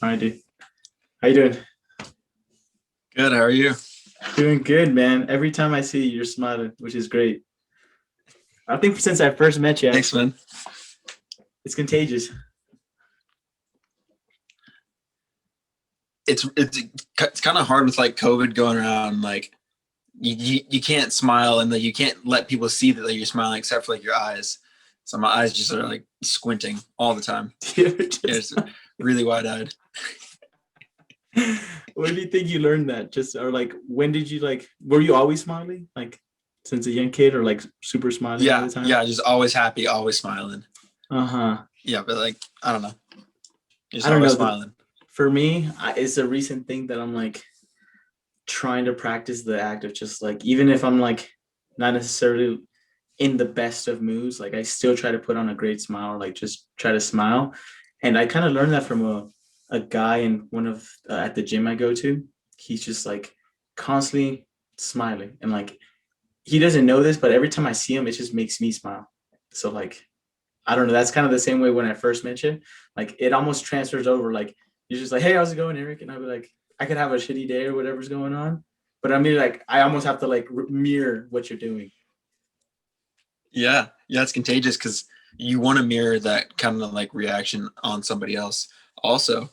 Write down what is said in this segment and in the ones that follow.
All right, dude. How you doing? Good. How are you? Doing good, man. Every time I see you, you're smiling, which is great. I think since I first met you, Thanks, actually, man. it's contagious. It's kind of hard with like COVID going around. Like you can't smile and like you can't let people see that like, you're smiling except for like your eyes. So my eyes just are like squinting all the time. You're Yeah, just- it's really wide eyed. Where do you think you learned that? Just or like when did you like? Were you always smiling, like since a young kid, or like super smiling all Yeah, the time? yeah. Just always happy, always smiling. Uh huh. Yeah, but like I don't know, just I don't always know. smiling. For me, it's a recent thing that I'm like trying to practice the act of just like even if I'm like not necessarily in the best of moods, like I still try to put on a great smile, or like just try to smile. And I kind of learned that from a guy in one of at the gym I go to. He's just like constantly smiling, and like he doesn't know this, but every time I see him, it just makes me smile. So like I don't know. That's kind of the same way when I first met you. Like it almost transfers over. Like you're just like, hey, how's it going, Eric? And I'll be like, I could have a shitty day or whatever's going on, but I mean, like I almost have to like mirror what you're doing. Yeah, yeah. It's contagious because you want to mirror that kind of like reaction on somebody else. Also,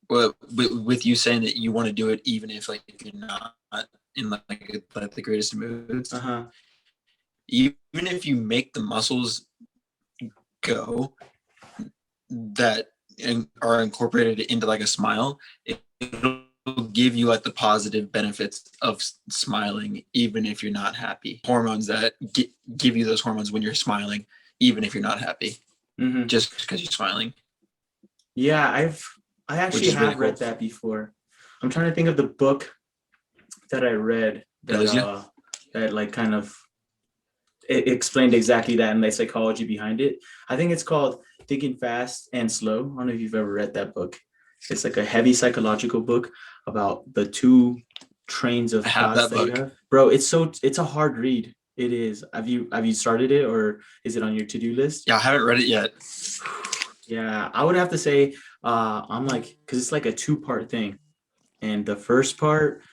well, with you saying that you want to do it even if like you're not in like the greatest Uh moods, huh. even if you make the muscles go that are incorporated into like a smile, it'll give you like the positive benefits of smiling even if you're not happy. Hormones that give you those hormones when you're smiling even if you're not happy, Mm-hmm. just because you're smiling, Yeah, I which actually is really have cool. read that before. I'm trying to think of the book that I read Did I lose you? that like kind of it explained exactly that and the psychology behind it. I think it's called Thinking Fast and Slow. I don't know if you've ever read that book. It's like a heavy psychological book about the two trains I of have thoughts that that you book. have. Bro, it's a hard read. It is. Have you started it, or is it on your to-do list? Yeah, I haven't read it yet. Yeah, I would have to say I'm like because it's like a two-part thing. And the first part,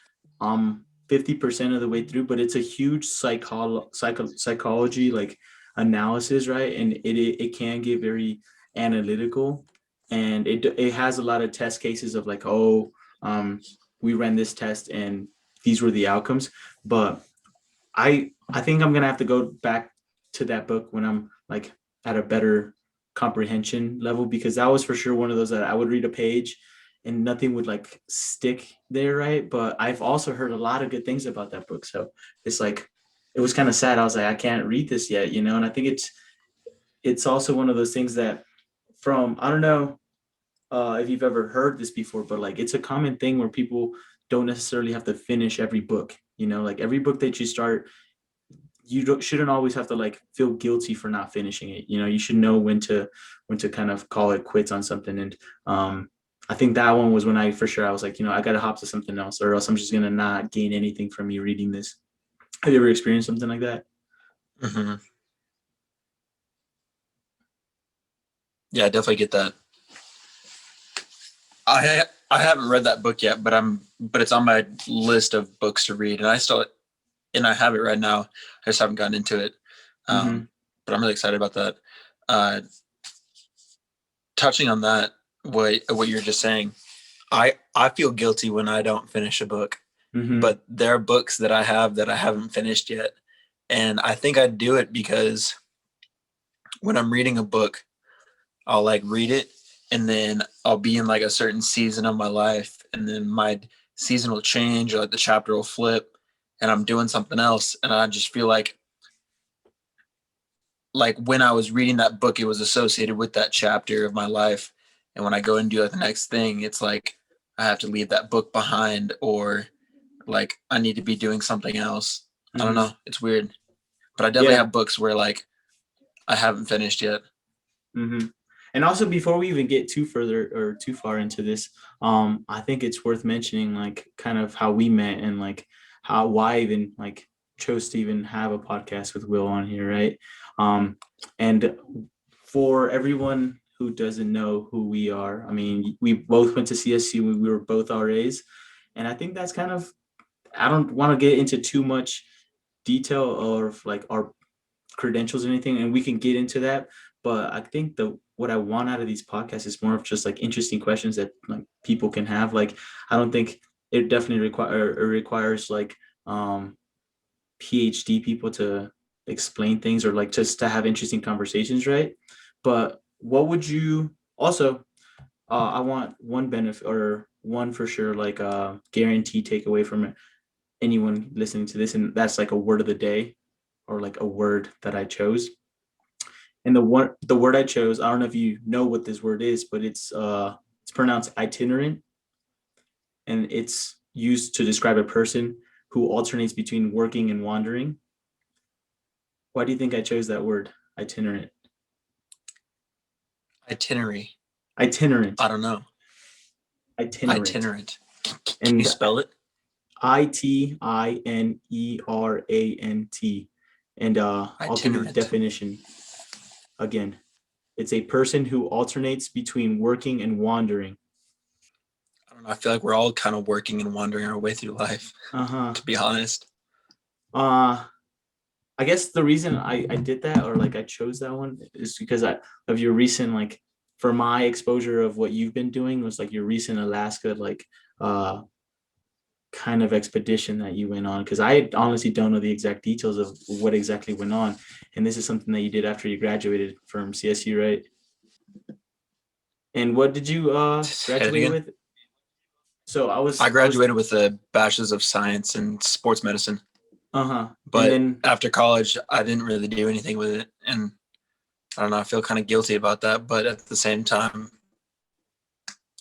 50% of the way through, but it's a huge psychology like analysis, right? And it can get very analytical, and it has a lot of test cases of like, oh, um, we ran this test and these were the outcomes. But I think I'm gonna have to go back to that book when I'm like at a better comprehension level, because that was for sure one of those that I would read a page and nothing would like stick there, right? But I've also heard a lot of good things about that book. So it's like it was kind of sad. I was like, I can't read this yet, you know? And I think it's also one of those things that from I don't know if you've ever heard this before, but like it's a common thing where people don't necessarily have to finish every book. You know, like every book that you start, you shouldn't always have to like feel guilty for not finishing it. You know, you should know when to kind of call it quits on something. And I think that one was when I for sure I was like, you know, I gotta hop to something else, or else I'm just gonna not gain anything from me reading this. Have you ever experienced something like that? Mm-hmm. Yeah, I definitely get that. I haven't read that book yet, but it's on my list of books to read, and I have it right now. I just haven't gotten into it. Mm-hmm. But I'm really excited about that. Uh, Touching on that, what you're just saying, I feel guilty when I don't finish a book, Mm-hmm. but there are books that I have that I haven't finished yet, and I think I do it because when I'm reading a book, I'll like read it, and then I'll be in like a certain season of my life, and then my season will change, or like the chapter will flip, and I'm doing something else, and I just feel like when I was reading that book, it was associated with that chapter of my life. And when I go and do like the next thing, it's like I have to leave that book behind, or like I need to be doing something else. I don't Mm-hmm. know. It's weird. But I definitely Yeah. have books where like I haven't finished yet. Mm-hmm. And also, before we even get too further or too far into this, I think it's worth mentioning like kind of how we met and like how why I even like chose to even have a podcast with Will on here, right? Um, and for everyone who doesn't know who we are. I mean, we both went to CSU. We were both RAs, and I think that's kind of. I don't want to get into too much detail of like our credentials or anything, and we can get into that. But I think the what I want out of these podcasts is more of just like interesting questions that like people can have. Like I don't think it definitely requires like PhD people to explain things or like just to have interesting conversations, right? But what would you also I want one benefit or one for sure like guarantee takeaway from anyone listening to this, and that's like a word of the day or like a word that I chose. And the word I chose, I don't know if you know what this word is, but it's pronounced itinerant, and it's used to describe a person who alternates between working and wandering. Why do you think I chose that word, itinerant? Itinerary. Itinerant, I don't know. itinerant, Itinerant. Can you and spell it? Itinerant. And I'll give you the Itinerant. definition again. It's a person who alternates between working and wandering. I don't know. I feel like we're all kind of working and wandering our way through life, Uh-huh. to be honest. Uh I guess the reason I did that or like I chose that one is because of your recent like for my exposure of what you've been doing was like your recent Alaska like uh kind of expedition that you went on, because I honestly don't know the exact details of what exactly went on, and this is something that you did after you graduated from CSU, right? And what did you Say it graduate again. with? So I I was graduated with a bachelor's of science in sports medicine, uh-huh. And but then after college, I didn't really do anything with it. And I don't know, I feel kind of guilty about that, but at the same time,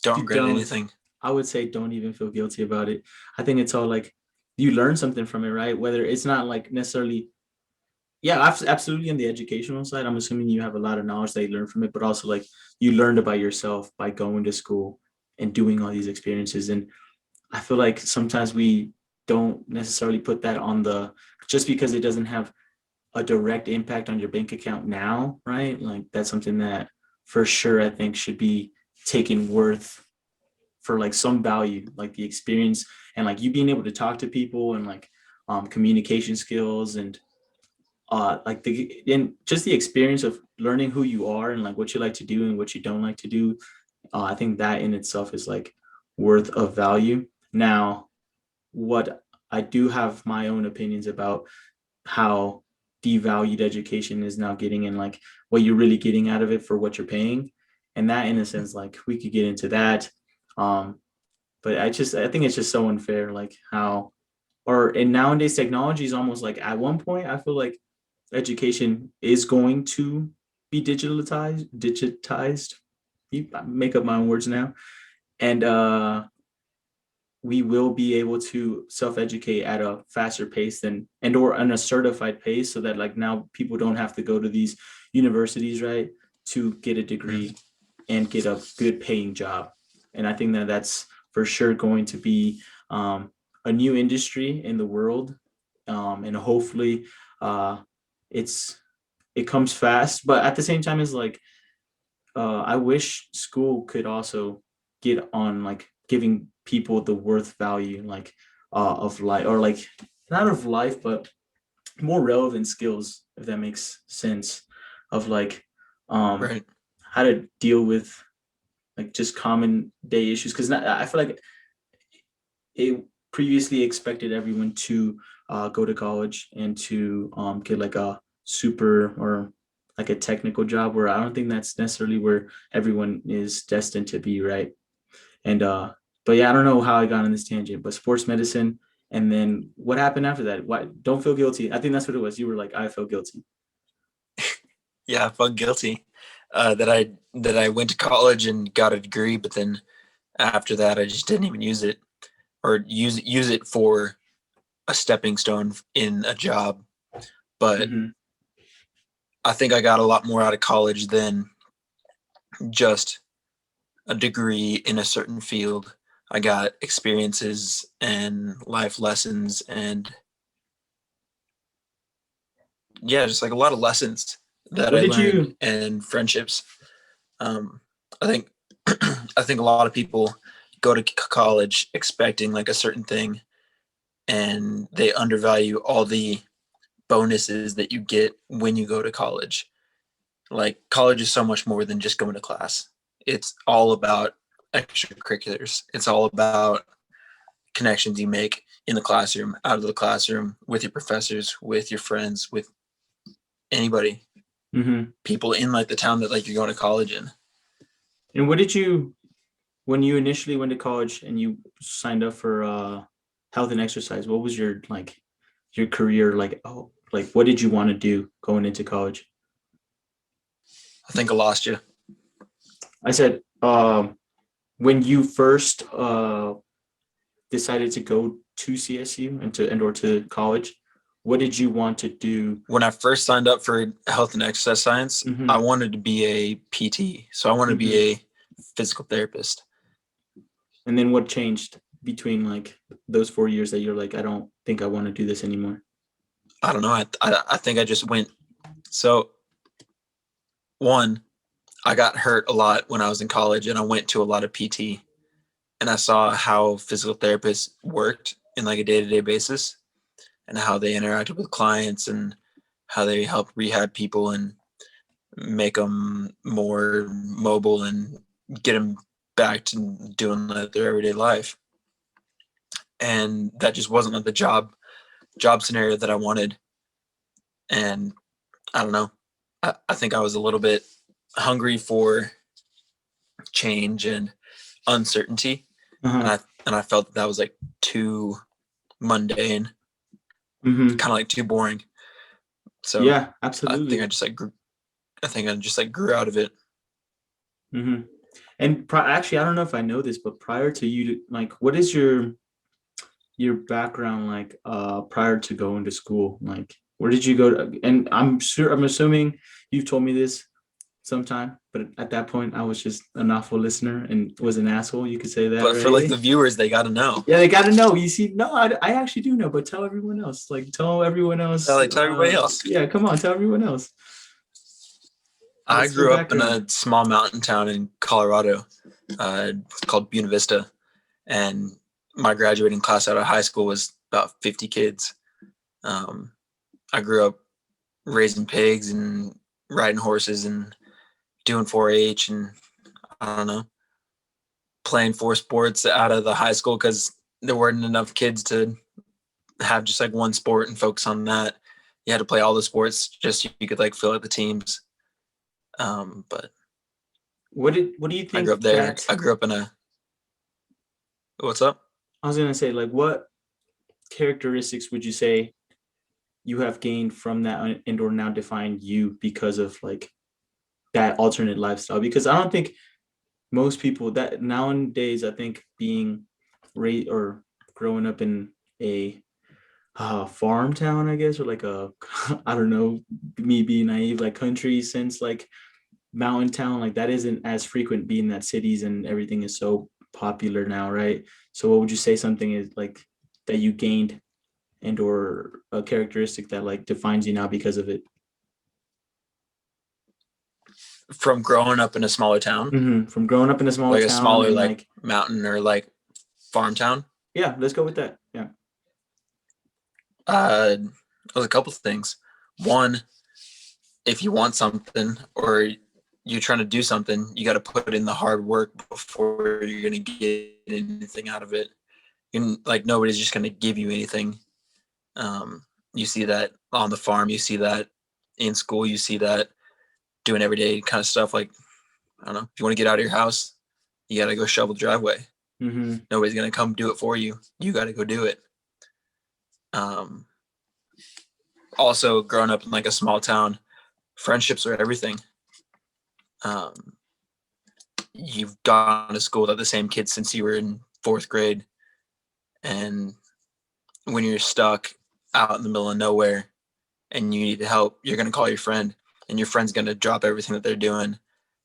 don't you regret don't anything. I would say don't even feel guilty about it. I think it's all like you learn something from it, right? Whether it's not like necessarily, yeah, absolutely on the educational side, I'm assuming you have a lot of knowledge that you learn from it, but also like you learned about yourself by going to school and doing all these experiences. And I feel like sometimes we don't necessarily put that on the just because it doesn't have a direct impact on your bank account now, right? Like that's something that for sure I think should be taken worth for like some value, like the experience and like you being able to talk to people and like communication skills and like the and just the experience of learning who you are and like what you like to do and what you don't like to do. I think that in itself is like worth of value. Now, what I do have my own opinions about how devalued education is now getting and like what you're really getting out of it for what you're paying. And that in a sense, like we could get into that. Um, but I think it's just so unfair, like how or and nowadays technology is almost like at one point I feel like education is going to be digitized. You make up my own words now. And we will be able to self-educate at a faster pace than and or on a certified pace so that like now people don't have to go to these universities, right, to get a degree and get a good paying job. And I think that that's for sure going to be a new industry in the world, and hopefully it's it comes fast, but at the same time it's like I wish school could also get on like giving people the worth value like of life or like not of life but more relevant skills, if that makes sense, of like um Right. how to deal with like just common day issues, because I feel like it previously expected everyone to go to college and to get like a super or like a technical job, where I don't think that's necessarily where everyone is destined to be, right? And but yeah, I don't know how I got on this tangent, but sports medicine, and then what happened after that? Why don't feel guilty? I think that's what it was. You were like, I feel guilty. Yeah, I felt guilty that I went to college and got a degree, but then after that, I just didn't even use it or use it for a stepping stone in a job. But Mm-hmm. I think I got a lot more out of college than just a degree in a certain field. I got experiences and life lessons and yeah, just like a lot of lessons that What I did learned you and friendships. I think I think a lot of people go to college expecting like a certain thing, and they undervalue all the bonuses that you get when you go to college. Like college is so much more than just going to class. It's all about extracurriculars. It's all about connections you make in the classroom, out of the classroom, with your professors, with your friends, with anybody, Mm-hmm. people in like the town that like you're going to college in. And when you initially went to college and you signed up for health and exercise, what was your your career like? Oh, like what did you want to do going into college? I think I lost you. I said, when you first decided to go to CSU and or to college, what did you want to do? When I first signed up for health and exercise science, I Mm-hmm, wanted to be a PT. So I wanted to be mm-hmm. a physical therapist. And then what changed between like those 4 years that you're like, I don't think I want to do this anymore? I don't know. I think I just went. So one, I got hurt a lot when I was in college, and I went to a lot of PT, and I saw how physical therapists worked in like a day-to-day basis, and how they interacted with clients, and how they helped rehab people and make them more mobile and get them back to doing like their everyday life. And that just wasn't like the job scenario that I wanted. And I don't know. I think I was a little bit hungry for change and uncertainty, and Uh-huh. I felt that was like too mundane, Mm-hmm. kind of like too boring. So Yeah, I think absolutely. I think I just like grew out of it. Mm-hmm. And actually, I don't know if I know this, but prior to you, like, what is your background like prior to going to school? Like, where did you go to? And I'm assuming you've told me this sometime, but at that point, I was just an awful listener and was an asshole. You could say that, But for like right? the viewers, they got to know. Yeah, they got to know. You see, no, I actually do know, but tell everyone else. Like, tell everyone I else. like tell everybody else. Yeah, come on, tell everyone else. I What's your grew up in background? a small mountain town in Colorado called Buena Vista, and my graduating class out of high school was about 50 kids. Um, I grew up raising pigs and riding horses and doing 4-H and I don't know, playing 4 sports out of the high school because there weren't enough kids to have just like one sport and focus on that. You had to play all the sports just so you could like fill out the teams. But What do you I grew think up there. that I grew up in a what's up? I was gonna say? Like, what characteristics would you say you have gained from that and or now define you because of like that alternate lifestyle? Because I don't think most people that nowadays, I think being raised or growing up in a farm town, I guess, or like a I don't know, me being naive, like country since like mountain town, like that isn't as frequent being that cities and everything is so popular now, right? So what would you say something is like that you gained and or a characteristic that like defines you now because of it? From growing up in a smaller town, From growing up in a smaller like a town smaller and like like, mountain or like farm town. yeah, let's go with that. Yeah. There's a couple of things. One, if you want something or you're trying to do something, you got to put in the hard work before you're going to get anything out of it. And like nobody's just going to give you anything. You see that on the farm, you see that in school, you see that doing everyday kind of stuff. Like, I don't know, if you want to get out of your house, you got to go shovel the driveway. Mm-hmm. Nobody's going to come do it for you. You got to go do it. Um, Also, growing up in like a small town, friendships are everything. Um, you've gone to school with the same kids since you were in 4th grade, and when you're stuck out in the middle of nowhere and you need help, you're going to call your friend, and your friend's going to drop everything that they're doing,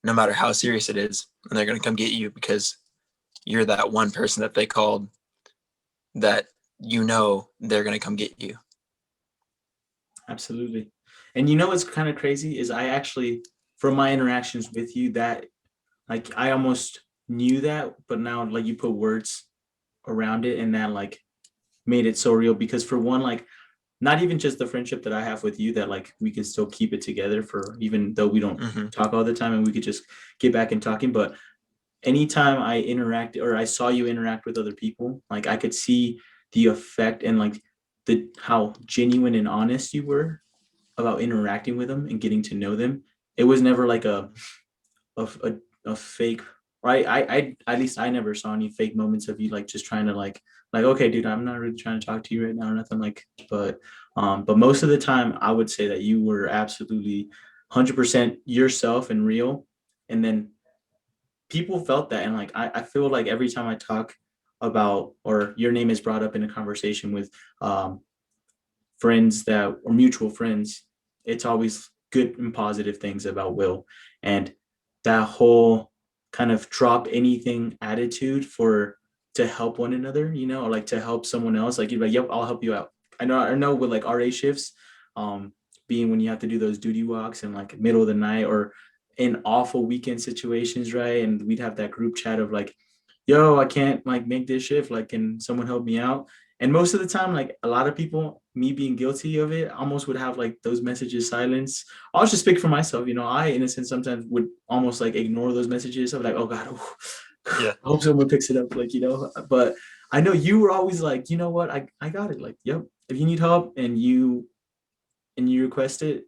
no matter how serious it is, and they're going to come get you because you're that one person that they called that they're going to come get you. Absolutely. And you know what's kind of crazy is I actually, from my interactions with you, that like I almost knew that, but now like you put words around it, and that like made it so real. Because for one, like not even just the friendship that I have with you, that like we can still keep it together for even though we don't Hmm. talk all the time, and we could just get back and talking. But anytime I interact or I saw you interact with other people, like I could see the effect and like the how genuine and honest you were about interacting with them and getting to know them. It was never like a, a fake, right? I at least I never saw any fake moments of you like just trying to like okay, dude, I'm not really trying to talk to you right now or nothing like. But most of the time, I would say that you were absolutely 100% yourself and real. And then people felt that, and like I feel like every time I talk about or your name is brought up in a conversation with um friends that or mutual friends, it's always good and positive things about Will. And that whole kind of drop anything attitude for to help one another, or like to help someone else. Like you're like, yep, I'll help you out. I know with like RA shifts, um, being when you have to do those duty walks in like middle of the night or in awful weekend situations, right? And we'd have that group chat of like, yo, I can't like make this shift. Like, can someone help me out? And most of the time, like a lot of people, me being guilty of it, almost would have like those messages silenced. I'll just speak for myself. I, in a sense, sometimes would almost like ignore those messages. I'm like, oh God, Yeah. I hope someone picks it up. Like, but I know you were always like, you know what? I got it. Like, yep. If you need help and you request it,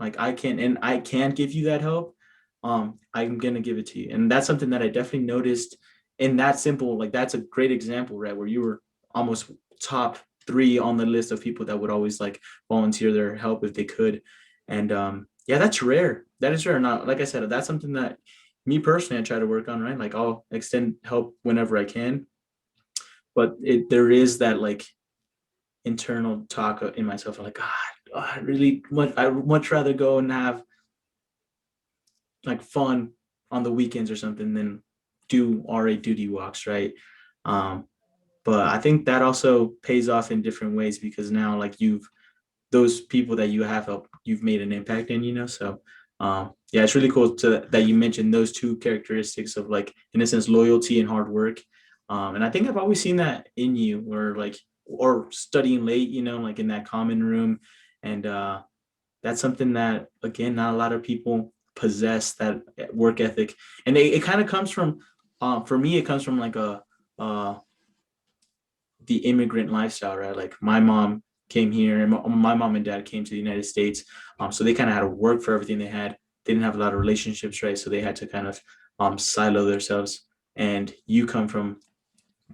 like I can give you that help. I'm gonna give it to you. And that's something that I definitely noticed in that simple, like that's a great example, right? Where you were almost top three on the list of people that would always like volunteer their help if they could. And yeah, that's rare. That is rare. Not like I said, that's something that me personally I try to work on, right? Like I'll extend help whenever I can. But there is that like internal talk in myself, like, God, I really I'd much rather go and have like fun on the weekends or something than do RA duty walks, right? Um, but I think that also pays off in different ways because now like those people that you have helped, you've made an impact in, so yeah, it's really cool that you mentioned those two characteristics of like, in a sense, loyalty and hard work. And I think I've always seen that in you, or studying late, like in that common room. And that's something that, again, not a lot of people possess, that work ethic. And it kind of comes from, for me, it comes from like uh, the immigrant lifestyle, right? Like my mom came here, and my mom and dad came to the United States. So they kind of had to work for everything they had. They didn't have a lot of relationships, right? So they had to kind of silo themselves. And you come from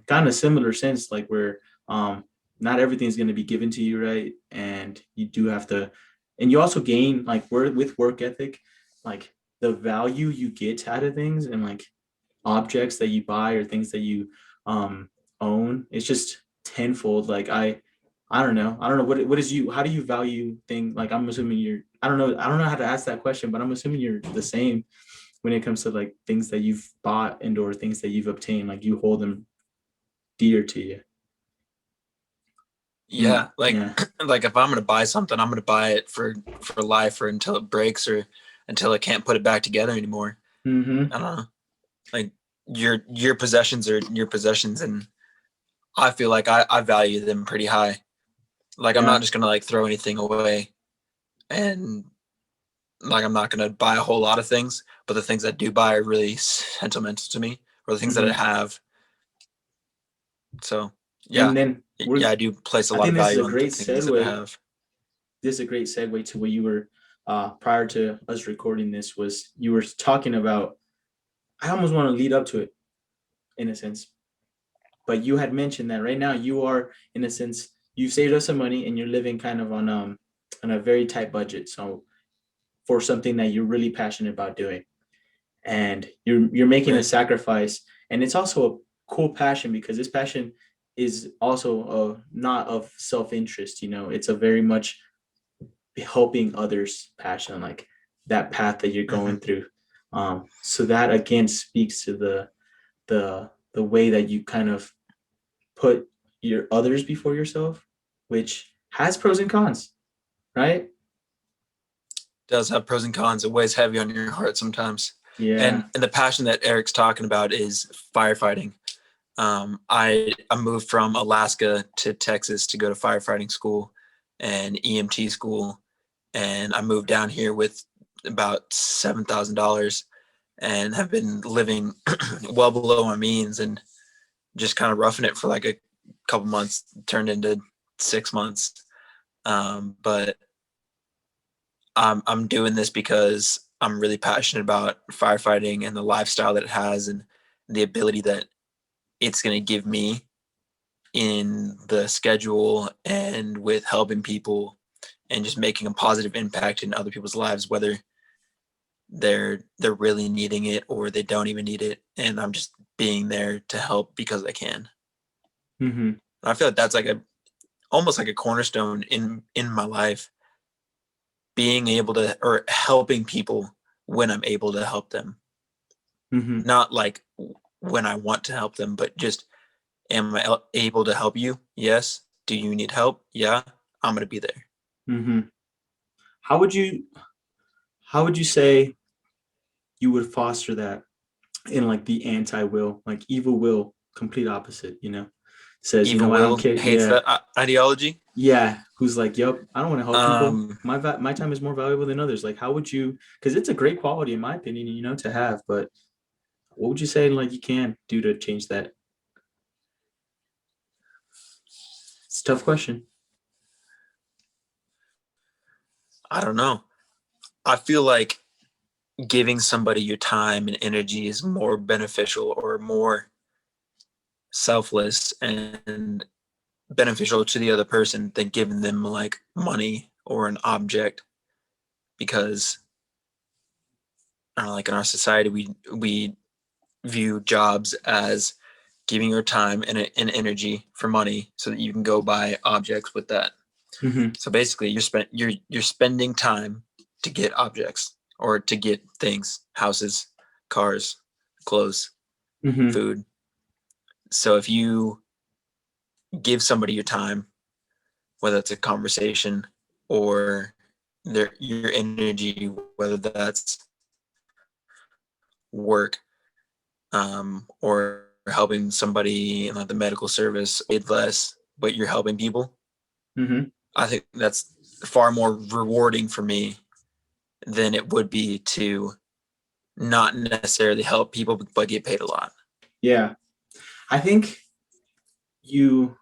kind of similar sense, like where not everything's going to be given to you, right? And you do have to, and you also gain like with work ethic, like the value you get out of things and like objects that you buy or things that you um own. It's just tenfold. Like I don't know what is you how do you value things. Like I'm assuming you're I don't know how to ask that question, but I'm assuming you're the same when it comes to like things that you've bought and or things that you've obtained. Like you hold them dear to you. Yeah, like Yeah. like if I'm gonna buy something, I'm gonna buy it for life or until it breaks or until I can't put it back together anymore. Mm-hmm. I don't know. Like your possessions are your possessions, and I feel like I value them pretty high. Like I'm Yeah. not just gonna like throw anything away, and like I'm not gonna buy a whole lot of things, but the things I do buy are really sentimental to me, or the things that I Mm-hmm. have. So yeah, And then yeah, I do place a I lot think of this is value a on the great things that I segue. have. This is a great segue to what you were prior to us recording this, was you were talking about. I almost want to lead up to it in a sense, but you had mentioned that right now you are, in a sense, you've saved up some money and you're living kind of on a very tight budget. So for something that you're really passionate about doing, and you're making a Right. sacrifice, and it's also a cool passion because this passion is also not of self-interest. It's a very much helping others passion, like that path that you're Hmm. going through. So that again speaks to the way that you kind of put your others before yourself, which has pros and cons, right? Does have pros and cons. It weighs heavy on your heart sometimes. Yeah. And the passion that Eric's talking about is firefighting. I moved from Alaska to Texas to go to firefighting school and EMT school, and I moved down here with about $7,000 and have been living well below my means and just kind of roughing it for like a couple months, turned into 6 months. But I'm doing this because I'm really passionate about firefighting and the lifestyle that it has and the ability that it's going to give me in the schedule and with helping people and just making a positive impact in other people's lives, whether they're really needing it or they don't even need it. And I'm just being there to help because I can. Mm-hmm. I feel like that's like almost like a cornerstone in my life, being able to, or helping people when I'm able to help them. Mm-hmm. Not like when I want to help them, but just, am I able to help you? Yes. Do you need help? Yeah. I'm going to be there. Mm-hmm. How would you say you would foster that in like the anti-will, like evil will, complete opposite, says, Evil I don't will care. hates Yeah. that ideology. Yeah. Who's like, yep, I don't want to help people. Um, My time is more valuable than others. Like, how would you, because it's a great quality in my opinion, to have, but what would you say like you can do to change that? It's a tough question. I don't know. I feel like giving somebody your time and energy is more beneficial or more selfless and beneficial to the other person than giving them like money or an object, because I don't know, like in our society we view jobs as giving your time and energy for money so that you can go buy objects with that. Mm-hmm. So basically you're spending time to get objects or to get things, houses, cars, clothes, Mm-hmm. food. So if you give somebody your time, whether it's a conversation or your energy, whether that's work, or helping somebody in like the medical service, paid less, but you're helping people. Mm-hmm. I think that's far more rewarding for me than it would be to not necessarily help people but get paid a lot. Yeah. I think you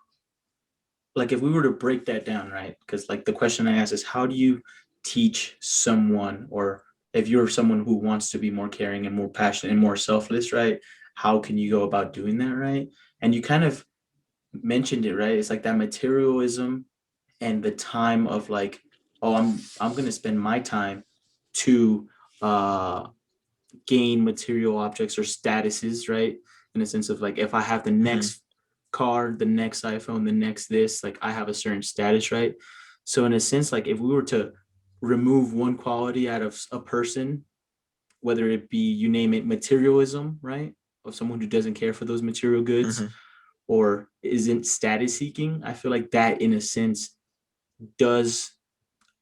like if we were to break that down, right? Because like the question I asked is how do you teach someone, or if you're someone who wants to be more caring and more passionate and more selfless, right? How can you go about doing that, right? And you kind of mentioned it, right? It's like that materialism and the time of like, oh, I'm gonna spend my time to gain material objects or statuses, right? In a sense of like, if I have the Mm-hmm. next car, the next iPhone, the next this, like I have a certain status, right? So in a sense, like if we were to remove one quality out of a person, whether it be, you name it, materialism, right? Of someone who doesn't care for those material goods Mm-hmm. or isn't status seeking, I feel like that in a sense does,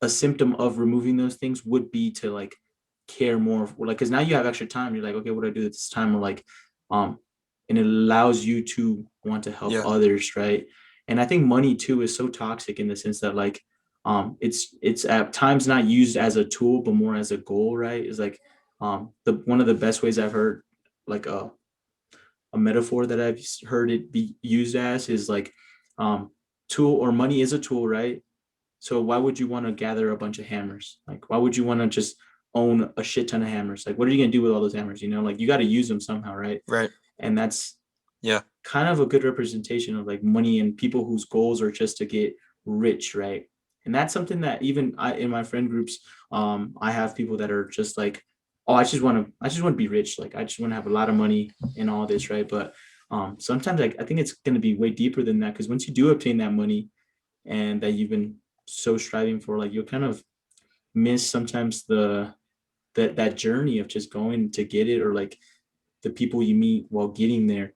a symptom of removing those things would be to like care more, or like, because now you have extra time, you're like, okay, what do I do at this time, or like um and it allows you to want to help Yeah. others, right? And I think money too is so toxic in the sense that like it's at times not used as a tool but more as a goal, right? Is like the one of the best ways I've heard like a metaphor that I've heard it be used as is like tool, or money is a tool, right? So why would you want to gather a bunch of hammers? Like, why would you want to just own a shit ton of hammers? Like, what are you gonna do with all those hammers? Like you got to use them somehow, right? Right. And that's Yeah. kind of a good representation of like money and people whose goals are just to get rich, right? And that's something that even I, in my friend groups, I have people that are just like, oh, I just want to be rich. Like, I just want to have a lot of money and all this, right? But sometimes like I think it's going to be way deeper than that, because once you do obtain that money and that you've been so striving for, like you'll kind of miss sometimes that journey of just going to get it, or like the people you meet while getting there,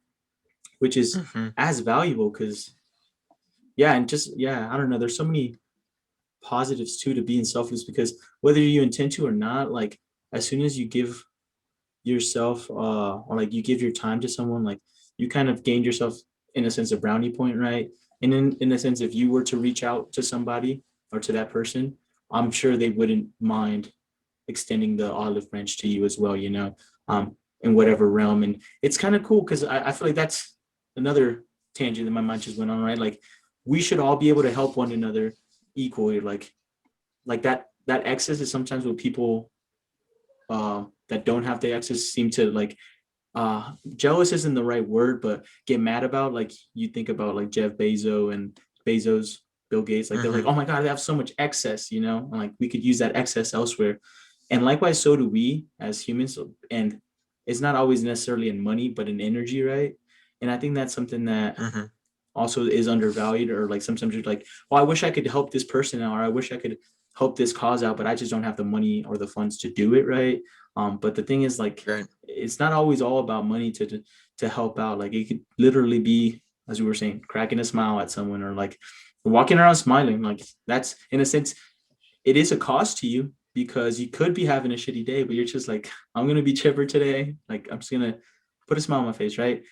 which is Mm-hmm. as valuable. Because yeah, and just yeah, I don't know, there's so many positives too to being selfless, because whether you intend to or not, like as soon as you give yourself, or like you give your time to someone, like you kind of gained yourself in a sense a brownie point, right? And in a sense, if you were to reach out to somebody or to that person, I'm sure they wouldn't mind extending the olive branch to you as well, in whatever realm. And it's kind of cool because I feel like that's another tangent that my mind just went on, right? Like we should all be able to help one another equally. Like that excess is sometimes what people that don't have the access seem to like jealous isn't the right word, but get mad about. Like you think about like Jeff Bezos and Bezos, Bill Gates, like they're like, Mm-hmm. oh my God, they have so much excess, and like we could use that excess elsewhere. And likewise, so do we as humans. And it's not always necessarily in money, but in energy, right? And I think that's something that Mm-hmm. also is undervalued, or like sometimes you're like, well, I wish I could help this person out, or I wish I could help this cause out, but I just don't have the money or the funds to do it, right? But the thing is, like, Right. it's not always all about money to help out. Like it could literally be, as we were saying, cracking a smile at someone, or like walking around smiling. Like that's in a sense, it is a cost to you because you could be having a shitty day, but you're just like, I'm gonna be chipper today. Like I'm just gonna put a smile on my face, right?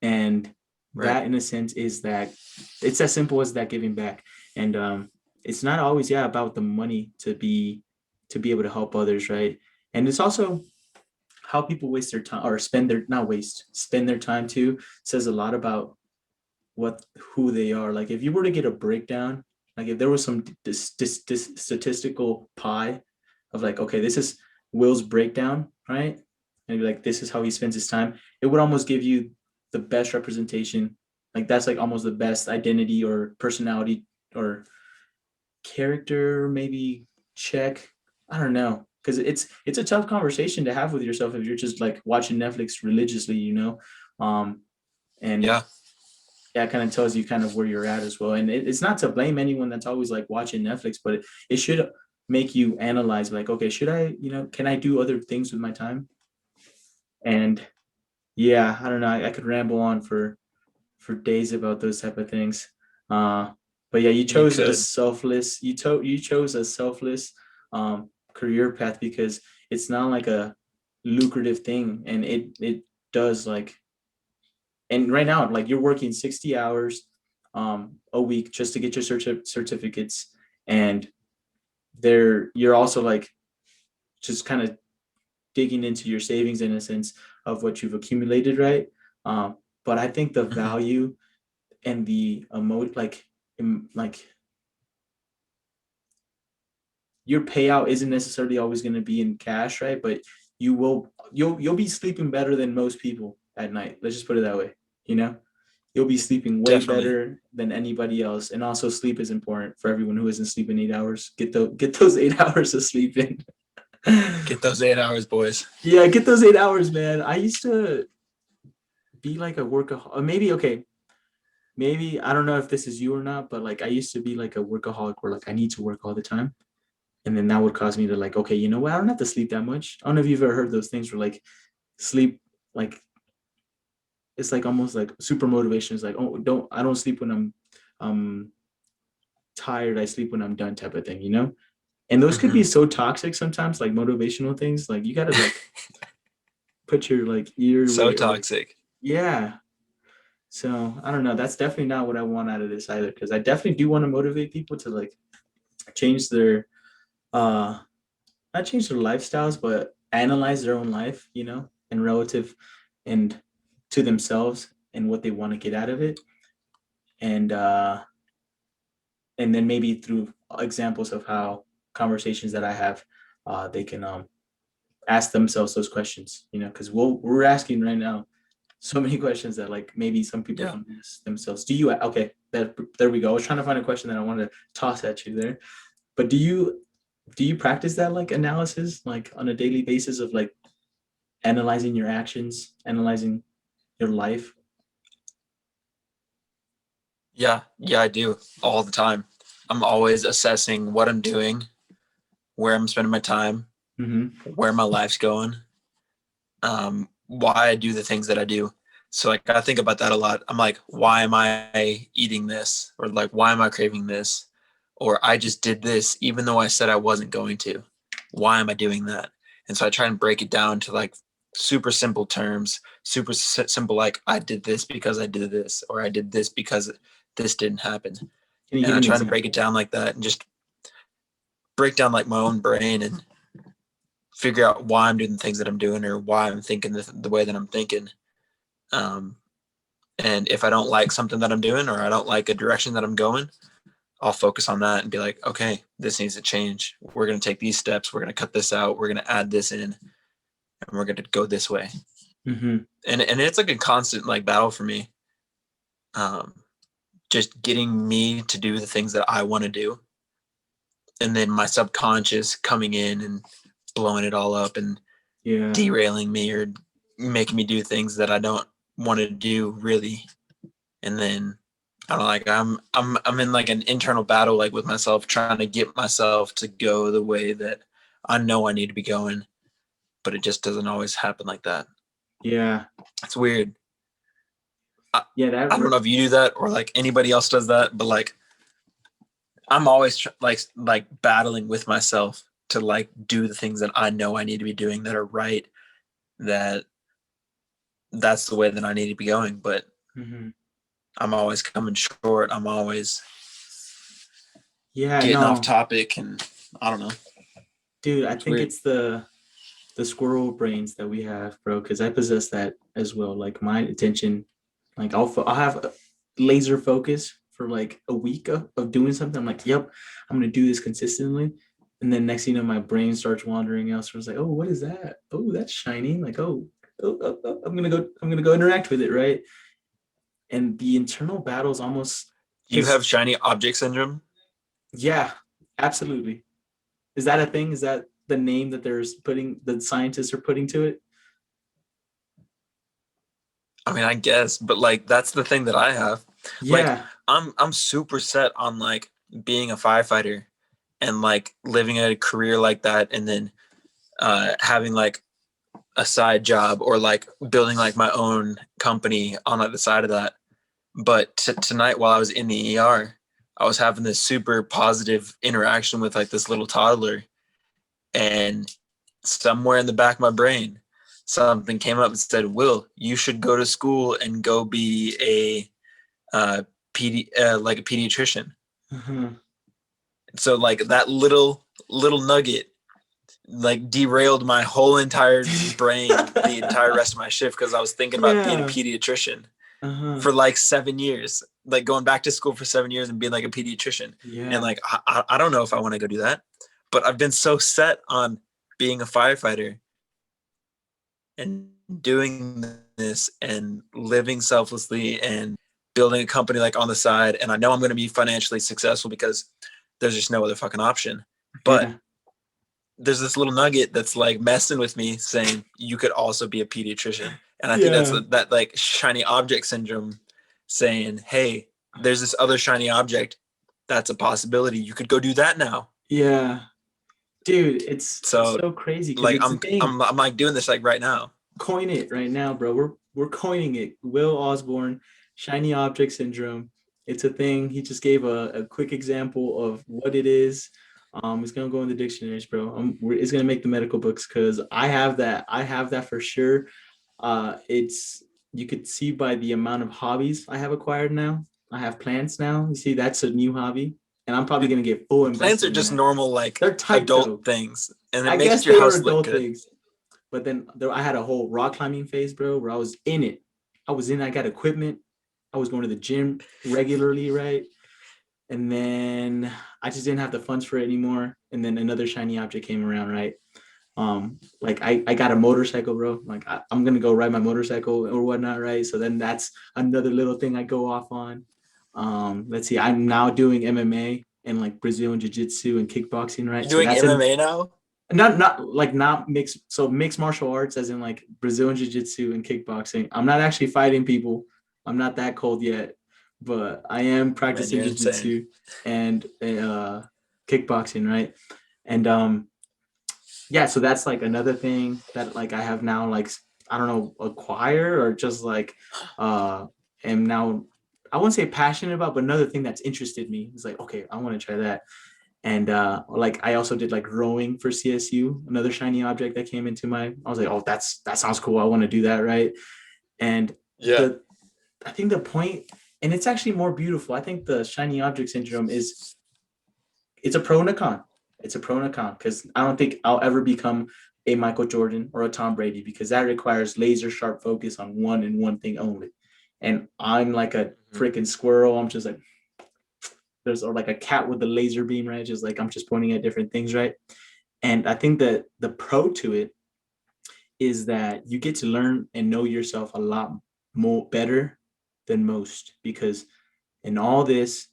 And Right. that in a sense is that it's as simple as that giving back. And it's not always about the money to be able to help others, right? And it's also how people waste their time, or spend their not waste spend their time too, says a lot about who they are. Like if you were to get a breakdown, like if there was some this statistical pie of like, okay, this is Will's breakdown, right? And be like, this is how he spends his time. It would almost give you the best representation. Like that's like almost the best identity or personality or character, maybe check. I don't know. Because it's a tough conversation to have with yourself if you're just like watching Netflix religiously. Um, and Yeah. yeah, it kind of tells you kind of where you're at as well. And it's not to blame anyone that's always like watching Netflix, but it should make you analyze like, okay, should I, can I do other things with my time? And yeah, I don't know. I could ramble on for days about those type of things. Uh, but yeah, You could. you chose a selfless career path because it's not like a lucrative thing, and it does like, and right now like you're working 60 hours a week just to get your certificates, and you're also like just kind of digging into your savings in a sense of what you've accumulated, right? But I think the Mm-hmm. value and the like your payout isn't necessarily always going to be in cash, right? But you'll be sleeping better than most people at night. Let's just put it that way. You know, you'll be sleeping way Definitely. better than anybody else. And also, sleep is important for everyone who isn't sleeping 8 hours. Get those 8 hours of sleep in. Get those 8 hours, boys. Yeah, get those 8 hours, man. I used to be like a workaholic. Maybe okay. Maybe I don't know if this is you or not, but like I used to be like a workaholic where like I need to work all the time. And then that would cause me to like, okay, you know what? I don't have to sleep that much. I don't know if you've ever heard those things where like sleep, like it's like almost like super motivation. It's like, oh, I don't sleep when I'm um tired. I sleep when I'm done type of thing. And those could Mm-hmm. be so toxic sometimes, like motivational things. Like you gotta like put your like ear So way or like, toxic. yeah. So I don't know. That's definitely not what I want out of this either. Cause I definitely do want to motivate people to like change their uh not change their lifestyles, but analyze their own life, and relative and to themselves and what they want to get out of it. And then maybe through examples of how conversations that I have, they can ask themselves those questions, because we're asking right now so many questions that like maybe some people Yeah. don't ask themselves. Okay, there we go. I was trying to find a question that I wanted to toss at you there. But do you practice that like analysis like on a daily basis of like analyzing your actions, analyzing your life? Yeah. Yeah, I do all the time. I'm always assessing what I'm doing, where I'm spending my time, Mm-hmm. where my life's going, why I do the things that I do. So like I think about that a lot. I'm like, why am I eating this? Or like, why am I craving this? Or I just did this even though I said I wasn't going to. Why am I doing that? And so I try and break it down to like super simple terms, super simple, like I did this because I did this, or I did this because this didn't happen. Can you And give I an try to example? break it down like that and just break down like my own brain and figure out why I'm doing the things that I'm doing or why I'm thinking the way that I'm thinking. Um, and if I don't like something that I'm doing or I don't like a direction that I'm going, I'll focus on that and be like, okay, this needs to change. We're going to take these steps. We're going to cut this out. We're going to add this in, and we're going to go this way. Mm-hmm. And it's like a constant like battle for me. Just getting me to do the things that I want to do, and then my subconscious coming in and blowing it all up and Yeah. derailing me or making me do things that I don't want to do really. And then I don't know, like I'm in like an internal battle like with myself, trying to get myself to go the way that I know I need to be going, but it just doesn't always happen like that. Yeah. It's weird. Yeah. I don't know if you do that or like anybody else does that, but like I'm always like battling with myself to like do the things that I know I need to be doing that are right, that that's the way that I need to be going, but Mm-hmm. I'm always coming short. I'm always Yeah. getting off No, topic, and I don't know. dude, I It's think weird. it's the squirrel brains that we have, bro, because I possess that as well. Like my attention, like I'll have a laser focus for like a week of doing something. I'm like, yep, I'm gonna do this consistently. And then next thing you know, my brain starts wandering elsewhere. It's like, oh, what is that? Oh, that's shiny. Like, I'm gonna go interact with it, right? And the internal battles almost Do you because have shiny object syndrome? yeah, absolutely. Is that a thing? Is that the name that the scientists are putting to it? I mean, I guess, but like that's the thing that I have. Like Yeah. I'm super set on like being a firefighter and like living a career like that, and then having like a side job or like building like my own company on like the side of that. But tonight, while I was in the ER, I was having this super positive interaction with like this little toddler, and somewhere in the back of my brain, something came up and said, "Will, you should go to school and go be uh, like a pediatrician." Uh-huh. So like that little nugget like derailed my whole entire brain the entire rest of my shift because I was thinking about being a Yeah. pediatrician Uh-huh. for like 7 years, like going back to school for 7 years and being like a pediatrician. And Yeah. like, I don't know if I want to go do that, but I've been so set on being a firefighter and doing this and living selflessly and building a company like on the side. And I know I'm going to be financially successful because there's just no other fucking option. But Yeah. there's this little nugget that's like messing with me saying you could also be a pediatrician. And I think that's Yeah. that like shiny object syndrome saying, hey, there's this other shiny object. That's a possibility. You could go do that now. Yeah. Dude, it's So so crazy because like it's a thing. I'm like doing this like right now. Coin it right now, bro. We're coining it. Will Osborne, shiny object syndrome. It's a thing. He just gave a quick example of what it is. It's gonna go in the dictionaries, bro. It's gonna make the medical books because I have that. I have that for sure. It's you could see by the amount of hobbies I have acquired now. I have plants now. You see, that's a new hobby, and I'm probably Dude, gonna get full plants are invested in just that. normal like They're tight adult though. things, and it I makes guess your they were house look adult good. things, but then I had a whole rock climbing phase, bro, where I was in it. I got equipment. I was going to the gym regularly, right? And then I just didn't have the funds for it anymore. And then another shiny object came around, right? Like I got a motorcycle, bro. Like I'm gonna go ride my motorcycle or whatnot, right? So then that's another little thing I go off on. Let's see, I'm now doing MMA and like Brazilian jiu-jitsu and kickboxing, right? You're So doing that's an MMA now? not mixed, so mixed martial arts as in like Brazilian jiu-jitsu and kickboxing. I'm not actually fighting people. I'm not that cold yet, but I am Man, practicing you're insane. jiu-jitsu and kickboxing, right? And yeah, so that's like another thing that like I have now like I don't know acquire or just like am now I wouldn't say passionate about, but another thing that's interested me is like okay, I want to try that. And like I also did like rowing for CSU, another shiny object that came into my. I was like, oh, that sounds cool. I want to do that, right? And Yeah. the I think the point, and it's actually more beautiful. I think the shiny object syndrome is it's a pro and a con. It's a pro and a con because I don't think I'll ever become a Michael Jordan or a Tom Brady because that requires laser sharp focus on one and one thing only. And I'm like a freaking squirrel. I'm just like there's or like a cat with a laser beam, right? Just like I'm just pointing at different things, right? And I think that the pro to it is that you get to learn and know yourself a lot more better than most because in all this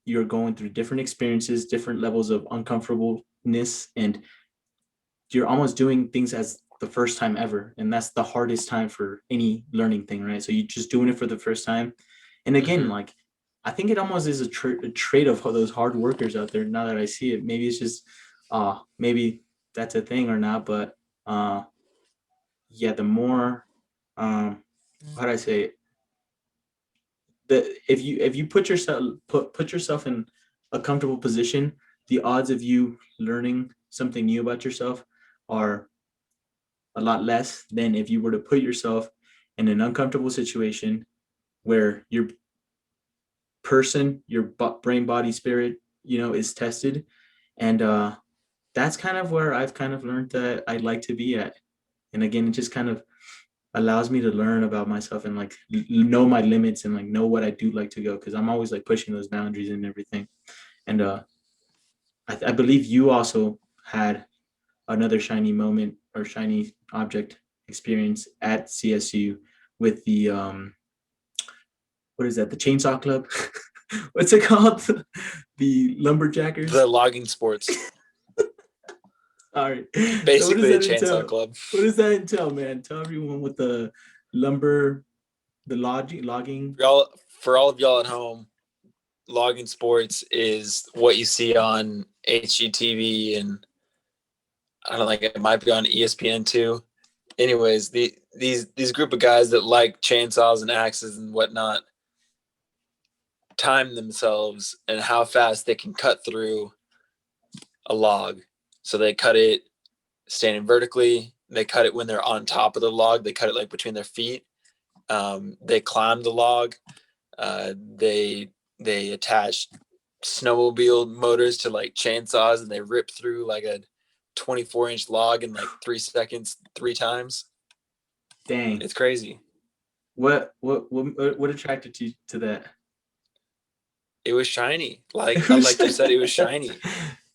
you're going through different experiences, different levels of uncomfortableness, and you're almost doing things as the first time ever, and that's the hardest time for any learning thing, right? So you're just doing it for the first time. And again, like I think it almost is a trait of those hard workers out there. Now that I see it, maybe it's just maybe that's a thing or not, but yeah, the more how do I say it? The if you put yourself in a comfortable position, the odds of you learning something new about yourself are a lot less than if you were to put yourself in an uncomfortable situation where your person, your brain, body, spirit, is tested. And that's kind of where I've kind of learned that I'd like to be at. And again, it just kind of allows me to learn about myself and like know my limits and like know what I do like to go because I'm always like pushing those boundaries and everything. And I believe you also had another shiny moment or shiny object experience at CSU with the what is that? The Chainsaw Club? What's it called? The Lumberjackers. The logging sports. All right. Basically, so a chainsaw club. What does that entail, man? Tell everyone what the lumber, the logging. For all of y'all at home, logging sports is what you see on HGTV and I don't know, like it might be on ESPN too. Anyways, these group of guys that like chainsaws and axes and whatnot time themselves and how fast they can cut through a log. So they cut it standing vertically. They cut it when they're on top of the log. They cut it like between their feet. They climb the log. They attach snowmobile motors to like chainsaws and they rip through like a 24-inch log in like 3 seconds 3 times. Dang. It's crazy. What attracted you to that? It was shiny. Like you said, it was shiny.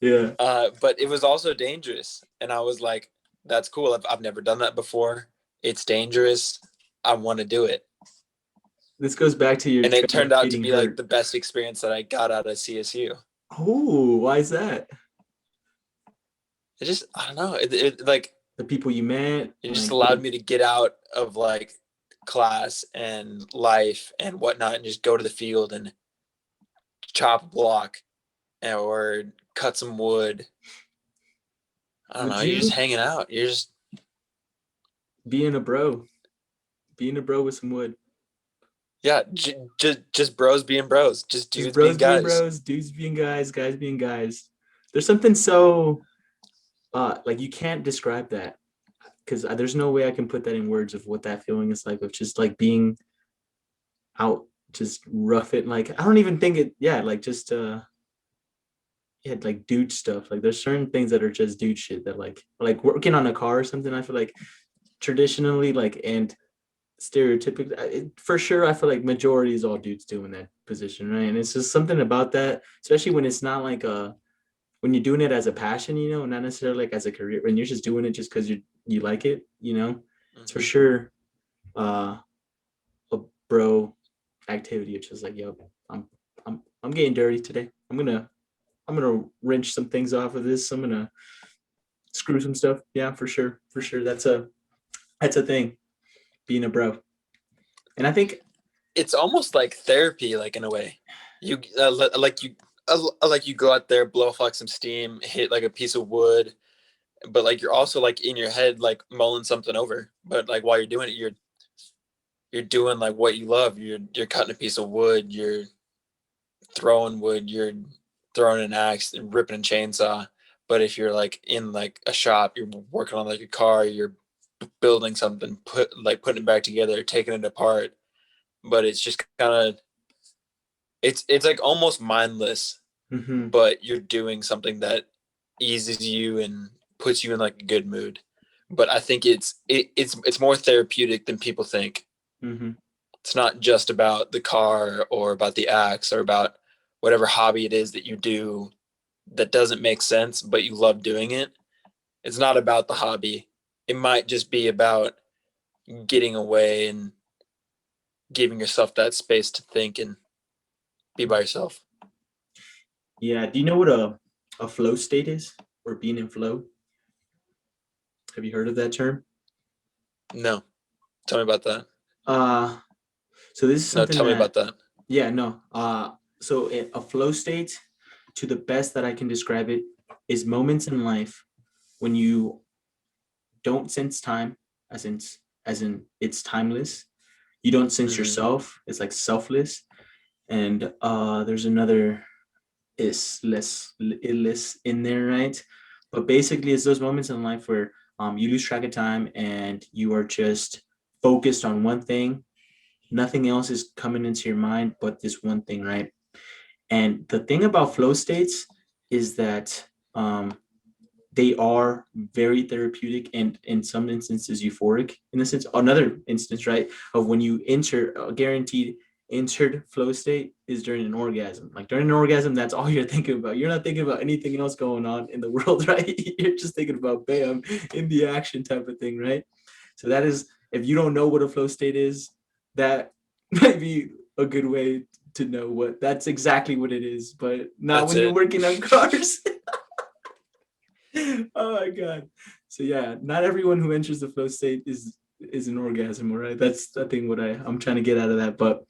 Yeah. But it was also dangerous. And I was like, that's cool. I've never done that before. It's dangerous. I want to do it. This goes back to your. And it turned out to be like the best experience that I got out of CSU. Oh, why is that? It just, I don't know. It like the people you met. It just allowed me to get out of like class and life and whatnot and just go to the field and chop a block or cut some wood. I don't know. You're just hanging out. You're just being a bro with some wood. Yeah, just bros being bros. Just dudes being guys. Bros, dudes being guys being guys. There's something so like you can't describe that because there's no way I can put that in words of what that feeling is like of just like being out, just rough it. Like I don't even think it. Yeah, like just like dude stuff. Like there's certain things that are just dude shit that like working on a car or something. I feel like traditionally like and stereotypically for sure I feel like majority is all dudes doing that position, right? And it's just something about that, especially when it's not like when you're doing it as a passion, not necessarily like as a career, when you're just doing it just because you like it, it's for sure a bro activity. It's just like, yo, I'm getting dirty today. I'm gonna wrench some things off of this. I'm gonna screw some stuff. Yeah, for sure. That's a thing, being a bro. And I think it's almost like therapy, like in a way. You like you go out there, blow off like some steam, hit like a piece of wood, but like you're also like in your head like mulling something over. But like while you're doing it, you're doing like what you love. You're cutting a piece of wood, you're throwing throwing an axe and ripping a chainsaw. But if you're like in like a shop, you're working on like a car, you're building something, putting it back together, taking it apart. But it's just kind of it's like almost mindless, Mm-hmm. but you're doing something that eases you and puts you in like a good mood. But I think it's more therapeutic than people think. Mm-hmm. It's not just about the car or about the axe or about whatever hobby it is that you do that doesn't make sense, but you love doing it. It's not about the hobby. It might just be about getting away and giving yourself that space to think and be by yourself. Yeah. Do you know what a flow state is, or being in flow? Have you heard of that term? No, tell me about that. Uh, so this is No, something tell me that, about that. yeah, no. So a flow state, to the best that I can describe it, is moments in life when you don't sense time, as in it's timeless. You don't sense Mm-hmm. yourself. It's like selfless. And there's another is less in there, right? But basically, it's those moments in life where you lose track of time and you are just focused on one thing. Nothing else is coming into your mind but this one thing, right? And the thing about flow states is that they are very therapeutic and in some instances euphoric. In the sense, another instance, right, of when you enter a guaranteed entered flow state is during an orgasm. Like during an orgasm, that's all you're thinking about. You're not thinking about anything else going on in the world, right? You're just thinking about bam, in the action type of thing, right? So that is, if you don't know what a flow state is, that might be a good way to know what that's exactly what it is, but not That's when you're it. working on cars. Oh my god. So yeah, not everyone who enters the flow state is an orgasm, all right? That's I think what I'm trying to get out of that. But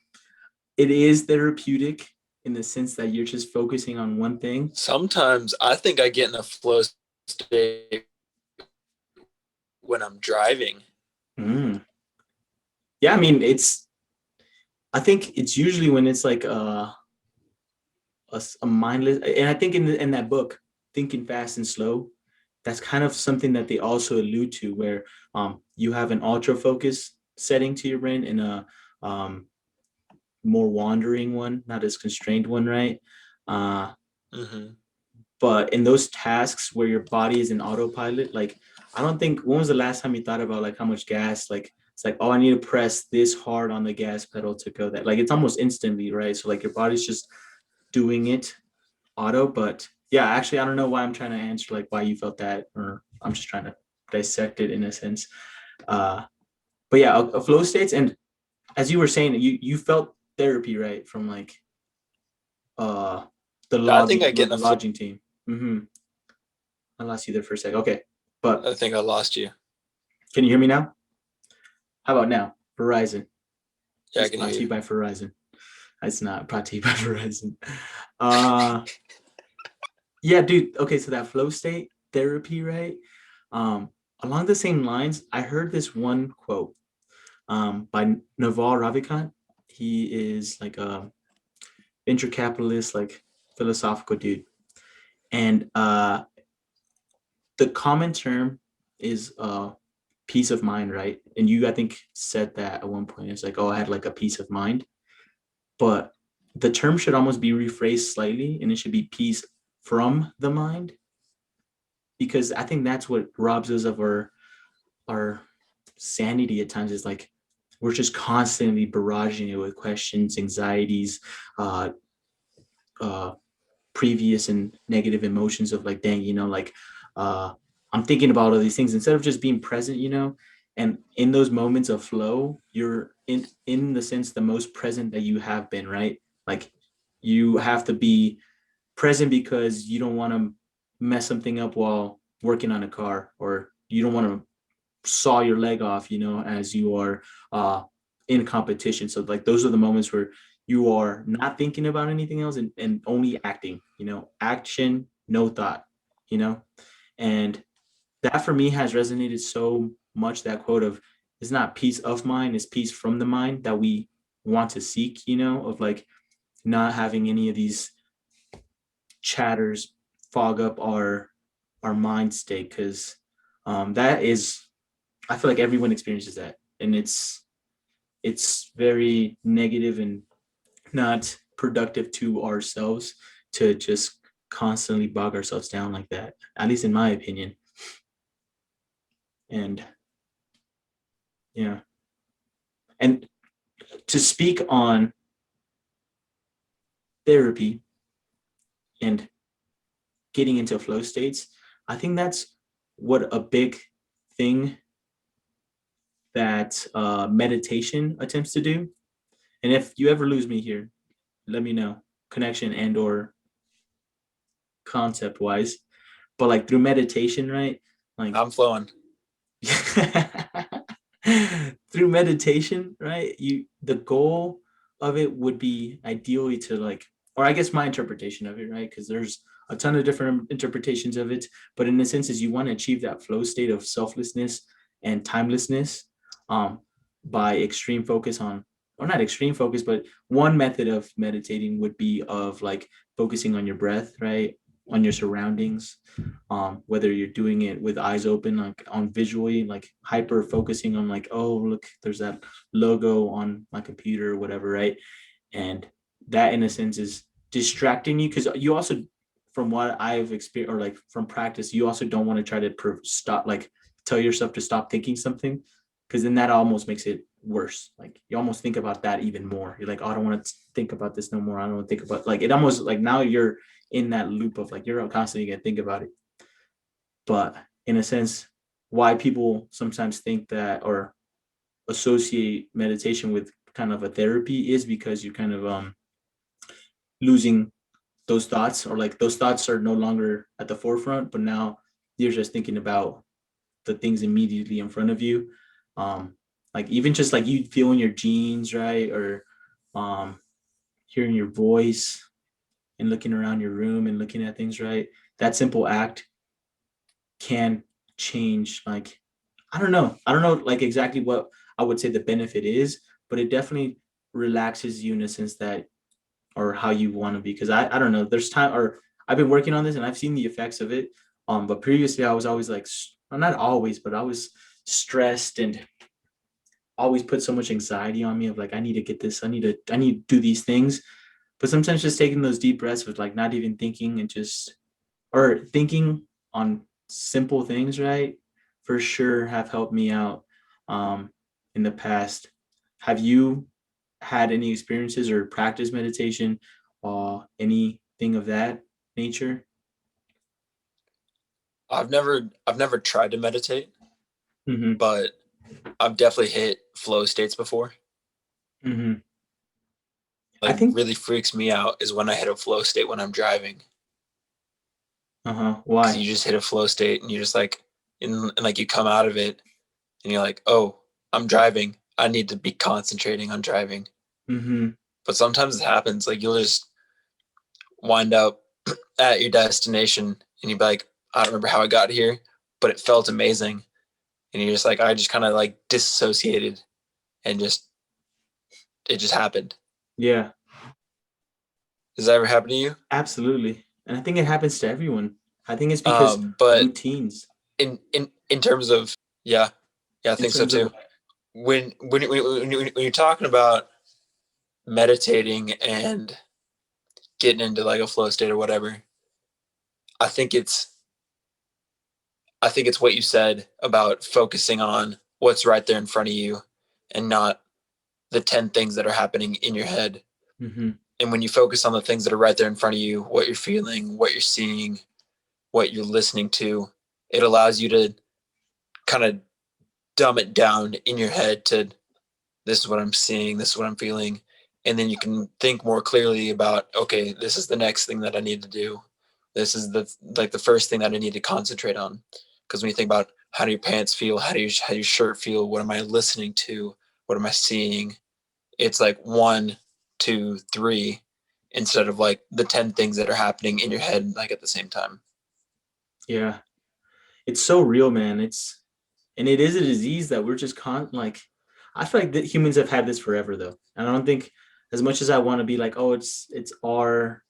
it is therapeutic in the sense that you're just focusing on one thing. Sometimes I think I get in a flow state when I'm driving. Mm. Yeah, I mean I think it's usually when it's like a mindless, and I think in that book, Thinking Fast and Slow, that's kind of something that they also allude to, where you have an ultra focus setting to your brain and a um, more wandering one, not as constrained one, right? Uh, Mm-hmm. but in those tasks where your body is in autopilot, like I don't think, when was the last time you thought about like how much gas, like it's like, oh, I need to press this hard on the gas pedal to go that, like it's almost instantly, right? So like your body's just doing it auto. But yeah, actually I don't know why I'm trying to answer like why you felt that, or I'm just trying to dissect it in a sense. uh but yeah, a flow states, and as you were saying, you felt therapy, right, from like uh the I think I get in a flow. lodging team. Mm-hmm. I lost you there for a sec. Okay, but I think I lost you. can you hear me now? How about now? Verizon. Yeah, I It's can brought hear to you you. by Verizon. It's not brought to you by Verizon. uh yeah, dude. Okay, so that flow state therapy, right? um Along the same lines, I heard this one quote by Naval Ravikant. He is like a venture capitalist, like philosophical dude. And the common term is peace of mind, right? And you, I think, said that at one point. It's like, oh, I had like a peace of mind. But the term should almost be rephrased slightly, and it should be peace from the mind, because I think that's what robs us of our sanity at times. Is like we're just constantly barraging it with questions, anxieties, uh, uh, previous and negative emotions of like, dang, like uh, I'm thinking about all these things instead of just being present. And in those moments of flow, you're in the sense the most present that you have been, right? Like you have to be present because you don't want to mess something up while working on a car, or you don't want to saw your leg off, as you are uh, in competition. So like those are the moments where you are not thinking about anything else, and only acting, action, no thought, you know? And that for me has resonated so much, that quote of, it's not peace of mind, it's peace from the mind that we want to seek, of like not having any of these chatters fog up our mind state, because that is, I feel like everyone experiences that, and it's very negative and not productive to ourselves to just constantly bog ourselves down like that, at least in my opinion. And yeah, and to speak on therapy and getting into flow states, I think that's what a big thing that meditation attempts to do. And if you ever lose me here, let me know, connection and or concept wise. But like through meditation, right? Like I'm flowing. through meditation, right? The goal of it would be ideally to like, or I guess my interpretation of it, right? Because there's a ton of different interpretations of it, but in a sense is you want to achieve that flow state of selflessness and timelessness, um, by extreme focus on, or not extreme focus, but one method of meditating would be of like focusing on your breath, right? On your surroundings, whether you're doing it with eyes open, like on visually, like hyper focusing on like, oh, look, there's that logo on my computer or whatever, right? And that in a sense is distracting you, because you also, from what I've experienced or like from practice, you also don't want to try to stop, like tell yourself to stop thinking something, because then that almost makes it worse. Like you almost think about that even more. You're like, oh, I don't want to think about this no more. I don't want to think about, like, it almost like now you're in that loop of like you're constantly gonna think about it. But in a sense, why people sometimes think that or associate meditation with kind of a therapy is because you're kind of losing those thoughts, or like those thoughts are no longer at the forefront, but now you're just thinking about the things immediately in front of you. Like even just like you feeling your jeans, right? Or um, hearing your voice and looking around your room and looking at things, right? That simple act can change, like, I don't know like exactly what I would say the benefit is, but it definitely relaxes you in a sense that, or how you want to be, because I don't know, there's time, or I've been working on this and I've seen the effects of it, but previously I was always like, well, not always, but I was stressed and always put so much anxiety on me of like, I need to get this, I need to do these things. But sometimes just taking those deep breaths with like not even thinking and just, or thinking on simple things, right? For sure have helped me out in the past. Have you had any experiences or practice meditation or anything of that nature? I've never tried to meditate, Mm-hmm. but I've definitely hit flow states before. Mm-hmm. I Like think, really freaks me out is when I hit a flow state when I'm driving, uh-huh. because Why? you just hit a flow state and you just like and like you come out of it and you're like, oh, I'm driving. I need to be concentrating on driving. Mm-hmm. But sometimes it happens. Like you'll just wind up at your destination and you'll be like, I don't remember how I got here, but it felt amazing. And you're just like, I just kind of like disassociated and just it just happened. Yeah, Does that ever happen to you? absolutely. And I think it happens to everyone. I think it's because But routines, in terms of yeah, yeah, I in think so terms of, too. When you're talking about meditating and getting into like a flow state or whatever, I think it's I think it's what you said about focusing on what's right there in front of you and not the 10 things that are happening in your head. mm-hmm. And when you focus on the things that are right there in front of you, what you're feeling, what you're seeing, what you're listening to, it allows you to kind of dumb it down in your head to this is what I'm seeing, this is what I'm feeling. And then you can think more clearly about, okay, this is the next thing that I need to do. This is the first thing that I need to concentrate on. Because when you think about how do your pants feel, how your shirt feel, what am I listening to, what am I seeing? It's like one, two, three, instead of like the 10 things that are happening in your head like at the same time. Yeah, it's so real, man. And it is a disease that we're just like, I feel like that humans have had this forever though. And I don't think, as much as I want to be like, oh, it's our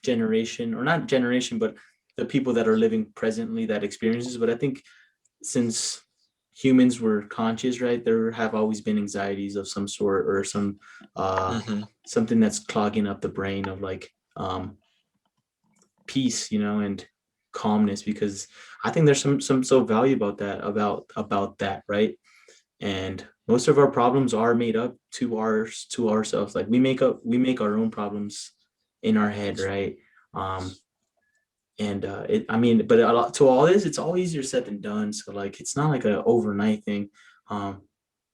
generation, or not generation, but the people that are living presently that experiences. But I think since humans were conscious, right, there have always been anxieties of some sort, or some Mm-hmm. something that's clogging up the brain of like peace, and calmness, because I think there's some so value about that, about that, right? And most of our problems are made up to ourselves. Like we make our own problems in our head, right? um and I mean, but a lot to all this, it's all easier said than done. So like it's not like a overnight thing. um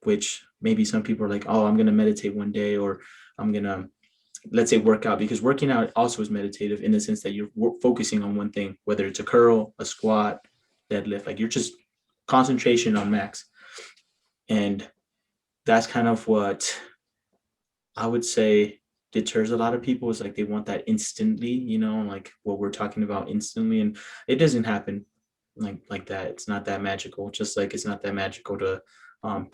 which maybe some people are like, oh, I'm gonna meditate one day, or I'm gonna, let's say, work out, because working out also is meditative in the sense that you're focusing on one thing, whether it's a curl, a squat, deadlift, like you're just concentration on max. And that's kind of what I would say deters a lot of people, is like they want that instantly, like what we're talking about, instantly. And it doesn't happen like that. It's not that magical, just like it's not that magical to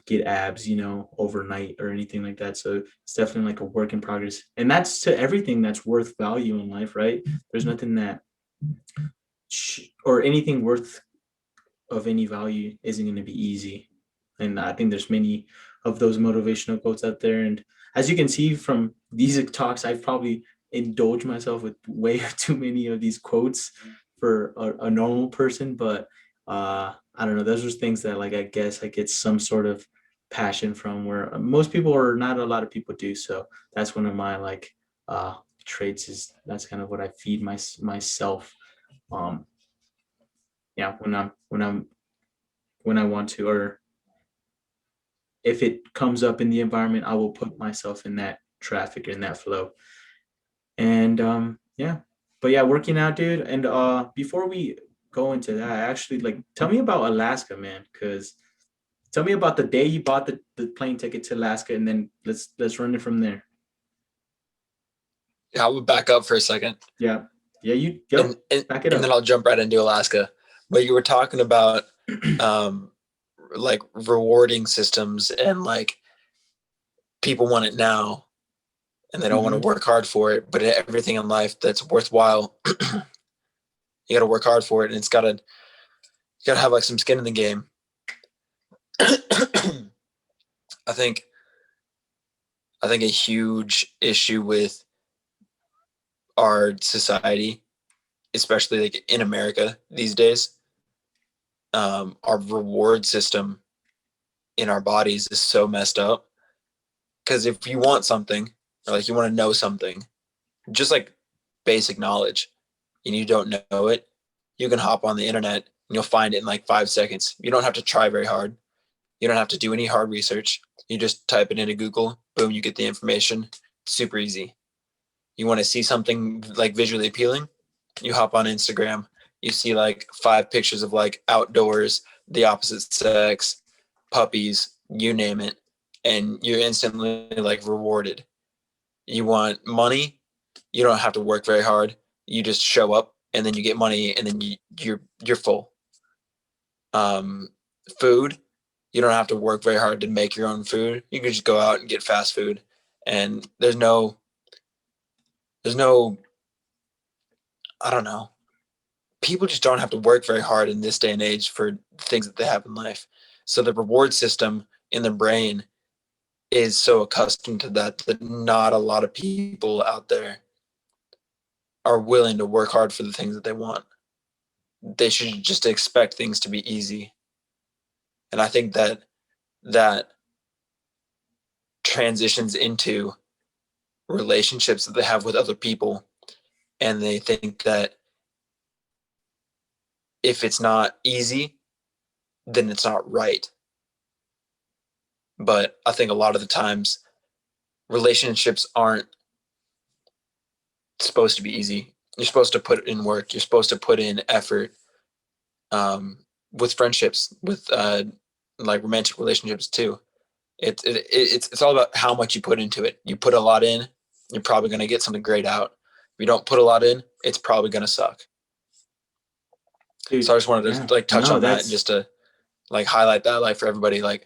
get abs, overnight or anything like that. So it's definitely like a work in progress. And that's to everything that's worth value in life, right? There's nothing that or anything worth of any value isn't going to be easy. And I think there's many of those motivational quotes out there. And as you can see from these talks, I've probably indulged myself with way too many of these quotes for a normal person. But I don't know. Those are things that, like, I guess I get some sort of passion from, where most people, or not a lot of people, do. So that's one of my like traits. Is that's kind of what I feed myself. Um, yeah, when I want to, or if it comes up in the environment, I will put myself in that traffic, in that flow. And yeah, but yeah, working out, dude. And before we go into that, actually, like, tell me about Alaska, man, because tell me about the day you bought the plane ticket to Alaska, and then let's run it from there. Yeah, I would back up for a second. Yeah, yeah, yep, back it And then up. I'll jump right into Alaska. But you were talking about like rewarding systems, and like people want it now and they don't want to Hmm. work hard for it. But everything in life that's worthwhile, you got to work hard for it, and it's gotta have like some skin in the game. I think a huge issue with our society, especially like in America these days, our reward system in our bodies is so messed up. Because if you want something, or like you want to know something, just like basic knowledge, and you don't know it, you can hop on the internet and you'll find it in like 5 seconds. You don't have to try very hard. You don't have to do any hard research. You just type it into Google, boom, you get the information. Super easy. You want to see something like visually appealing, you hop on Instagram, you see like 5 pictures of like outdoors, the opposite sex, puppies, you name it, and you're instantly like rewarded. You want money, you don't have to work very hard. You just show up and then you get money, and then you're full. Um, Food, you don't have to work very hard to make your own food. You can just go out and get fast food, and there's no I don't know. People just don't have to work very hard in this day and age for things that they have in life. So the reward system in the brain is so accustomed to that not a lot of people out there are willing to work hard for the things that they want. They should just expect things to be easy. And I think that transitions into relationships that they have with other people, and they think that if it's not easy, then it's not right. But I think a lot of the times relationships aren't supposed to be easy. You're supposed to put in work. You're supposed to put in effort. With friendships, with like romantic relationships too. It's all about how much you put into it. You put a lot in, you're probably going to get something great out. If you don't put a lot in, it's probably going to suck. So Dude, I just wanted yeah, to like touch no, on that, and that's just to like highlight that, like for everybody, like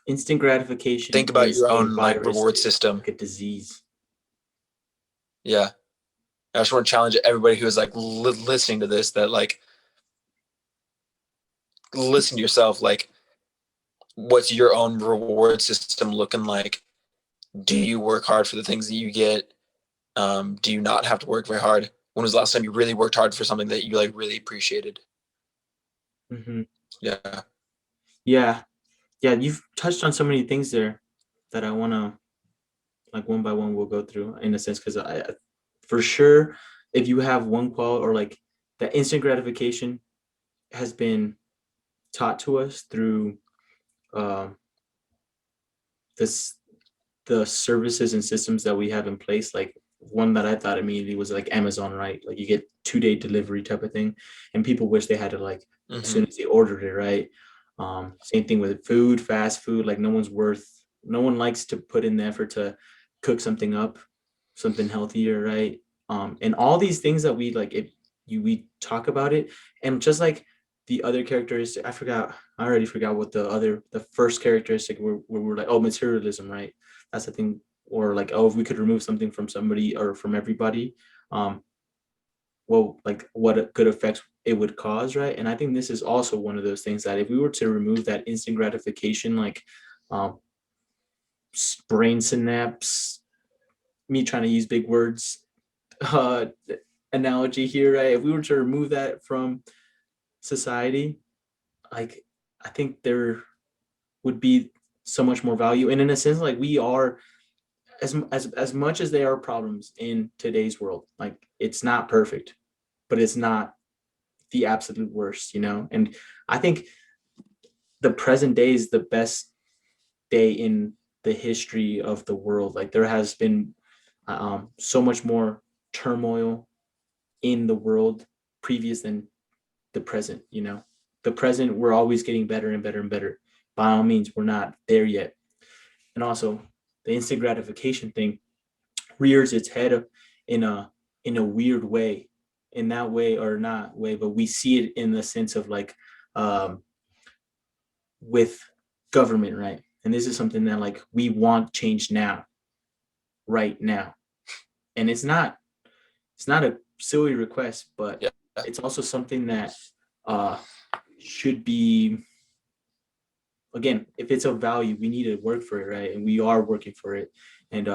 instant gratification think about is your a own like virus, reward dude, system. like a disease. Yeah. I just want to challenge everybody who is like listening to this, that like, listen to yourself. Like, what's your own reward system looking like? Do you work hard for the things that you get? Do you not have to work very hard? When was the last time you really worked hard for something that you like really appreciated? Hmm. Yeah. Yeah. Yeah. You've touched on so many things there that I want to, like, one by one we'll go through in a sense, because for sure, if you have one quality, or like that instant gratification has been taught to us through um, this the services and systems that we have in place. Like, one that I thought immediately was like Amazon, right? Like, you get 2-day delivery type of thing, and people wish they had to, like, as soon as they ordered it, right? Same thing with food, fast food. Like, no one likes to put in the effort to cook something up, something healthier, right? And all these things that we like, we talk about it, and just like the other characteristic, I already forgot what the first characteristic where we're like, oh, materialism, right? That's the thing. Or like, oh, if we could remove something from somebody or from everybody, um, well, like, what good effects it would cause, right? And I think this is also one of those things that if we were to remove that instant gratification, like, um, brain synapse, me trying to use big words, uh, analogy here, right? If we were to remove that from society, like, I think there would be so much more value. And in a sense, like, we are, as much as there are problems in today's world, like, it's not perfect, but it's not the absolute worst, you know? And I think the present day is the best day in the history of the world. Like, there has been so much more turmoil in the world previous than the present, you know? The present, we're always getting better and better and better. By all means, we're not there yet. And also, the instant gratification thing rears its head in a weird way, in that way or not way, but we see it in the sense of like, um, with government, right? And this is something that, like, we want change now, right now. And it's not a silly request, but Yeah. it's also something that uh should be, again, if it's of value, we need to work for it, right? And we are working for it. And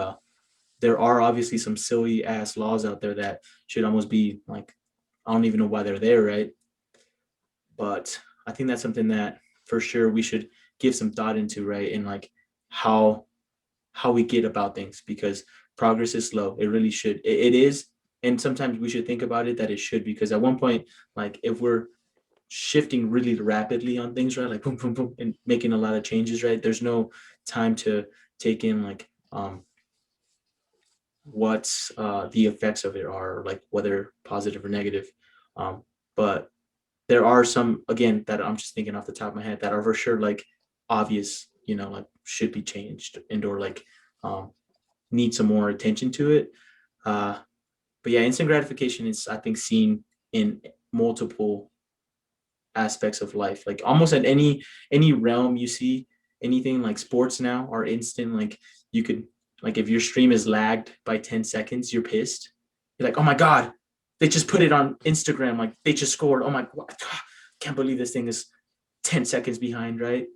there are obviously some silly ass laws out there that should almost be like, I don't even know why they're there, right? But I think that's something that for sure we should give some thought into, right? And like, how we get about things, because progress is slow. It really should. It is. And sometimes we should think about it that it should, because at one point, like, if we're shifting really rapidly on things, right? Like, boom, boom, boom, and making a lot of changes, right? There's no time to take in, like, what the effects of it are, like, whether positive or negative. But there are some, again, that I'm just thinking off the top of my head, that are for sure, like, obvious, you know, like, should be changed, and or like, um, need some more attention to it. Uh, but yeah, instant gratification is, I think, seen in multiple aspects of life. Like, almost at any realm you see, anything like sports now are instant. Like, you could, like, if your stream is lagged by 10 seconds, you're pissed. You're like, oh my God, they just put it on Instagram. Like, they just scored. Oh my God, can't believe this thing is 10 seconds behind, right?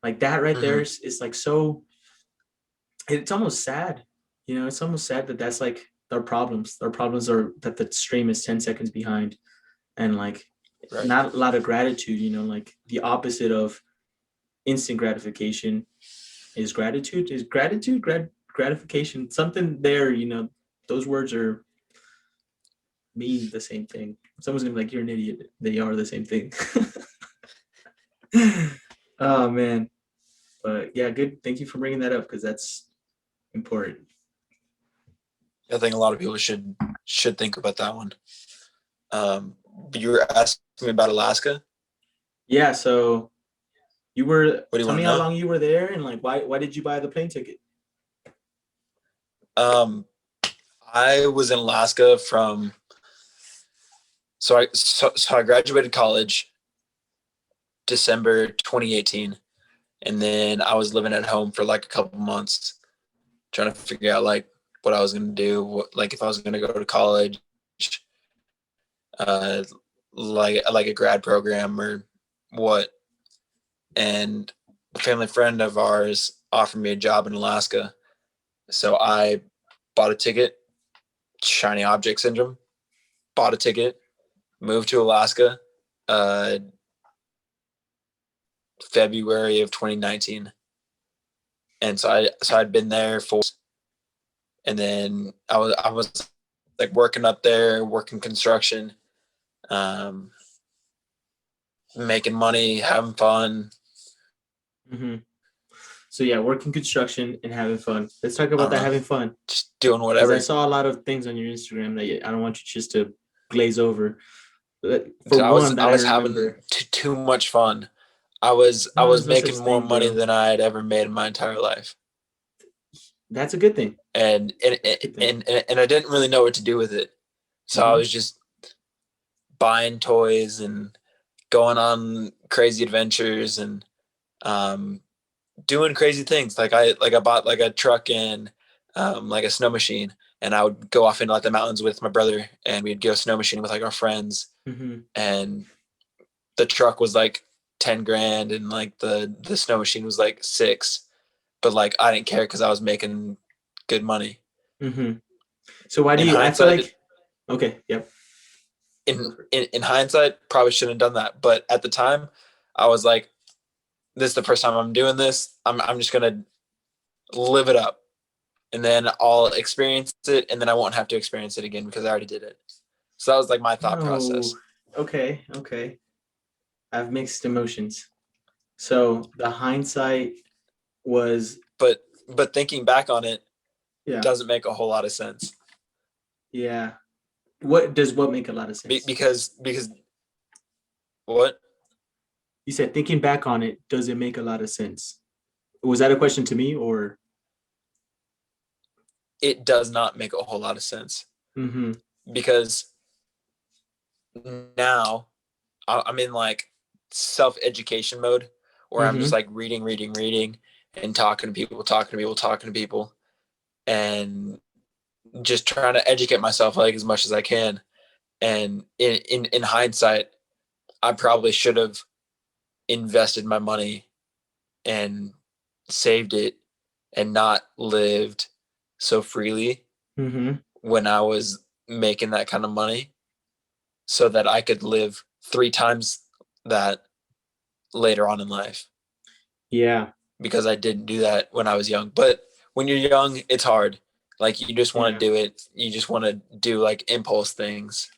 Like, that right there is like, so, it's almost sad. You know, it's almost sad that that's like our problems. Our problems are that the stream is 10 seconds behind, and like, Right. not a lot of gratitude, you know, like, the opposite of instant gratification is gratitude. Is gratitude, gratification, something there, you know, those words are mean the same thing. Someone's gonna be like, you're an idiot. They are the same thing. Oh man. But yeah, good. Thank you for bringing that up, because that's important. I think a lot of people should think about that one. But you were asking me about Alaska. Yeah. So you were, What do you tell want me to how know? long you were there, and like, why did you buy the plane ticket? Um, I was in Alaska from so I graduated college December 2018, and then I was living at home for like a couple months, trying to figure out like what I was gonna do, like if I was gonna go to college uh, like a grad program or what. And a family friend of ours offered me a job in Alaska. So I bought a ticket, shiny object syndrome, bought a ticket, moved to Alaska, uh, February of 2019. And I'd been there for, and then I was like working up there, working construction, um, making money, having fun. Mm-hmm. So yeah, working construction and having fun. Let's talk about that having fun. Just doing Because whatever. I saw a lot of things on your Instagram that I don't want you just to glaze over. For I one, that I was remember. having too much fun. I was There's no making such more thing, money bro. than I had ever made in my entire life, That's a good thing. and That's a good thing. and I didn't really know what to do with it. So I Mm-hmm. was just buying toys and going on crazy adventures and um, doing crazy things. I bought like a truck and like a snow machine, and I would go off into like the mountains with my brother, and we'd go snow machining with like our friends. Mm-hmm. And the truck was like 10 grand, and like the snow machine was like 6. But like I didn't care because I was making good money. Mm-hmm. So why do In you? I feel hindsight, like. Okay. Yep. in hindsight, probably shouldn't have done that. But at the time, I was like, this is the first time I'm doing this. I'm just gonna live it up, and then I'll experience it, and then I won't have to experience it again because I already did it. So that was like my thought Oh. process. Okay. Okay. I have mixed emotions. So the hindsight was, But thinking back on it yeah, doesn't make a whole lot of sense. yeah. What make a lot of sense? Because what? You said thinking back on it, does it make a lot of sense? Was that a question to me or? It does not make a whole lot of sense Mm-hmm. because now I'm in like self-education mode where I'm just Mm-hmm. like reading and talking to people and just trying to educate myself like as much as I can. And in hindsight, I probably should have invested my money and saved it and not lived so freely Mm-hmm. when I was making that kind of money so that I could live 3 times that later on in life, Yeah. because I didn't do that when I was young. But when you're young, it's hard. Like you just want Yeah. to do it. You just want to do like impulse things.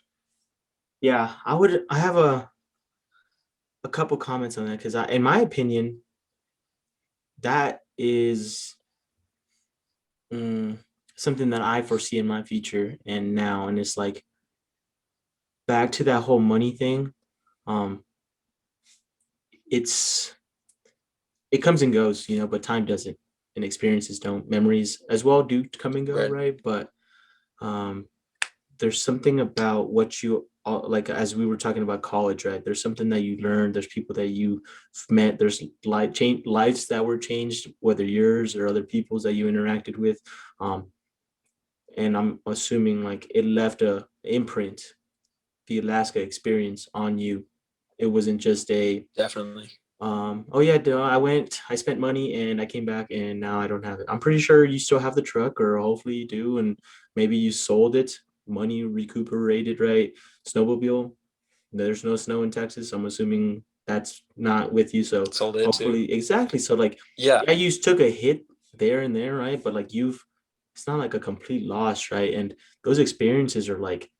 Yeah. I have a couple comments on that because in my opinion, that is mm, something that I foresee in my future and now. And it's like back to that whole money thing. Um, it's it comes and goes, but time doesn't, and experiences don't. Memories as well do come and go, Right. right? But um, there's something about what you like, as we were talking about college, right? There's something that you learned. There's people that you met. There's lives that were changed, whether yours or other people's that you interacted with. Um, and I'm assuming like it left a imprint, the Alaska experience on you. It wasn't just a Definitely. oh yeah, I spent money and I came back and now I don't have it. I'm pretty sure you still have the truck, or hopefully you do, and maybe you sold it, money recuperated, right? Snowmobile. There's no snow in Texas. I'm assuming that's not with you. So Sold it too. hopefully, exactly. So like, Yeah. yeah, you took a hit there and there, right? But like it's not like a complete loss, right? And those experiences are like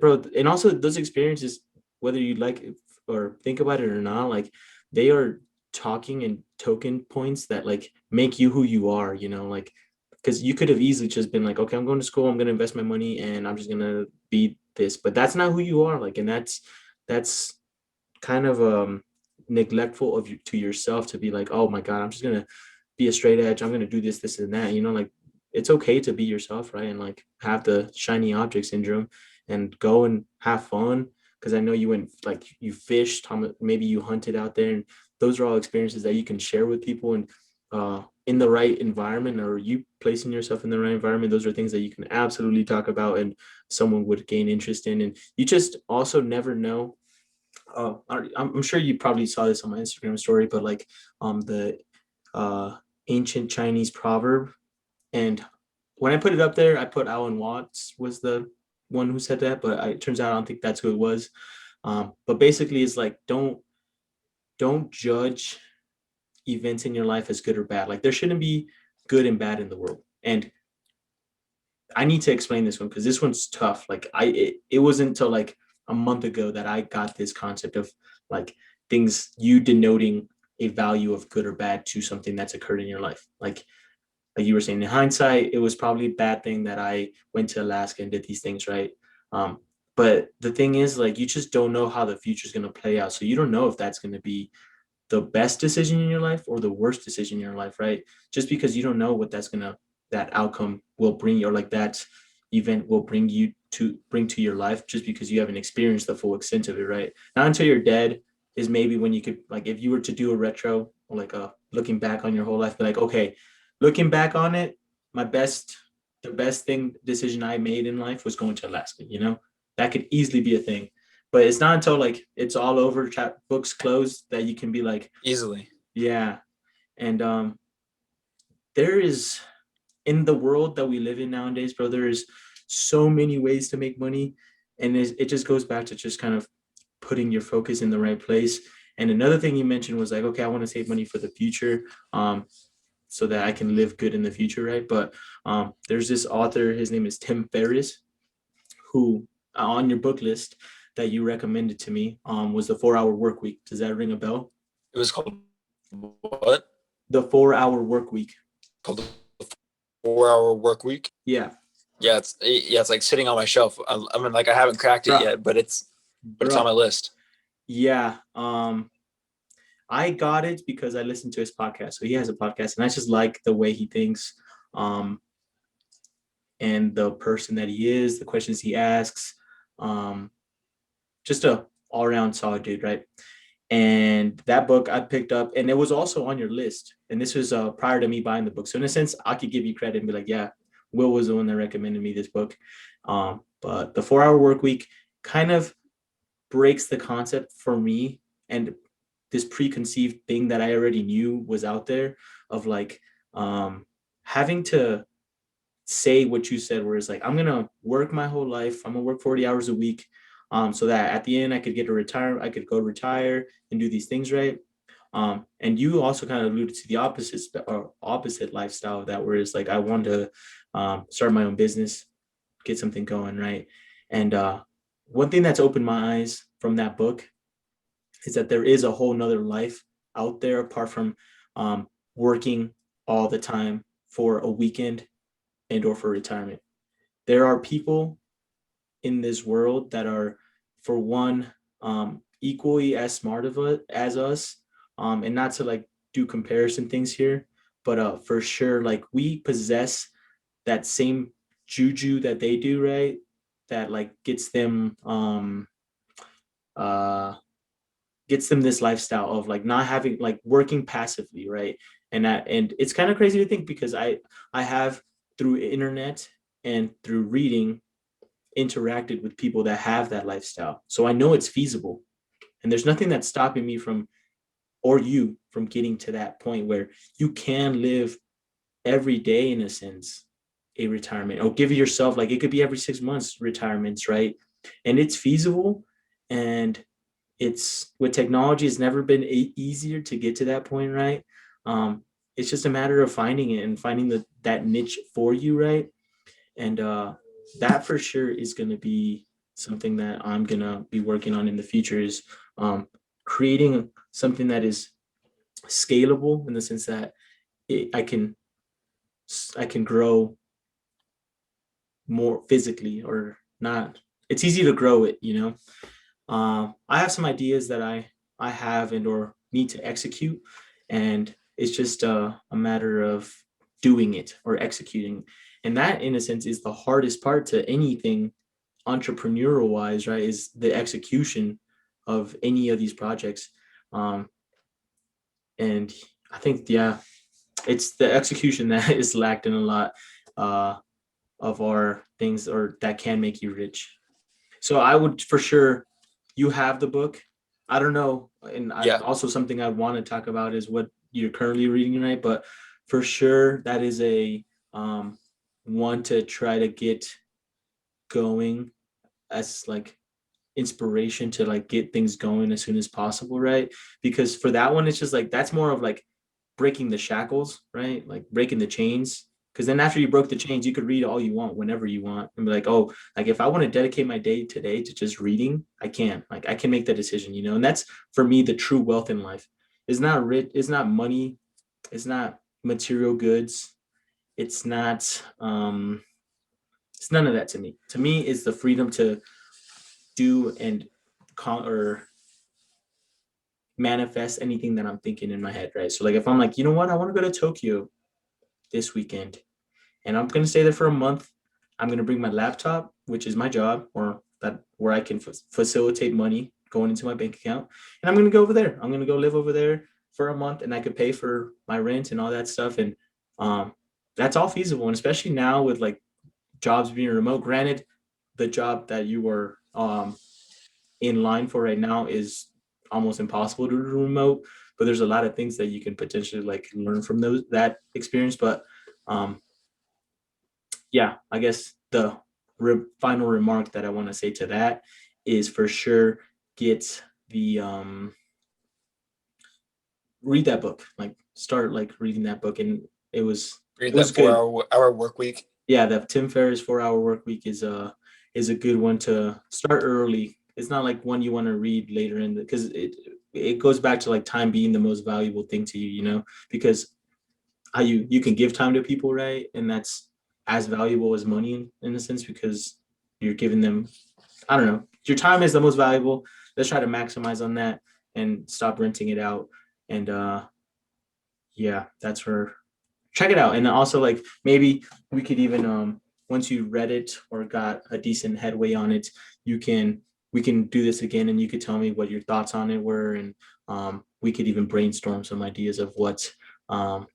bro, and also those experiences, whether you like it or think about it or not, like they are talking and token points that like make you who you are, like because you could have easily just been like, okay, I'm going to school, I'm going to invest my money and I'm just going to be this, but that's not who you are, like, and that's kind of neglectful of you to yourself to be like, oh my god, I'm just going to be a straight edge, I'm going to do this and that, like it's okay to be yourself, right? And like have the shiny object syndrome and go and have fun, because I know you went, like, you fished, maybe you hunted out there, and those are all experiences that you can share with people. And in the right environment, or you placing yourself in the right environment, those are things that you can absolutely talk about and someone would gain interest in. And you just also never know. I'm sure you probably saw this on my Instagram story, but like the ancient Chinese proverb. And when I put it up there, I put Alan Watts was the one who said that, but it turns out I don't think that's who it was. But basically, it's like don't judge events in your life as good or bad. Like there shouldn't be good and bad in the world. And I need to explain this one because this one's tough. Like it wasn't until like a month ago that I got this concept of like things you denoting a value of good or bad to something that's occurred in your life. Like you were saying, in hindsight, it was probably a bad thing that I went to Alaska and did these things, right? Um, but the thing is, like, you just don't know how the future is going to play out. So you don't know if that's going to be the best decision in your life or the worst decision in your life, right? Just because you don't know what that outcome will bring you, or like that event will bring to your life, just because you haven't experienced the full extent of it, right? Not until you're dead is maybe when you could, like, if you were to do a retro, or like a looking back on your whole life, be like, okay, looking back on it, the best decision I made in life was going to Alaska, that could easily be a thing. But it's not until like it's all over, books closed, that you can be like, Easily. yeah. And there is, in the world that we live in nowadays, bro, there is so many ways to make money. And it just goes back to just kind of putting your focus in the right place. And another thing you mentioned was like, okay, I want to save money for the future, so that I can live good in the future, right? But there's this author, his name is Tim Ferriss, who on your book list that you recommended to me was the 4 Hour Work Week. Does that ring a bell? It was called what? The 4 Hour Work Week. Called the 4 Hour Work Week. Yeah. Yeah, it's like sitting on my shelf. I mean, like I haven't cracked it yet, but it's on my list. Yeah. I got it because I listened to his podcast. So he has a podcast, and I just like the way he thinks, and the person that he is, the questions he asks. Just a all around solid dude, right? And that book I picked up, and it was also on your list. And this was prior to me buying the book. So in a sense, I could give you credit and be like, yeah, Will was the one that recommended me this book. But the 4 Hour Work Week kind of breaks the concept for me, and this preconceived thing that I already knew was out there, of like having to say what you said, where it's like, I'm gonna work my whole life, I'm gonna work 40 hours a week, so that at the end I could I could go retire and do these things, right? And you also kind of alluded to the opposite lifestyle of that, where it's like I wanted to start my own business, get something going, right? And one thing that's opened my eyes from that book is that there is a whole nother life out there apart from working all the time for a weekend and or for retirement. There are people in this world that are, for one, equally as smart as us, and not to like do comparison things here, but for sure, like we possess that same juju that they do, right? That like gets them this lifestyle of like not having, like, working passively, right? And it's kind of crazy to think, because I have, through internet and through reading, interacted with people that have that lifestyle, so I know it's feasible. And there's nothing that's stopping me from, or you from, getting to that point where you can live every day, in a sense, a retirement, or give yourself, like, it could be every 6 months retirements, right? And it's feasible. And it's, with technology, it's never been easier to get to that point, right? It's just a matter of finding it and finding that niche for you, right? And that for sure is going to be something that I'm going to be working on in the future, is creating something that is scalable, in the sense that I can grow more physically, or not. It's easy to grow it, I have some ideas that I have and or need to execute, and it's just a matter of doing it or executing. And that, in a sense, is the hardest part to anything entrepreneurial wise, right? Is the execution of any of these projects. And I think, yeah, it's the execution that is lacked in a lot uh, of our things, or that can make you rich. So I would for sure, you have the book. I don't know, and I Yeah. also something I want to talk about is what you're currently reading tonight. But for sure, that is a um, one to try to get going as like inspiration to like get things going as soon as possible, right? Because for that one, it's just like that's more of like breaking the shackles, right? Like breaking the chains. Because then after you broke the chains, you could read all you want whenever you want, and be like, oh, like if I want to dedicate my day today to just reading, I can. Like I can make that decision, you know. And that's for me the true wealth in life. It's not rich. It's not money. It's not material goods. It's not. It's none of that to me. To me, it's the freedom to do and or manifest anything that I'm thinking in my head, right? So like if I'm like, you know what, I want to go to Tokyo this weekend and I'm going to stay there for a month. I'm going to bring my laptop, which is my job, or that where I can facilitate money going into my bank account, and I'm going to go over there. I'm going to go live over there for a month, and I could pay for my rent and all that stuff, and um, that's all feasible. And especially now with like jobs being remote. Granted, the job that you were in line for right now is almost impossible to do remote, but there's a lot of things that you can potentially like learn from that experience. But um, yeah, I guess the final remark that I want to say to that is for sure get the read that book, like start like reading that book, and it was Read it was that four good. hour work week. Yeah, the Tim Ferriss 4 Hour Work Week is a good one to start early. It's not like one you want to read later in the, because it goes back to like time being the most valuable thing to you, you know, because how you can give time to people, right? And that's as valuable as money in a sense, because you're giving them, I don't know, your time is the most valuable. Let's try to maximize on that and stop renting it out. And yeah, that's where check it out. And also like maybe we could even once you read it or got a decent headway on it, you can we can do this again and you could tell me what your thoughts on it were, and we could even brainstorm some ideas of what um,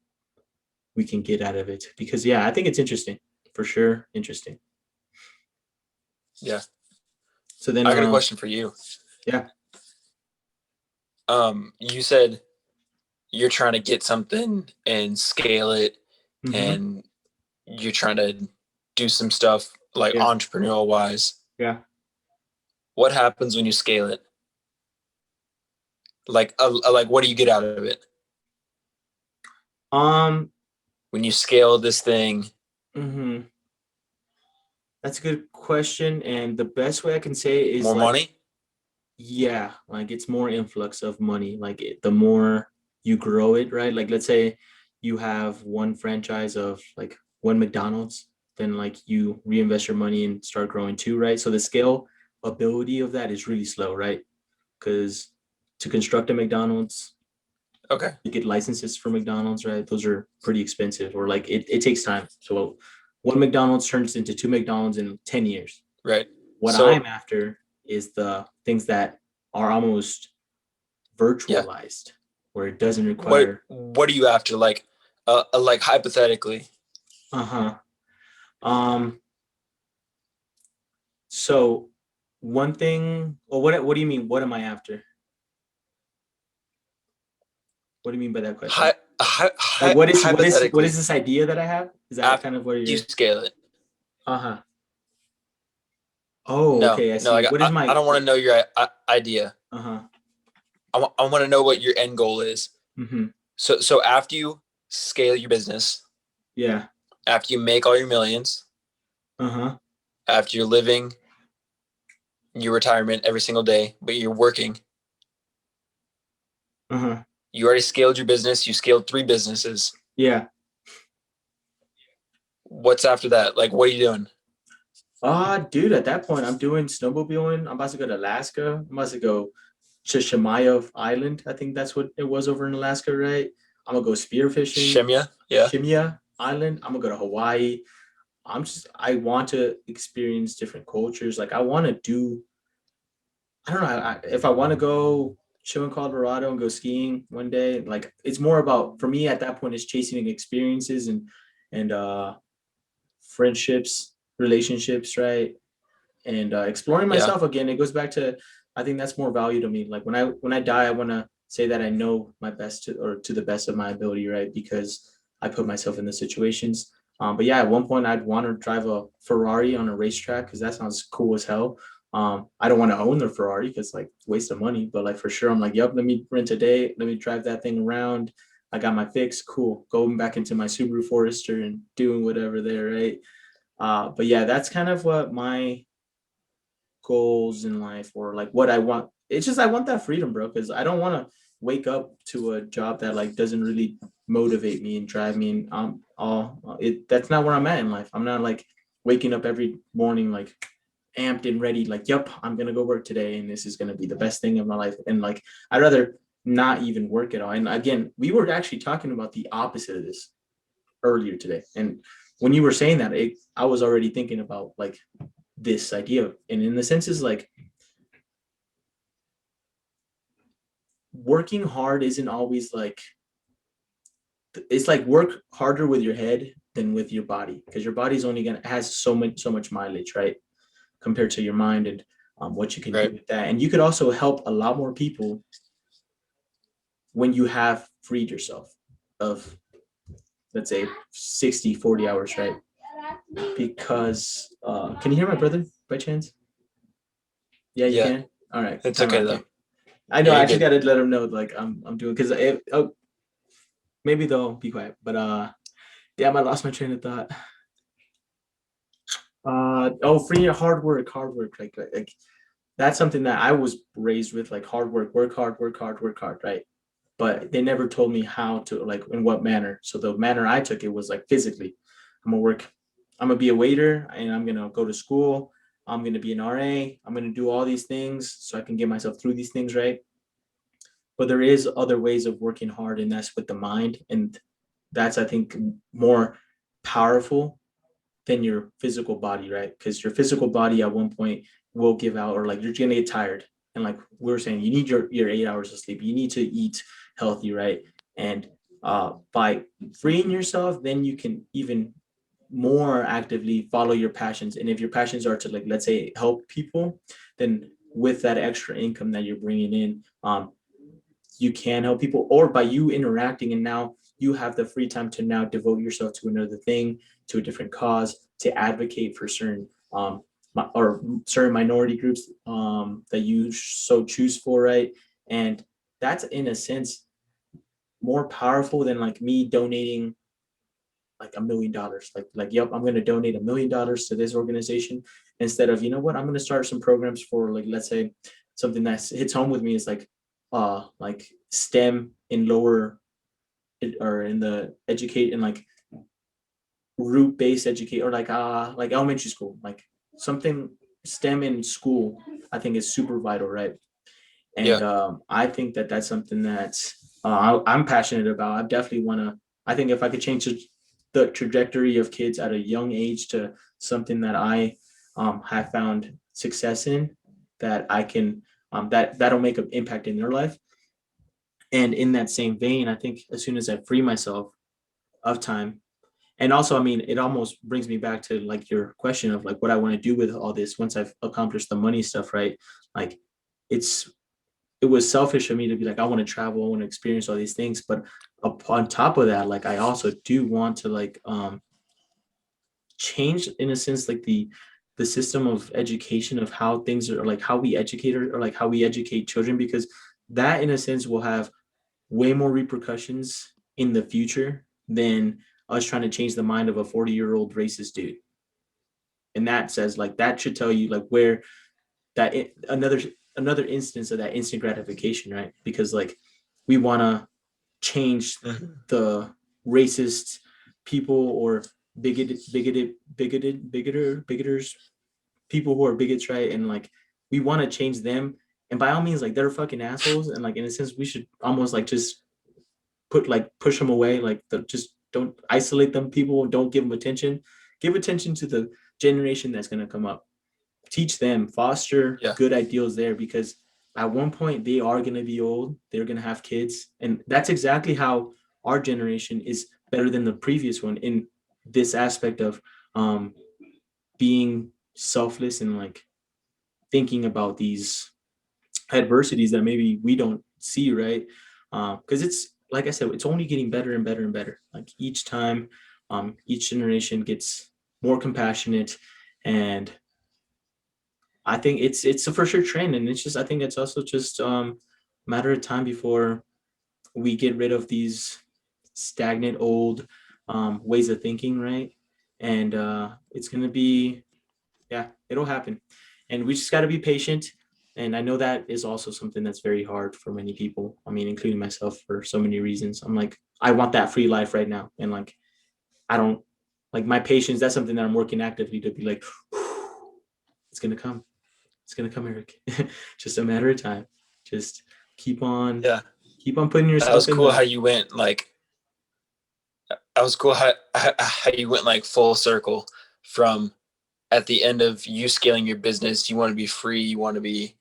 we can get out of it, because yeah, I think it's interesting, for sure interesting. Yeah. So then I got a question for you. yeah. You said you're trying to get something and scale it, Mm-hmm. and you're trying to do some stuff like Yeah. entrepreneurial wise. Yeah. What happens when you scale it? Like what do you get out of it um when you scale this thing? mhm. That's a good question, and the best way I can say it is More like, money? yeah, like it's more influx of money. Like the more you grow it, right? Like let's say you have one franchise of like one McDonald's, then like you reinvest your money and start growing two, right? So the scale ability of that is really slow, right? Because to construct a McDonald's, Okay. to get licenses for McDonald's, right? Those are pretty expensive, or like it takes time. So one McDonald's turns into two McDonald's in 10 years. Right. What I'm So after is the things that are almost yeah. virtualized, where it doesn't What require. what are you after? Like hypothetically. Uh-huh. Um, so one thing, or what do you mean? What am I after? What do you mean by that question? Hi, hi, Like hi, what is hypothetically, this idea that I have? Is that after kind of what you you're scale it. uh-huh. Oh, No, okay, I no, see. What is I my don't want to know your idea. uh-huh. I want to know what your end goal is. Mm-hmm. So after you scale your business, Yeah. after you make all your millions, Uh-huh. after you're living your retirement every single day, but you're working, Uh-huh. you already scaled your business, you scaled 3 businesses. Yeah. What's after that? Like, what are you doing? Dude, at that point, I'm doing snowmobiling. I'm about to go to Alaska. I'm about to go to Shemaya Island. I think that's what it was over in Alaska, right? I'm gonna go spearfishing. Shimya? Yeah. Shemya Island. I'm gonna go to Hawaii. I want to experience different cultures. Like I want to do, I don't know, if I want to go chill in Colorado and go skiing one day. Like it's more about for me at that point is chasing experiences and friendships, relationships, right? And exploring Yeah. myself again. It goes back to I think that's more value to me. Like when I die, I want to say that I know my best or to the best of my ability, right? Because I put myself in the situations. But yeah, at one point I'd want to drive a Ferrari on a racetrack because that sounds cool as hell. I don't want to own the Ferrari because like waste of money, but like for sure, I'm like, yep, let me rent a day, let me drive that thing around. I got my fix, cool. Going back into my Subaru Forester and doing whatever there, right? But yeah, that's kind of what my goals in life or like what I want. It's just I want that freedom, bro, because I don't want to wake up to a job that like doesn't really motivate me and drive me and all it that's not where I'm at in life. I'm not like waking up every morning like amped and ready, like, yep, I'm gonna go work today and this is gonna be the best thing of my life. And like I'd rather not even work at all. And again, we were actually talking about the opposite of this earlier today. And when you were saying that, I was already thinking about like this idea. And in the sense is like working hard isn't always like it's like work harder with your head than with your body because your body's only gonna has so much mileage, right? Compared to your mind and what you can do Right. with that. And you could also help a lot more people when you have freed yourself of let's say 60-40 hours, right? Because can you hear my brother by chance? Yeah, you Yeah. can. All right, It's time okay out. though. Okay, I know. Yeah, I you're just good. gotta let him know like I'm doing because oh, maybe they'll be quiet. But damn, I lost my train of thought. Oh, free hard work. Like that's something that I was raised with, like hard work hard, work hard, right? But they never told me how to like in what manner. So the manner I took it was like physically. I'm gonna work. I'm gonna be a waiter, and I'm gonna go to school. I'm gonna be an RA. I'm gonna do all these things so I can get myself through these things, right? But there is other ways of working hard, and that's with the mind, and that's I think more powerful than your physical body, right? Because your physical body at one point will give out, or like you're gonna get tired. And like we were saying, you need your 8 hours of sleep. You need to eat healthy, right? And by freeing yourself, then you can even more actively follow your passions. And if your passions are to like, let's say, help people, then with that extra income that you're bringing in, you can help people, or by you interacting and now you have the free time to now devote yourself to another thing, to a different cause, to advocate for certain or certain minority groups that you so choose for, right? And that's in a sense more powerful than like me donating like $1 million. Like, yep, I'm gonna donate $1 million to this organization instead of, you know what, I'm gonna start some programs for like, let's say something that hits home with me is like STEM in lower or in the educate in like root based educate or like elementary school, like something STEM in school, I think is super vital, right? And Yeah. I think that that's something that I'm passionate about. I definitely want to. I think if I could change the trajectory of kids at a young age to something that I have found success in, that I can that'll make an impact in their life. And in that same vein, I think as soon as I free myself of time, and also, I mean, it almost brings me back to like your question of like what I want to do with all this once I've accomplished the money stuff, right? Like it's it was selfish of me to be like, I want to travel, I want to experience all these things. But on top of that, like I also do want to like change in a sense like the system of education of how things are like how we educate or like how we educate children, because that in a sense will have way more repercussions in the future than us trying to change the mind of a 40-year-old racist dude. And that says like that should tell you like where that another instance of that instant gratification, right? Because like we want to change Mhm. the racist people or bigoters, people who are bigots, right? And like we want to change them, and by all means, like they're fucking assholes, and like in a sense, we should almost like just push them away, like just don't isolate them. People don't give them attention. Give attention to the generation that's gonna come up, teach them, foster Yeah. good ideals there, because at one point they are going to be old, they're going to have kids, and that's exactly how our generation is better than the previous one in this aspect of um being selfless and like thinking about these adversities that maybe we don't see, right? Because it's like I said, it's only getting better and better and better. Like each time, each generation gets more compassionate, and I think it's a for sure trend, and it's just I think it's also just matter of time before we get rid of these stagnant old ways of thinking, right? And it's gonna be, yeah, it'll happen, and we just got to be patient. And I know that is also something that's very hard for many people. I mean, including myself, for so many reasons. I'm like, I want that free life right now, and like, I don't like my patience. That's something that I'm working actively to be like, it's gonna come. It's gonna come, Eric. Just a matter of time. Just keep on, Yeah, keep on putting that was yourself in cool how the. you went like that was cool how you went like full circle from at the end of you scaling your business, you want to be free, you want to be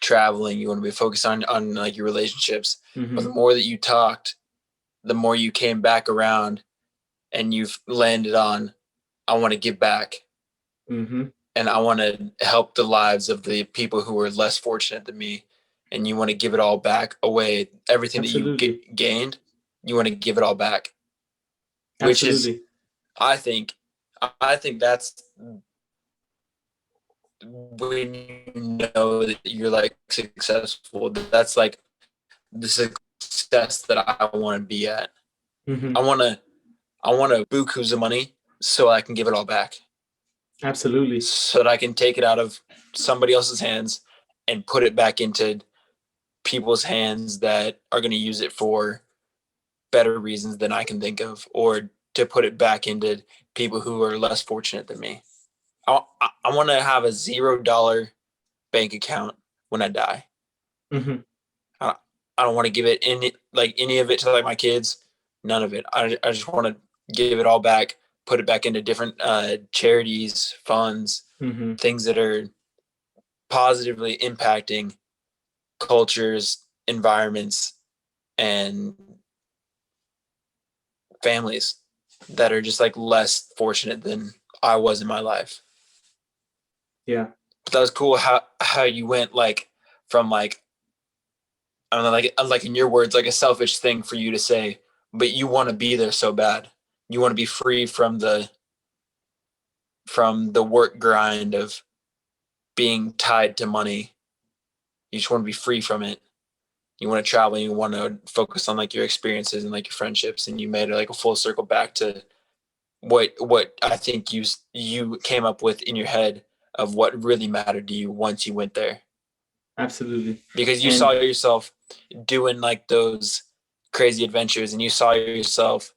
traveling, you want to be focused on like your relationships. But the Mm-hmm, more that you talked, the more you came back around and you've landed on, I want to give back mm-hmm. and I want to help the lives of the people who are less fortunate than me. And you want to give it all back away. Everything that you Absolutely, gained, you want to give it all back, which is, absolutely. I think, I think that's when you know that you're like successful. That's like the success that I want to be at. Mm-hmm, I want to I want to bukus of money so I can give it all back, absolutely, so that I can take it out of somebody else's hands and put it back into people's hands that are going to use it for better reasons than I can think of, or to put it back into people who are less fortunate than me. I want to have a $0 bank account when I die. mm-hmm, I, I don't want to give it any of it to like my kids. None of it. I just want to give it all back, put it back into different charities, funds, mm-hmm. things that are positively impacting cultures, environments, and families that are just like less fortunate than I was in my life. Yeah. But that was cool how you went like from like, I don't know, like in your words, like a selfish thing for you to say, but you want to be there so bad. You want to be free from the work grind of being tied to money. You just want to be free from it. You want to travel. You want to focus on like your experiences and like your friendships, and you made it like a full circle back to what I think you came up with in your head of what really mattered to you once you went there, Absolutely. because you saw And yourself doing like those crazy adventures and you saw yourself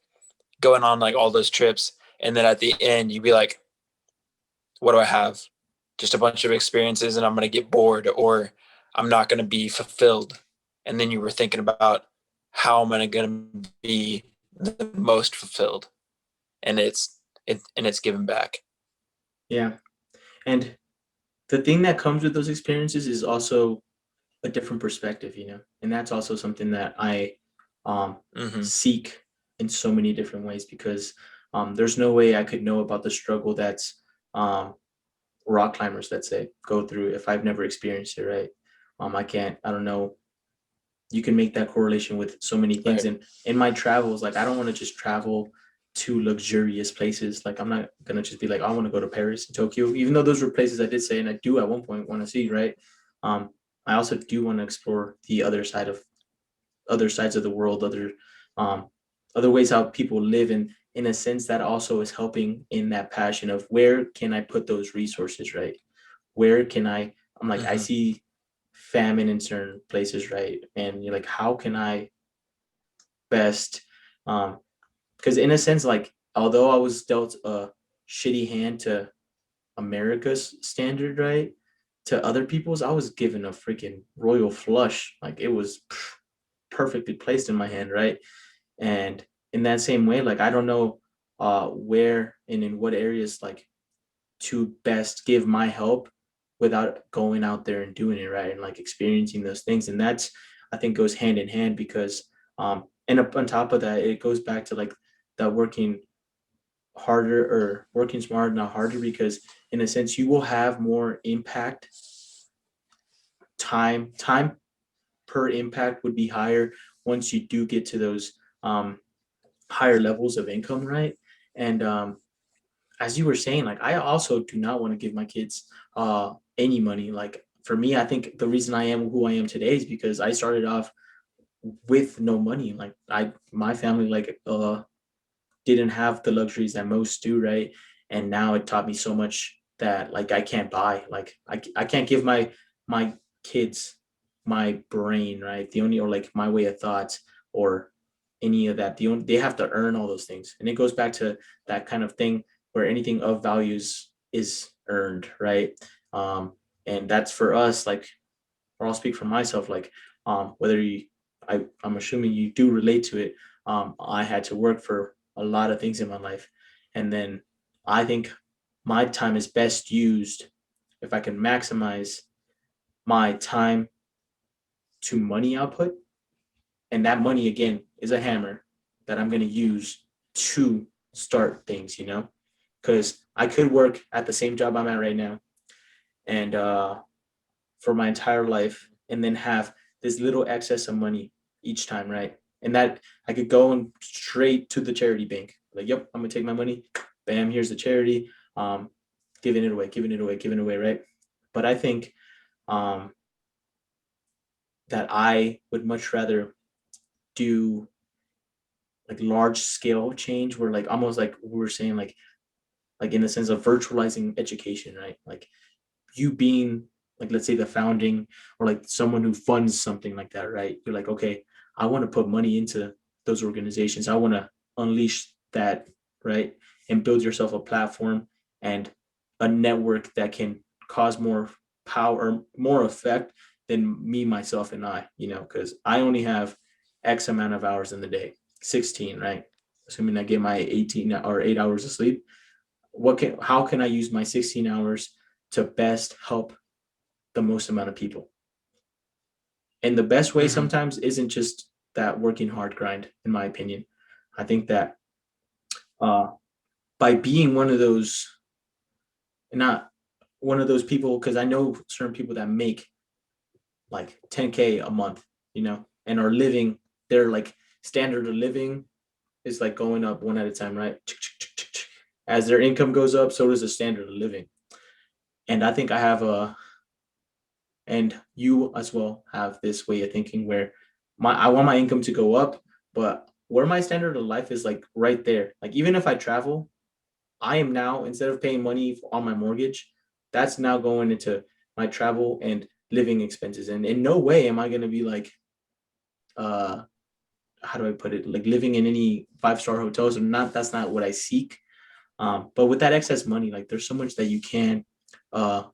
going on like all those trips, and then at the end you'd be like, what do I have? Just a bunch of experiences and I'm going to get bored, or I'm not going to be fulfilled. And then you were thinking about, how am I going to be the most fulfilled? And it's given back. yeah. And the thing that comes with those experiences is also a different perspective, you know, and that's also something that I um, Mm-hmm. seek in so many different ways, because there's no way I could know about the struggle that's um, rock climbers, let's say, go through if I've never experienced it, right? I can't, I don't know. You can make that correlation with so many things. Right. And in my travels, like I don't want to just travel to luxurious places. Like I'm not gonna just be like, I want to go to Paris and Tokyo, even though those were places I did say and I do at one point want to see, right? Um, I also do want to explore the other sides of the world, um, other ways how people live, and in a sense that also is helping in that passion of where can I put those resources, right? Where can I'm like, I Mm-hmm. see famine in certain places, right? And you're like, how can I best, because in a sense, like, although I was dealt a shitty hand to America's standard, right? To other people's, I was given a freaking royal flush. Like it was perfectly placed in my hand, right? And in that same way, like I don't know where and in what areas like to best give my help without going out there and doing it, right, and like experiencing those things. And that's, I think, goes hand in hand because and up on top of that, it goes back to like that working harder or working smarter, not harder, because in a sense you will have more impact. Time per impact would be higher once you do get to those higher levels of income, right? And as you were saying, like I also do not want to give my kids any money. Like for me, I think the reason I am who I am today is because I started off with no money. Like my family like didn't have the luxuries that most do, right? And now it taught me so much that like I can't buy. Like I can't give my kids my brain, right? The only, or like my way of thoughts or any of that. They have to earn all those things. And it goes back to that kind of thing where anything of values is earned, right? Um, and that's for us, like, or I'll speak for myself, like whether you I'm assuming you do relate to it. I had to work for a lot of things in my life. And then I think my time is best used if I can maximize my time to money output. And that money, again, is a hammer that I'm going to use to start things, because I could work at the same job I'm at right now and for my entire life and then have this little excess of money each time, right? And that I could go and straight to the charity bank. Like, yep, I'm gonna take my money. Bam, here's the charity. Giving it away, giving it away, giving it away, right? But I think um, that I would much rather do like large scale change where like almost like we were saying, like in the sense of virtualizing education, right? Like you being like, let's say the founding or like someone who funds something like that, right? You're like, okay, I want to put money into those organizations. I want to unleash that, right? And build yourself a platform and a network that can cause more power, more effect than me, myself, and because I only have X amount of hours in the day, 16, right? Assuming I get my 18 or 8 hours of sleep. How can I use my 16 hours to best help the most amount of people? And the best way Mm-hmm. sometimes isn't just that working hard grind, in my opinion. I think that uh, by being one of those, not one of those people, because I know certain people that make like 10K a month, and are living their like standard of living is like going up one at a time, right? As their income goes up, so does the standard of living. And I think I have and you as well have this way of thinking where I want my income to go up, but where my standard of life is like right there. Like even if I travel, I am now, instead of paying money on my mortgage, that's now going into my travel and living expenses. And in no way am I going to be like uh how do I put it, like living in any five-star hotels, or not. That's not what I seek. But with that excess money, like there's so much that you can uh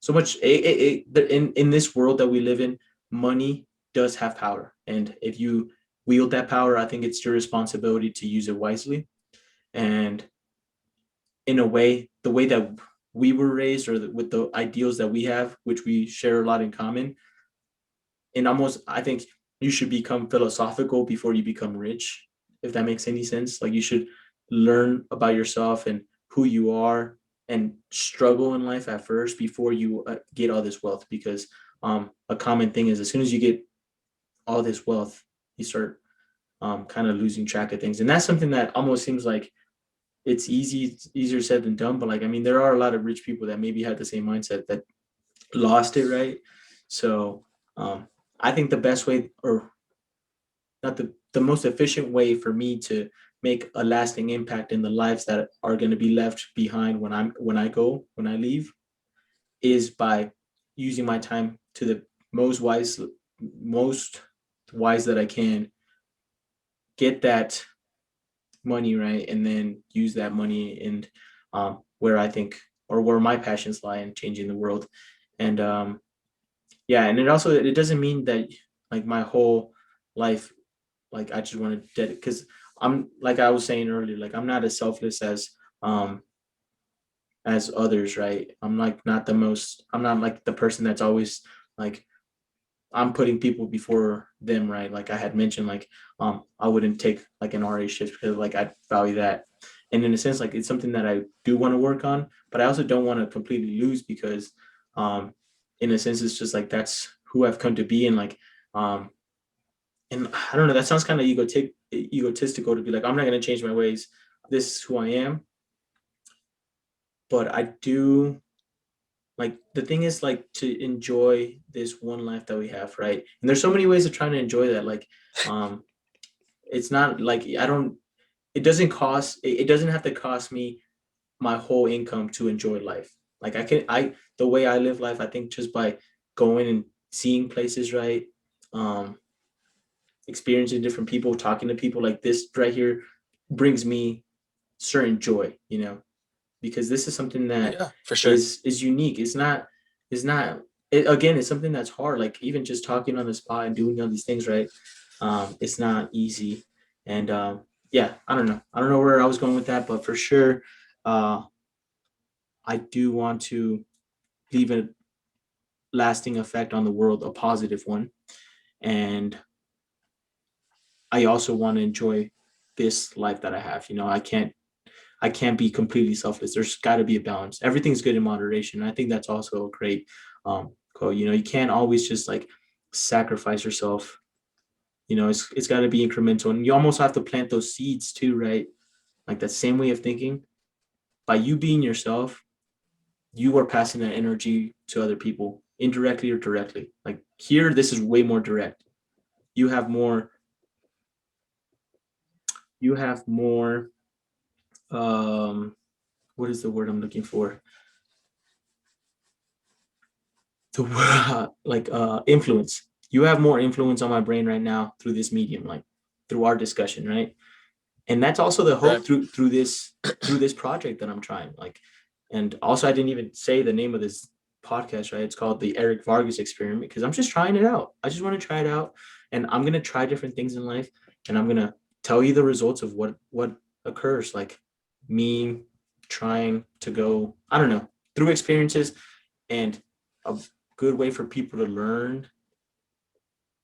so much in this world that we live in. Money does have power, and if you wield that power, I think it's your responsibility to use it wisely. And in a way, the way that we were raised, or with the ideals that we have, which we share a lot in common, and almost, I think you should become philosophical before you become rich, if that makes any sense. Like you should learn about yourself and who you are, and struggle in life at first before you get all this wealth. Because a common thing is, as soon as you get all this wealth, you start kind of losing track of things. And that's something that almost seems like it's easier said than done. But like, I mean, there are a lot of rich people that maybe had the same mindset that lost it, right? So I think the best way, or not the most efficient way for me to make a lasting impact in the lives that are going to be left behind when I leave, is by using my time to the most wise that I can, get that money, right, and then use that money and where I think, or where my passions lie, in changing the world. And yeah, and it doesn't mean that like my whole life, like I just want to dedicate, because I'm, like I was saying earlier, like I'm not as selfless as um as others, right? I'm like not the most, I'm not like the person that's always like, I'm putting people before them, right? Like I had mentioned, like I wouldn't take like an RA shift because like I value that. And in a sense, like it's something that I do want to work on, but I also don't want to completely lose because um in a sense it's just like that's who I've come to be. And like um and I don't know, that sounds kind of egotistical to be like, I'm not gonna change my ways. This is who I am. But I do like the thing is like to enjoy this one life that we have, right? And there's so many ways of trying to enjoy that. Like um it's not like I don't it doesn't cost it doesn't have to cost me my whole income to enjoy life. Like I the way I live life, I think just by going and seeing places, right? Um experiencing different people, talking to people like this right here brings me certain joy, because this is something that Yeah, for sure. is unique. It's not again, it's something that's hard. Like even just talking on the spot and doing all these things, right? It's not easy. And yeah, I don't know where I was going with that, but for sure, uh I do want to leave a lasting effect on the world, a positive one. And I also want to enjoy this life that I have. I can't be completely selfless. There's got to be a balance. Everything's good in moderation. And I think that's also a great quote. You can't always just like sacrifice yourself. It's got to be incremental, and you almost have to plant those seeds too, right? Like that same way of thinking. By you being yourself, you are passing that energy to other people, indirectly or directly. Like here, this is way more direct. You have more. You have more. What is the word I'm looking for? The like influence. You have more influence on my brain right now through this medium, like through our discussion, right? And that's also the Right. hope through this project that I'm trying. Like, and also I didn't even say the name of this podcast, right? It's called the Eric Vargas Experiment because I'm just trying it out. I just want to try it out, and I'm gonna try different things in life, and I'm gonna tell you the results of what occurs. Like me trying to go, I don't know, through experiences, and a good way for people to learn,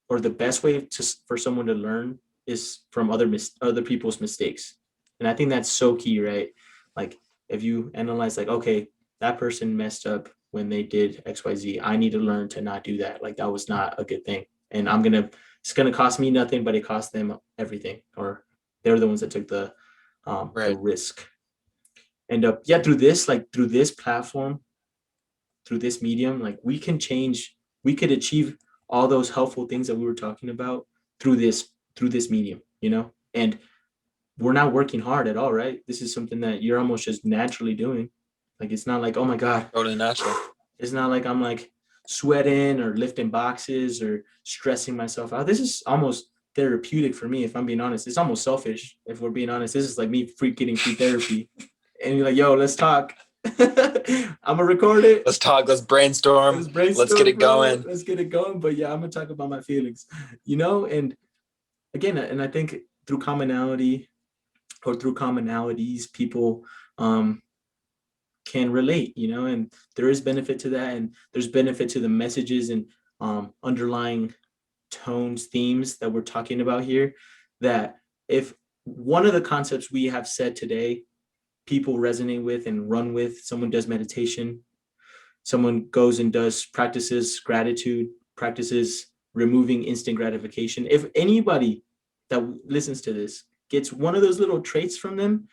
or the best way for someone to learn is from other people's mistakes. And I think that's so key, right? Like if you analyze like, okay, that person messed up when they did XYZ, I need to learn to not do that. Like that was not a good thing. And it's gonna cost me nothing, but it cost them everything. Or they're the ones that took the Right. risk. And yeah, through this platform, through this medium, like we could achieve all those helpful things that we were talking about through this medium. And we're not working hard at all, right? This is something that you're almost just naturally doing. Like it's not like, oh my God, Totally natural. it's not like I'm like sweating or lifting boxes or stressing myself out. This is almost therapeutic for me, if I'm being honest. It's almost selfish, if we're being honest. This is like me getting free therapy. And you're like, yo, let's talk. I'm gonna record it. Let's talk. Let's brainstorm. Let's Let's get brainstorm, it bro. going. Let's get it going. But yeah, I'm gonna talk about my feelings. And again, and I think through commonality or through commonalities, people can relate. And there is benefit to that, and there's benefit to the messages and underlying tones, themes that we're talking about here. That if one of the concepts we have said today, people resonate with and run with, someone does meditation, someone goes and does practices gratitude, practices removing instant gratification. If anybody that listens to this gets one of those little traits from them,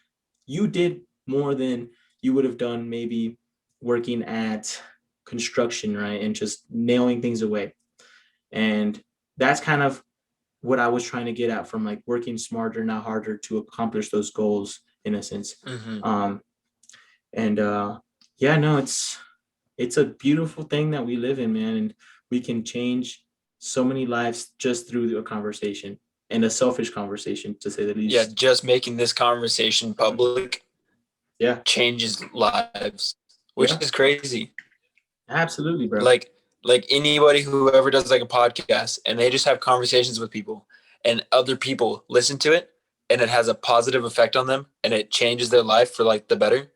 you did more than you would have done maybe working at construction, right? And just nailing things away. And that's kind of what I was trying to get at from like working smarter, not harder to accomplish those goals in a sense. Mm-hmm. Um, and yeah, no, it's a beautiful thing that we live in, man, and we can change so many lives just through a conversation, and a selfish conversation, to say the Yeah, least. just making this conversation public Yeah, changes lives, which yeah, is crazy. absolutely, bro. Like anybody who ever does like a podcast and they just have conversations with people and other people listen to it and it has a positive effect on them and it changes their life for like the better.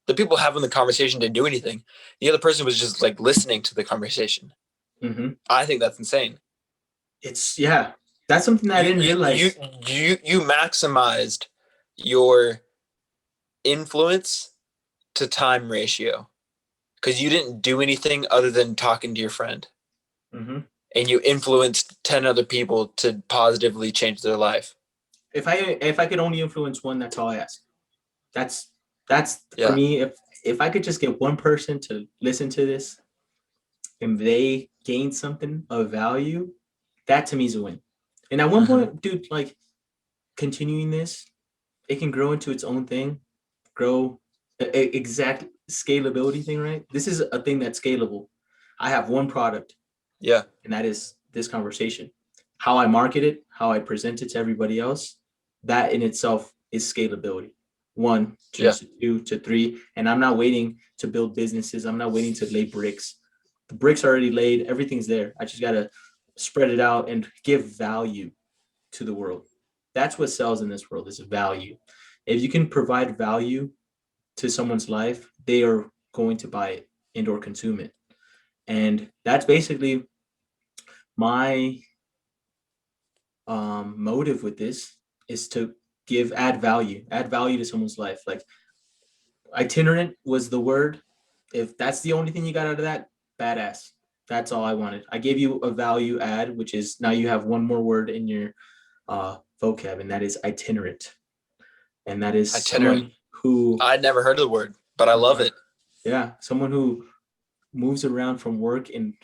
the people having the conversation didn't do anything. The other person was just like listening to the conversation. Mm-hmm. I think that's insane. It's that's something that I didn't realize. You maximized your influence to time ratio because you didn't do anything other than talking to your friend. Mm-hmm. And you influenced 10 other people to positively change their life. If I could only influence one, that's all I ask. That's Yeah. for me. If I could just get one person to listen to this and they gain something of value, that to me is a win. And at one point, dude, like continuing this, it can grow into its own thing, grow exact scalability thing, right? This is a thing that's scalable. I have one product. Yeah. And that is this conversation. How I market it, how I present it to everybody else, that in itself is scalability. One, to two, to three. And I'm not waiting to build businesses. I'm not waiting to lay bricks. The bricks are already laid. Everything's there. I just got to spread it out and give value to the world. That's what sells in this world is value. If you can provide value to someone's life, they are going to buy it and or consume it. And that's basically my motive with this is to add value to someone's life. Like itinerant was the word. If that's the only thing you got out of that, badass. That's all I wanted. I gave you a value add, which is now you have one more word in your vocab, and that is itinerant. And that is someone who I'd never heard of the word, but I love it. Yeah, someone who moves around from working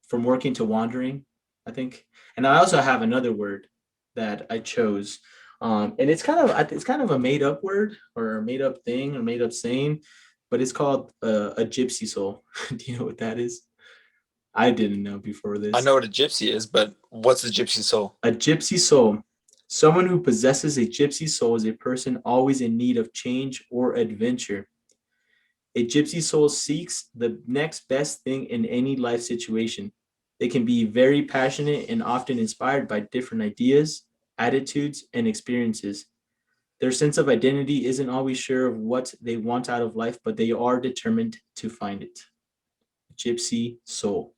to wandering, I think. And I also have another word that I chose. And it's kind of a made up word or a made up thing or made up saying, but it's called a gypsy soul. Do you know what that is? I didn't know before this. I know what a gypsy is, but what's a gypsy soul? A gypsy soul. Someone who possesses a gypsy soul is a person always in need of change or adventure. A gypsy soul seeks the next best thing in any life situation. They can be very passionate and often inspired by different ideas, attitudes, and experiences. Their sense of identity isn't always sure of what they want out of life, but they are determined to find it. Gypsy soul.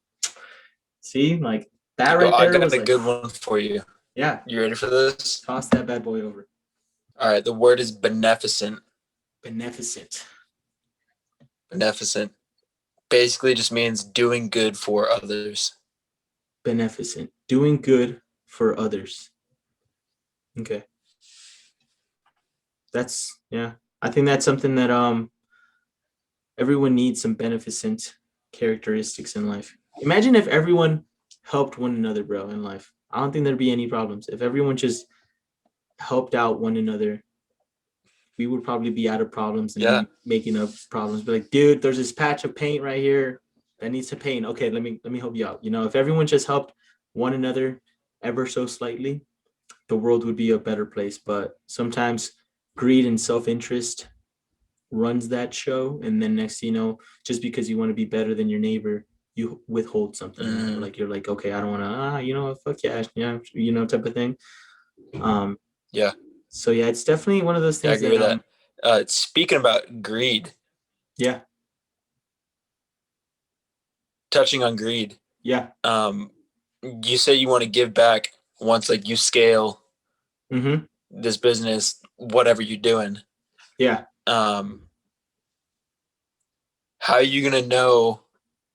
See, like that right I there got was a like, good one for you. Yeah. You ready for this? Toss that bad boy over. All right. The word is beneficent. Beneficent. Beneficent basically just means doing good for others. Beneficent. Doing good for others. Okay. I think that's something that everyone needs, some beneficent characteristics in life. Imagine if everyone helped one another, bro, in life. I don't think there'd be any problems. If everyone just helped out one another, we would probably be out of problems and making up problems. But like, dude, there's this patch of paint right here that needs to paint. Okay, let me help you out. You know, if everyone just helped one another ever so slightly, the world would be a better place. But sometimes greed and self-interest runs that show, and then next you know, just because you want to be better than your neighbor, you withhold something. Right? Like you're like, okay, I don't want to, you know, fuck yeah, you know, type of thing. So yeah, it's definitely one of those things. I agree with that. Speaking about greed. Yeah. Touching on greed. Yeah. You say you want to give back once like you scale this business, whatever you're doing. Yeah. How are you gonna know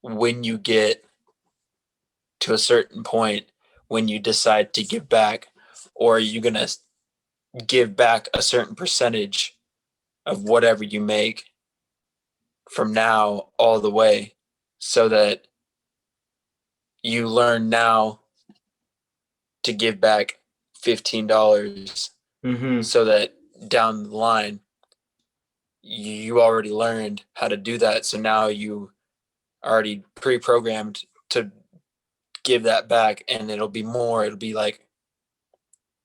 when you get to a certain point when you decide to give back, or are you gonna give back a certain percentage of whatever you make from now all the way, so that you learn now to give back $15 so that down the line you already learned how to do that, so now you already pre-programmed to give that back, and it'll be like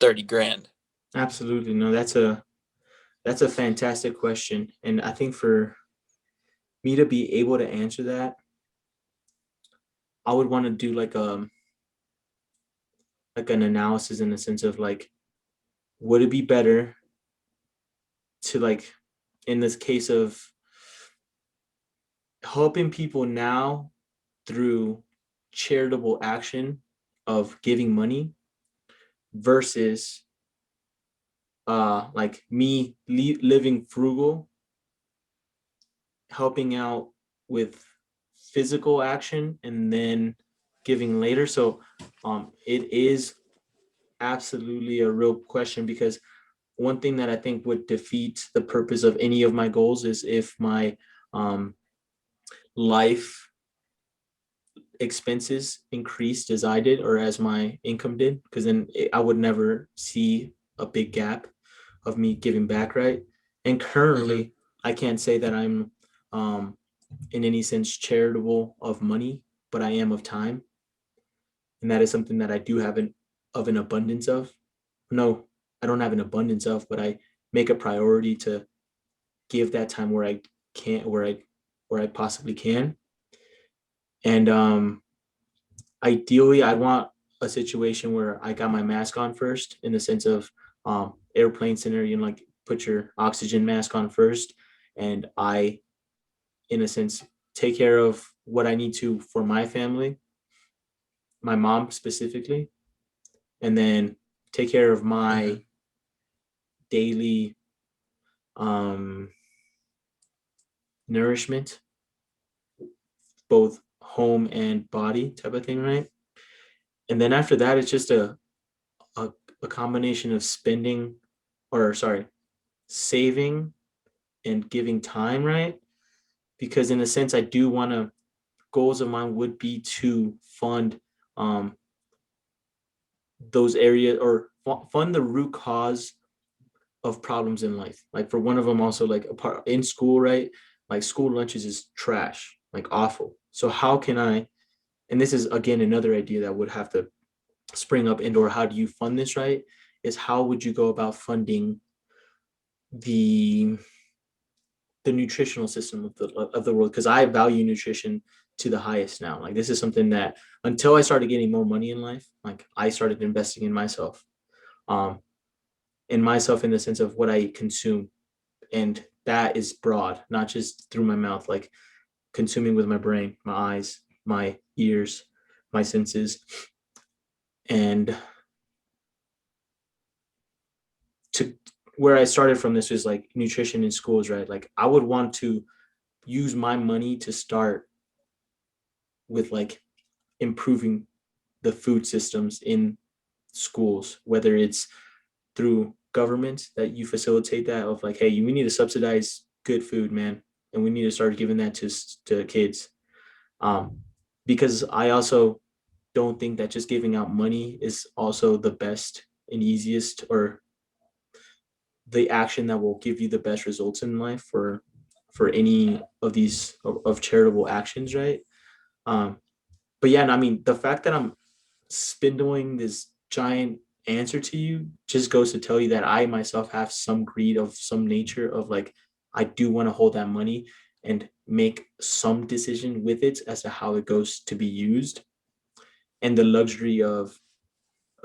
30 grand. Absolutely. No, that's a fantastic question. And I think for me to be able to answer that, I would want to do like an analysis in the sense of like, would it be better to like, in this case of helping people now through charitable action of giving money versus like me living frugal, helping out with physical action and then giving later. So it is absolutely a real question, because one thing that I think would defeat the purpose of any of my goals is if my um, life expenses increased as I did or as my income did, because then I would never see a big gap of me giving back, right? And Mhm. currently, I can't say that I'm um, in any sense charitable of money, but I am of time, and that is something that I do have an abundance of. No, I don't have an abundance of, but I make a priority to give that time where I can, where I possibly can. And ideally, I want a situation where I got my mask on first, in the sense of airplane scenario, you know, like put your oxygen mask on first, and I, in a sense, take care of what I need to for my family, my mom specifically, and then take care of my Mhm. daily um, nourishment, both home and body type of thing, right? And then after that, it's just a, a combination of spending, or sorry, saving and giving time, right? Because in a sense, I do want to, goals of mine would be to fund um, those areas, or fund the root cause of problems in life. Like for one of them, also like a part in school, right? Like school lunches is trash, like awful. So how can I? And this is again another idea that would have to spring up, and or how do you fund this, right? Is how would you go about funding the the nutritional system of the world? Because I value nutrition to the highest now. Like this is something that, until I started getting more money in life, like I started investing um, in myself in the sense of what I consume, and that is broad, not just through my mouth, like consuming with my brain, my eyes, my ears, my senses, and to where I started from, this was like nutrition in schools, right? Like I would want to use my money to start with like improving the food systems in schools, whether it's through government that you facilitate that of like, hey, we need to subsidize good food, man, and we need to start giving that to kids. Um, because I also don't think that just giving out money is also the best and easiest, or the action that will give you the best results in life for any of these of charitable actions, right? Um, but yeah, I mean, the fact that I'm spindling this giant answer to you just goes to tell you that I myself have some greed of some nature of like, I do want to hold that money and make some decision with it as to how it goes to be used, and the luxury of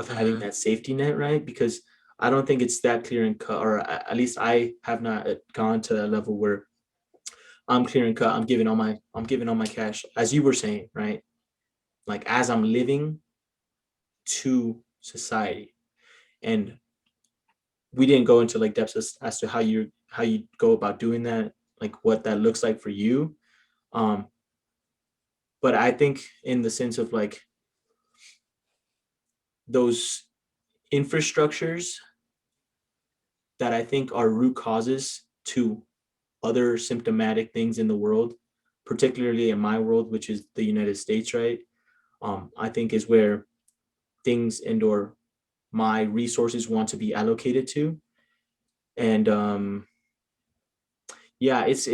having Mhm. that safety net, right? Because I don't think it's that clear and cut, or at least I have not gone to that level where I'm clear and cut. I'm giving all my cash, as you were saying, right? Like as I'm living to society. And we didn't go into like depths as to how you go about doing that, like what that looks like for you. Um, but I think in the sense of like those infrastructures that I think are root causes to other symptomatic things in the world, particularly in my world, which is the United States, right? I think is where things and or my resources want to be allocated to. And yeah, it's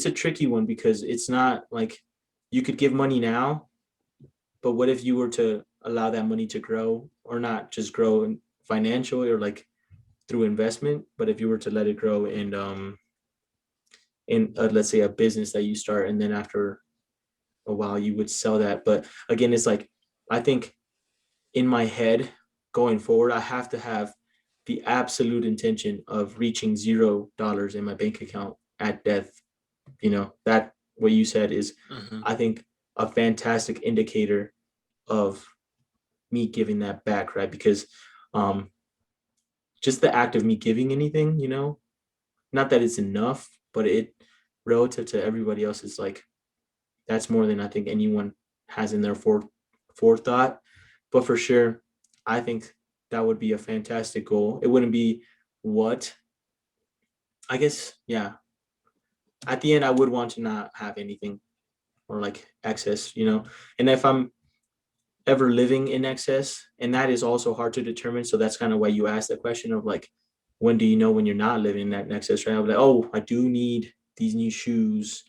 a tricky one, because it's not like you could give money now, but what if you were to allow that money to grow, or not just grow in financially or like through investment, but if you were to let it grow in let's say a business that you start, and then after a while you would sell that. But again, it's like, I think in my head going forward, I have to have the absolute intention of reaching $0 in my bank account at death. You know, that what you said is, Mhm. I think, a fantastic indicator of me giving that back, right? Because um, just the act of me giving anything, not that it's enough, but it relative to everybody else is like that's more than I think anyone has in their forethought. But for sure, I think that would be a fantastic goal. It wouldn't be what I guess, yeah. At the end, I would want to not have anything or like excess, And if I'm ever living in excess, and that is also hard to determine. So that's kind of why you asked the question of like, when do you know when you're not living in that excess, right? I'm like, oh, I do need these new shoes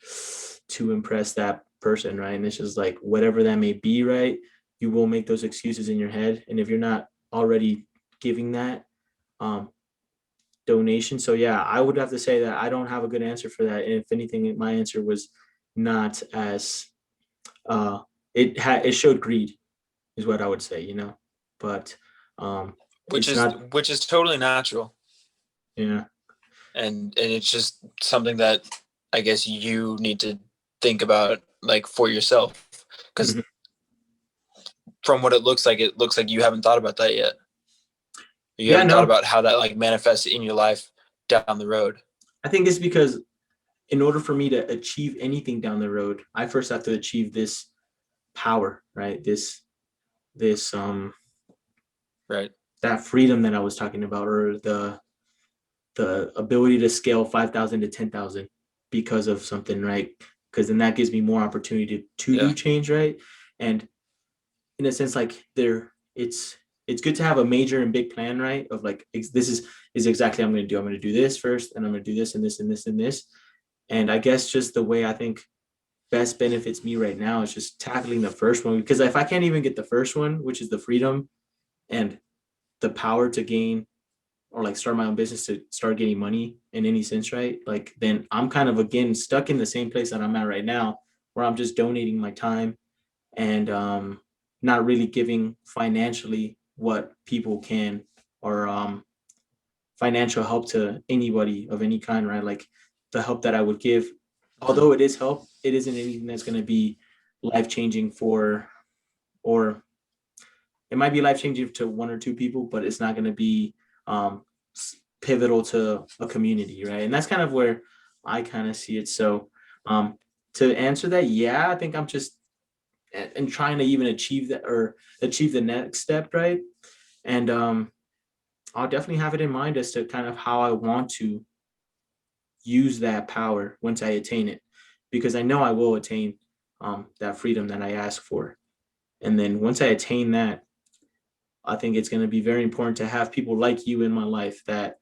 to impress that person, right? And it's just like whatever that may be, right? You will make those excuses in your head, and if you're not already giving that um, donation, so yeah, I would have to say that I don't have a good answer for that. And if anything, my answer was not as uh, it showed greed is what I would say. But which it's is not, which is totally natural, yeah. and it's just something that I guess you need to think about like for yourself, because Mhm. from what it looks like you haven't thought about that yet. You Yeah, haven't thought no, about how that like manifests in your life down the road. I think it's because in order for me to achieve anything down the road, I first have to achieve this power, right? This Right. that freedom that I was talking about, or the ability to scale 5,000 to 10,000 because of something, right? Because then that gives me more opportunity to do Yeah. change, right? And in a sense, like it's good to have a major and big plan, right? Of like this is exactly what I'm going to do. I'm going to do this first, and I'm going to do this and this and this and this. And I guess just the way I think best benefits me right now is just tackling the first one, because if I can't even get the first one, which is the freedom and the power to gain or like start my own business to start getting money in any sense, right? Like then I'm kind of again stuck in the same place that I'm at right now, where I'm just donating my time and not really giving financially what people can, or financial help to anybody of any kind, right? Like the help that I would give, Mhm. although it is help, it isn't anything that's going to be life changing or it might be life changing to one or two people, but it's not going to be um, pivotal to a community, right? And that's kind of where I kind of see it. So um, to answer that, yeah, I think I'm just and trying to even achieve that or achieve the next step, right? And I'll definitely have it in mind as to kind of how I want to use that power once I attain it, because I know I will attain that freedom that I ask for. And then once I attain that, I think it's going to be very important to have people like you in my life that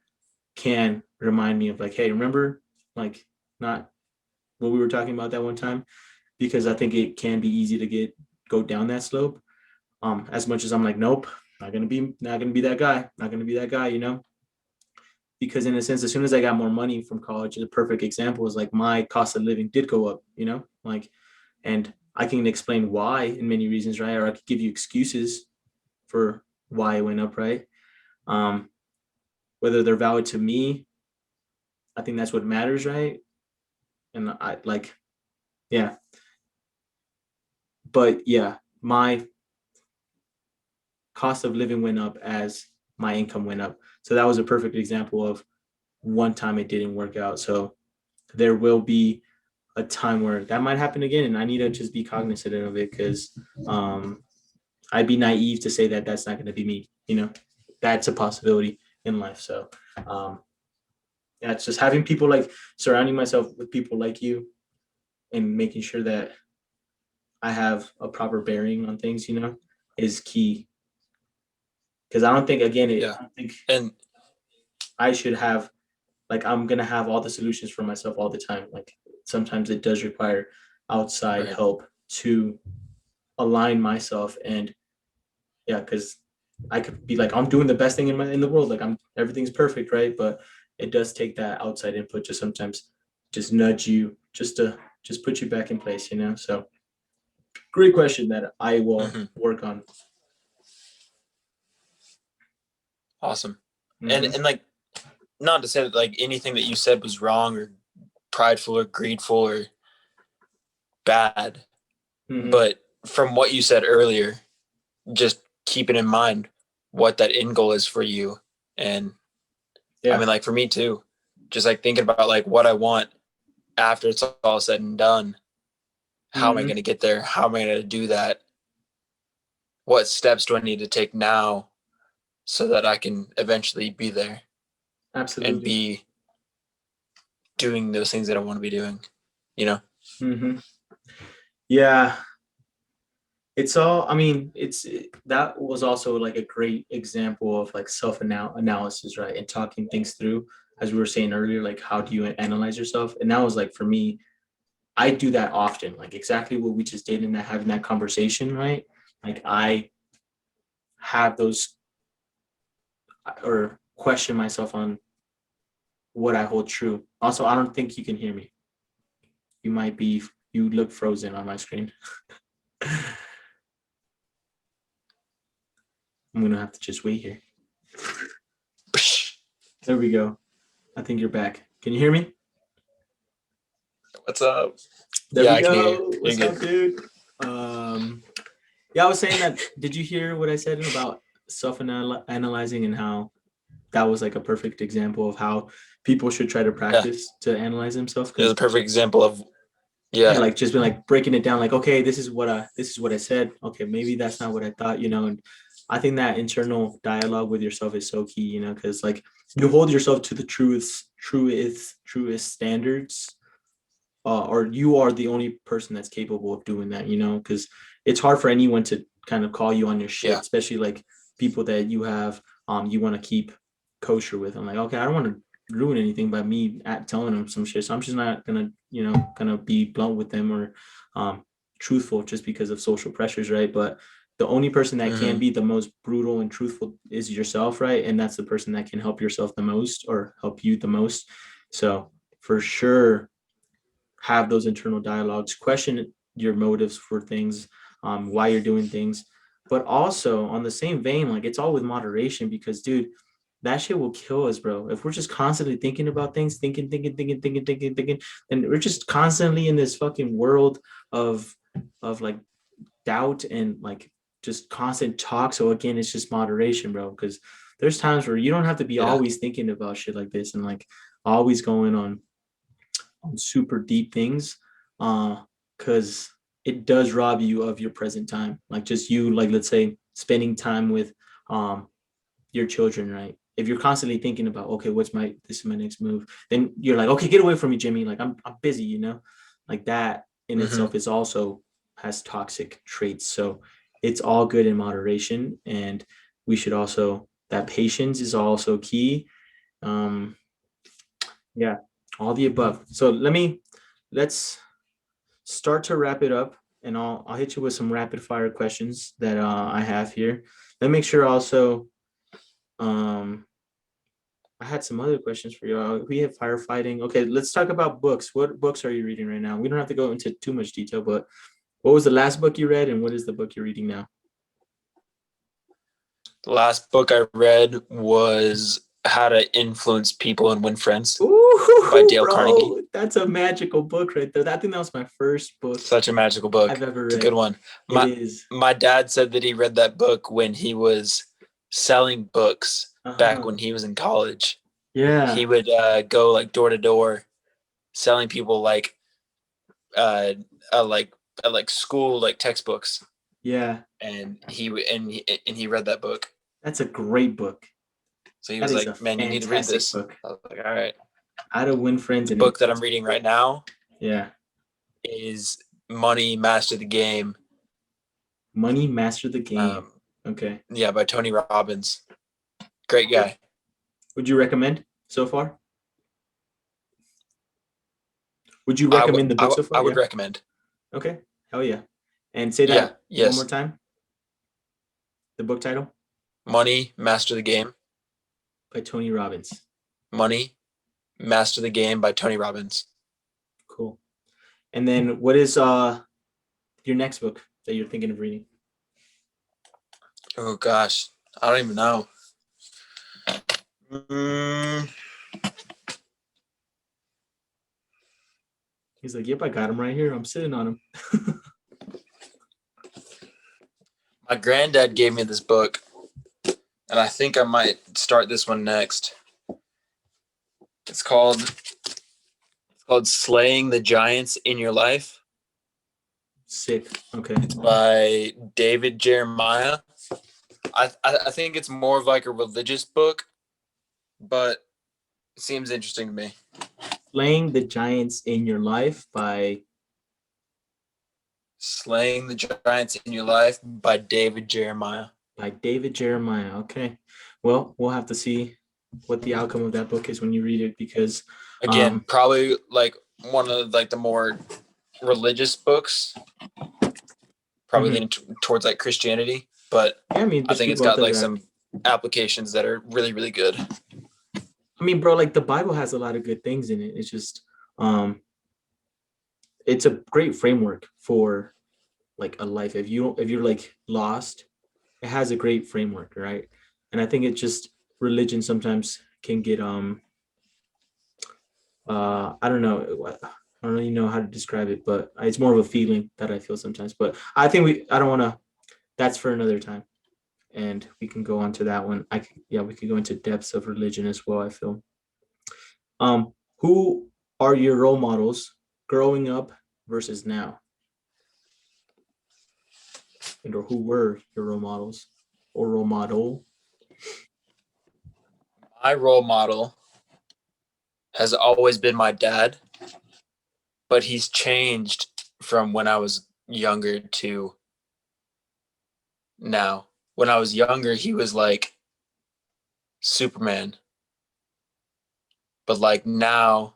can remind me of like, hey, remember, like, not what we were talking about that one time, because I think it can be easy to go down that slope. As much as I'm like, nope, not gonna be that guy, not gonna be that guy. Because in a sense, as soon as I got more money from college, a perfect example is like my cost of living did go up, like, and I can explain why in many reasons, right? Or I could give you excuses for why it went up, right? Um, whether they're valid to me, I think that's what matters, right? And I like, yeah, but yeah, my cost of living went up as my income went up. So that was a perfect example of one time it didn't work out. So there will be a time where that might happen again, and I need to just be cognizant of it, because um, I'd be naive to say that that's not going to be me. That's a possibility in life. So yeah, it's just having people like surrounding myself with people like you and making sure that I have a proper bearing on things, is key. Because I don't think, again, Yeah. I don't think And I should have, like, I'm going to have all the solutions for myself all the time. Like, sometimes it does require outside right. help to align myself. And yeah, because I could be like, I'm doing the best thing in the world. Like, everything's perfect, right? But it does take that outside input to sometimes just nudge you, just to just put you back in place. So great question that I will Mhm. work on. Awesome. And Hmm. and like, not to say that like anything that you said was wrong or prideful or greedful or bad. Mhm. But from what you said earlier, just keeping in mind what that end goal is for you. And Yeah. I mean, like for me too, just like thinking about like what I want after it's all said and done. How am I Mhm. going to get there? How am I going to do that? What steps do I need to take now so that I can eventually be there and Absolutely. be doing those things that I want to be doing, you know? Mhm. Yeah. It's all, I mean, that was also like a great example of like self analysis, right? And talking things through, as we were saying earlier, like how do you analyze yourself? And that was like for me, I do that often, like exactly what we just did in that having that conversation, right? Like I have those or question myself on what I hold true. Also, I don't think you can hear me. You look frozen on my screen. I'm gonna have to just wait here. There we go. I think you're back. Can you hear me? What's up? There Yeah, we I can hear you. go. You're What's good. up, dude? Yeah, I was saying that. Did you hear what I said about self-analyzing and how that was like a perfect example of how people should try to Yeah. practice to analyze themselves? It was a Because perfect example of, yeah, yeah. like just been like breaking it down, like okay, this is what I said. Okay, maybe that's not what I thought, and I think that internal dialogue with yourself is so key, because like you hold yourself to the truest standards, or you are the only person that's capable of doing that, because it's hard for anyone to kind of call you on your shit, Yeah. especially like people that you want to keep kosher with. I'm like, okay, I don't want to ruin anything by me telling them some shit, so I'm just not gonna be blunt with them or truthful just because of social pressures, right? But the only person that can Mm-hmm. be the most brutal and truthful is yourself, right? And that's the person that can help yourself the most or help you the most. So for sure, have those internal dialogues, question your motives for things, why you're doing things, but also on the same vein, like it's all with moderation because, dude, that shit will kill us, bro. If we're just constantly thinking about things, thinking, then we're just constantly in this fucking world of like doubt and like just constant talk. So again, it's just moderation, bro. Because there's times where you don't have to be Yeah. always thinking about shit like this and like always going on super deep things, because it does rob you of your present time, like just you, like let's say spending time with um your children, right? If you're constantly thinking about, okay, this is my next move, then you're like, okay, get away from me, Jimmy, like I'm busy, like that in Mm-hmm. itself is also has toxic traits. So it's all good in moderation, and we should also, that patience is also key. um yeah, all the above. So let's start to wrap it up, and I'll hit you with some rapid fire questions that I have here. Let me make sure also. Um, I had some other questions for you. We have firefighting. Okay, let's talk about books. What books are you reading right now? We don't have to go into too much detail, but what was the last book you read, and what is the book you're reading now? The last book I read was How to Influence People and Win Friends by Ooh, Dale Carnegie. bro, that's a magical book right there. I think that was my first book Such a magical book. I've ever It's a good read. one. It My is. my dad said that he read that book when he was selling books back Uh-huh. when he was in college. Yeah. He would go like door to door selling people uh, like like school like textbooks, Yeah. and he read that book. That's a great book. So he That was is a like, "Man, you need to read fantastic this." book. I was like, "All right." How to Win Friends The and book that I'm Influence reading People. right now Yeah. is Money Master the Game. Money Master the Game. Um, Okay. yeah, by Tony Robbins. Great Cool. guy. Would you recommend so far? Would you recommend the book so I far? would Yeah. recommend. Okay. Hell yeah. And say Yeah, that one more yes. time. The book title Money Master the Game. by Tony Robbins. Money Master the Game by Tony Robbins. Cool. And then what is your next book that you're thinking of reading? Oh gosh, I don't even know. Mm, He's like, yep, I got him right here. I'm sitting on him. My granddad gave me this book, and I think I might start this one next. It's called Slaying the Giants in Your Life. Sick. Okay. It's by David Jeremiah. I think it's more of like a religious book, but it seems interesting to me. Slaying the Giants in Your Life by Slaying the Giants in Your Life by David Jeremiah. David Jeremiah. Okay. Well, we'll have to see what the outcome of that book is when you read it, because Again, probably like one of like the more religious books, probably leaning towards like Christianity, but yeah, I mean, I think it's got like some applications that are really, really good. I mean, bro, like the Bible has a lot of good things in it. It's just it's a great framework for like a life. If you're like lost, it has a great framework, right? And I think it just religion sometimes can get I don't know, I don't really know how to describe it, but it's more of a feeling that I feel sometimes. But I think I don't want to, that's for another time, and we can go on to that one. Yeah, we could go into depths of religion as well, I feel. Who are your role models growing up versus now? And or who were your role models or role model? My role model has always been my dad, but he's changed from when I was younger to now. When I was younger, he was like Superman. But like now,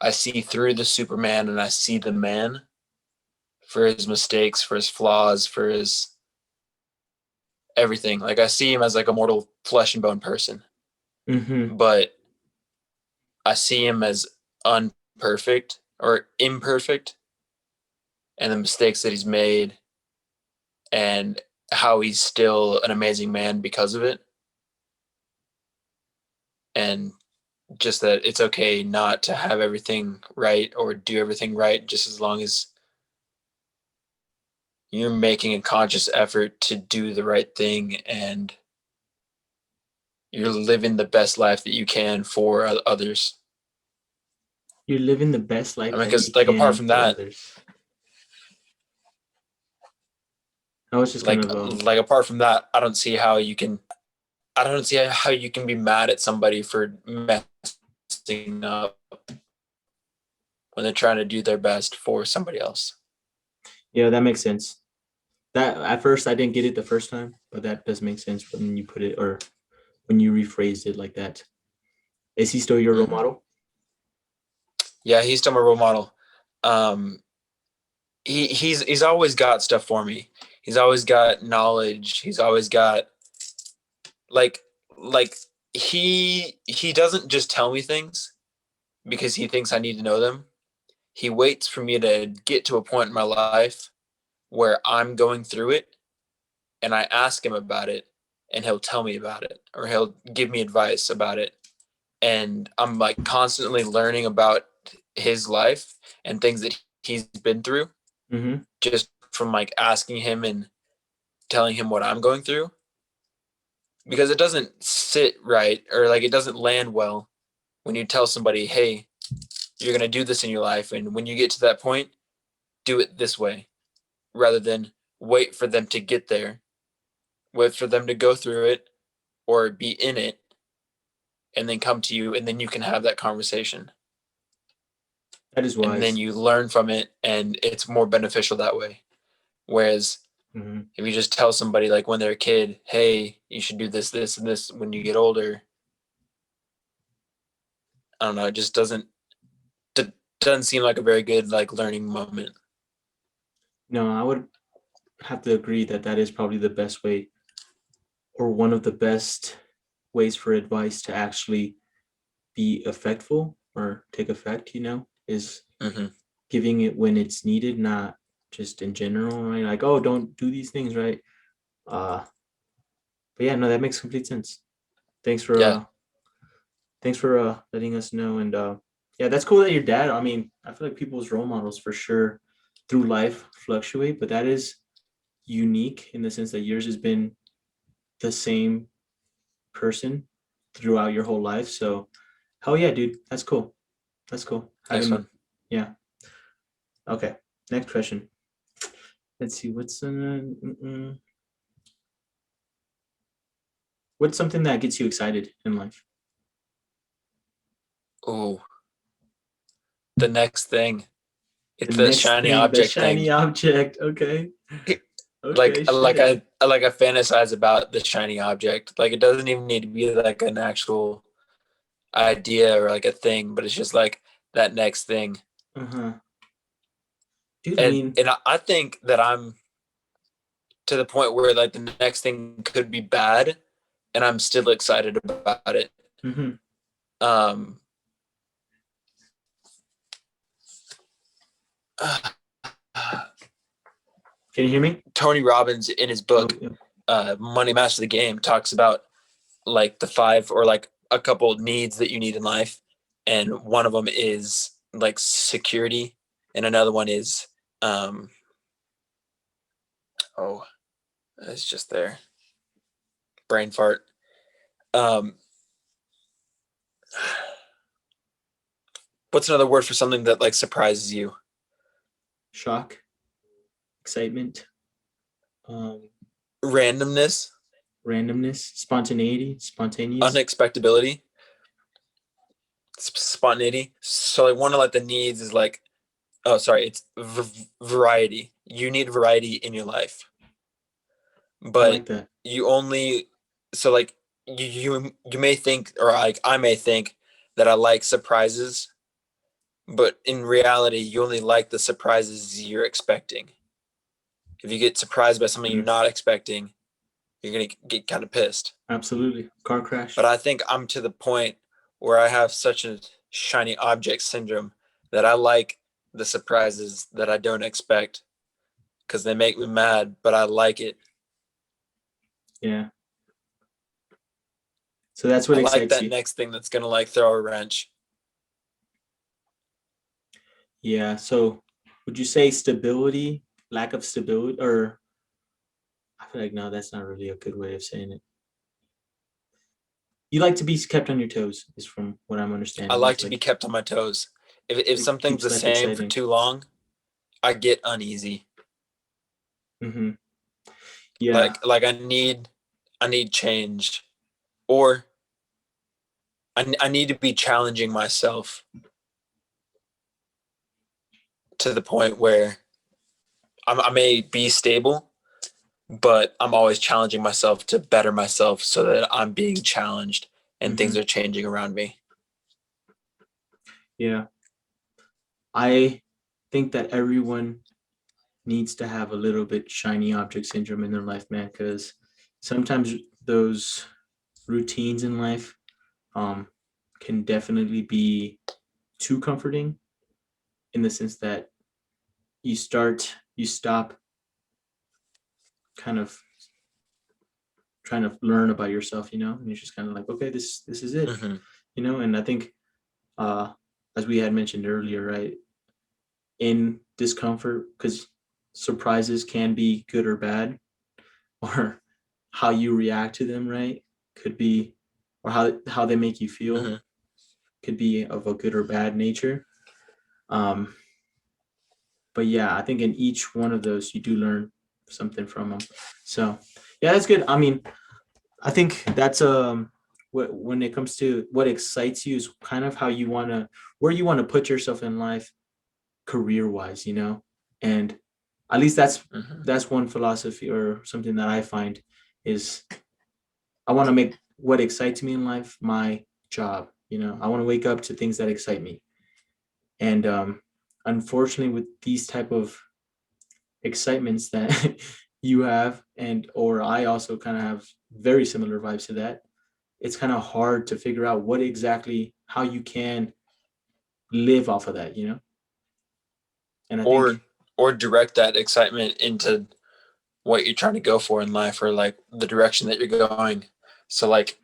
I see through the Superman and I see the man for his mistakes, for his flaws, for his everything. Like I see him as like a mortal flesh and bone person, but I see him as unperfect or imperfect, and the mistakes that he's made and how he's still an amazing man because of it. And just that it's okay not to have everything right or do everything right, just as long as you're making a conscious effort to do the right thing and you're living the best life that you can for others. You're living the best life I mean, that you because like apart can from for that, others. I was just kind of like apart from that, I don't see how you can be mad at somebody for messing up when they're trying to do their best for somebody else. yeah, that makes sense. That at first I didn't get it the first time, but that does make sense when you put it or when you rephrased it like that. Is he still your role model? Yeah, he's still my role model. He's always got stuff for me. He's always got knowledge. He's always got like like he doesn't just tell me things because he thinks I need to know them. He waits for me to get to a point in my life where I'm going through it and I ask him about it and he'll tell me about it or he'll give me advice about it. And I'm like constantly learning about his life and things that he's been through just from like asking him and telling him what I'm going through, because it doesn't sit right or like it doesn't land well when you tell somebody, hey, you're going to do this in your life. And when you get to that point, do it this way rather than wait for them to get there, wait for them to go through it or be in it and then come to you. And then you can have that conversation. That is And then wise. you learn from it and it's more beneficial that way. Whereas if you just tell somebody like when they're a kid, hey, you should do this, this, and this when you get older, I don't know, it just doesn't seem like a very good like learning moment. No, I would have to agree that that is probably the best way or one of the best ways for advice to actually be effectful or take effect, is giving it when it's needed, not just in general, right? Like, oh, don't do these things, right? But yeah, no, that makes complete sense. Thanks for Yeah. thanks for letting us know, and Yeah, that's cool that your dad. I mean, I feel like people's role models for sure through life fluctuate, but that is unique in the sense that yours has been the same person throughout your whole life. So, hell yeah, dude, that's cool. That's cool. Nice Having, one. yeah. Okay. Next question. Let's see. What's something that gets you excited in life? Oh, the next thing. The It's the next shiny thing, the object thing. shiny object. Okay. Like Okay. like Shit. I fantasize about the shiny object. Like it doesn't even need to be like an actual idea or like a thing, but it's just like that next thing. Uh huh. Dude, I And mean, I think that I'm to the point where like the next thing could be bad, and I'm still excited about it. mhm. Um, Can you hear me? Tony Robbins in his Oh, book yeah. Money Master the Game talks about like the five or like a couple needs that you need in life, and one of them is like security, and another one is um, oh, it's just there, brain fart. Um, what's another word for something that like surprises you? Shock, excitement, um, Randomness, randomness, spontaneity, spontaneous. unexpectability, spontaneity. So like one of like the needs is like, oh sorry, it's variety. You need variety in your life, I but like that. you only so like you may think, or like I may think that I like surprises, but in reality you only like the surprises you're expecting. If you get surprised by something you're Mm, not expecting, you're gonna get kind of pissed. absolutely. Car But crash. I think I'm to the point where I have such a shiny object syndrome that I like the surprises that I don't expect because they make me mad, but I like it. Yeah. So that's what I like excites that you. next thing that's gonna like throw a wrench. Yeah. So would you say stability, lack of stability, or I feel like no, that's not really a good way of saying it. You like to be kept on your toes, is from what I'm I understanding. like Is to be like kept on my toes. If it something's keeps the life same for exciting. too long, I get uneasy. Mm-hmm. Yeah. Like I need change, or I need to be challenging myself to the point where I may be stable, but I'm always challenging myself to better myself so that I'm being challenged and things Mm-hmm. are changing around me. Yeah. I think that everyone needs to have a little bit shiny object syndrome in their life, man, because sometimes those routines in life um, can definitely be too comforting in the sense that you stop kind of trying to learn about yourself, and you're just kind of like, okay, this is it, Mm-hmm. and I think uh, as we had mentioned earlier, right, in discomfort, because surprises can be good or bad, or how you react to them, right, could be, or how they make you feel Mm-hmm. could be of a good or bad nature. Um, but yeah, I think in each one of those you do learn something from them. So yeah, that's good. I mean, I think that's when it comes to what excites you is kind of how you want to, where you want to put yourself in life career wise, and at least Mm-hmm. that's one philosophy or something that I find is I want to make what excites me in life my job. I want to wake up to things that excite me. And unfortunately, with these type of excitements that you have, and or I also kind of have very similar vibes to that, it's kind of hard to figure out what exactly how you can live off of that. And I Or think, direct that excitement into what you're trying to go for in life, or like the direction that you're going. So like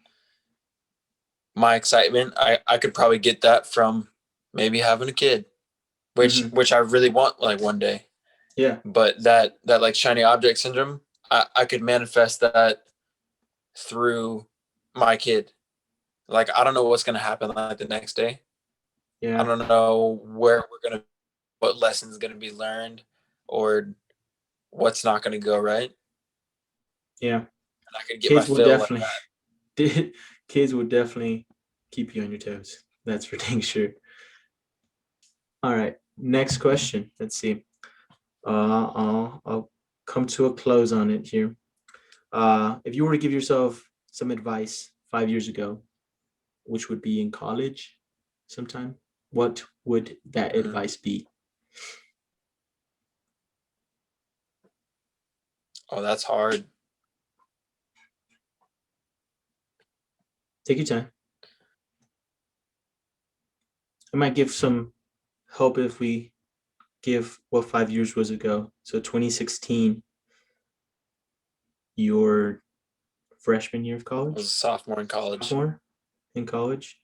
my excitement, I could probably get that from maybe having a kid, which Mhm. which I really want like one day. Yeah. But that like shiny object syndrome, I could manifest that through my kid. Like I don't know what's gonna happen like the next day. I Yeah. don't know where we're gonna, what lessons gonna be learned, or what's not gonna go right. Yeah. And I could get my Kids will fill like definitely that. kids will definitely keep you on your toes. That's for dang sure. All right. Next question. Let's see. I'll come to a close on it here. If you were to give yourself some advice 5 years ago, which would be in college sometime, what would that Mhm. advice be? Oh, that's hard. Take your time. I might give some help if we give what 5 years was ago. So 2016, your freshman year of I was a college, sophomore in college. sophomore in college.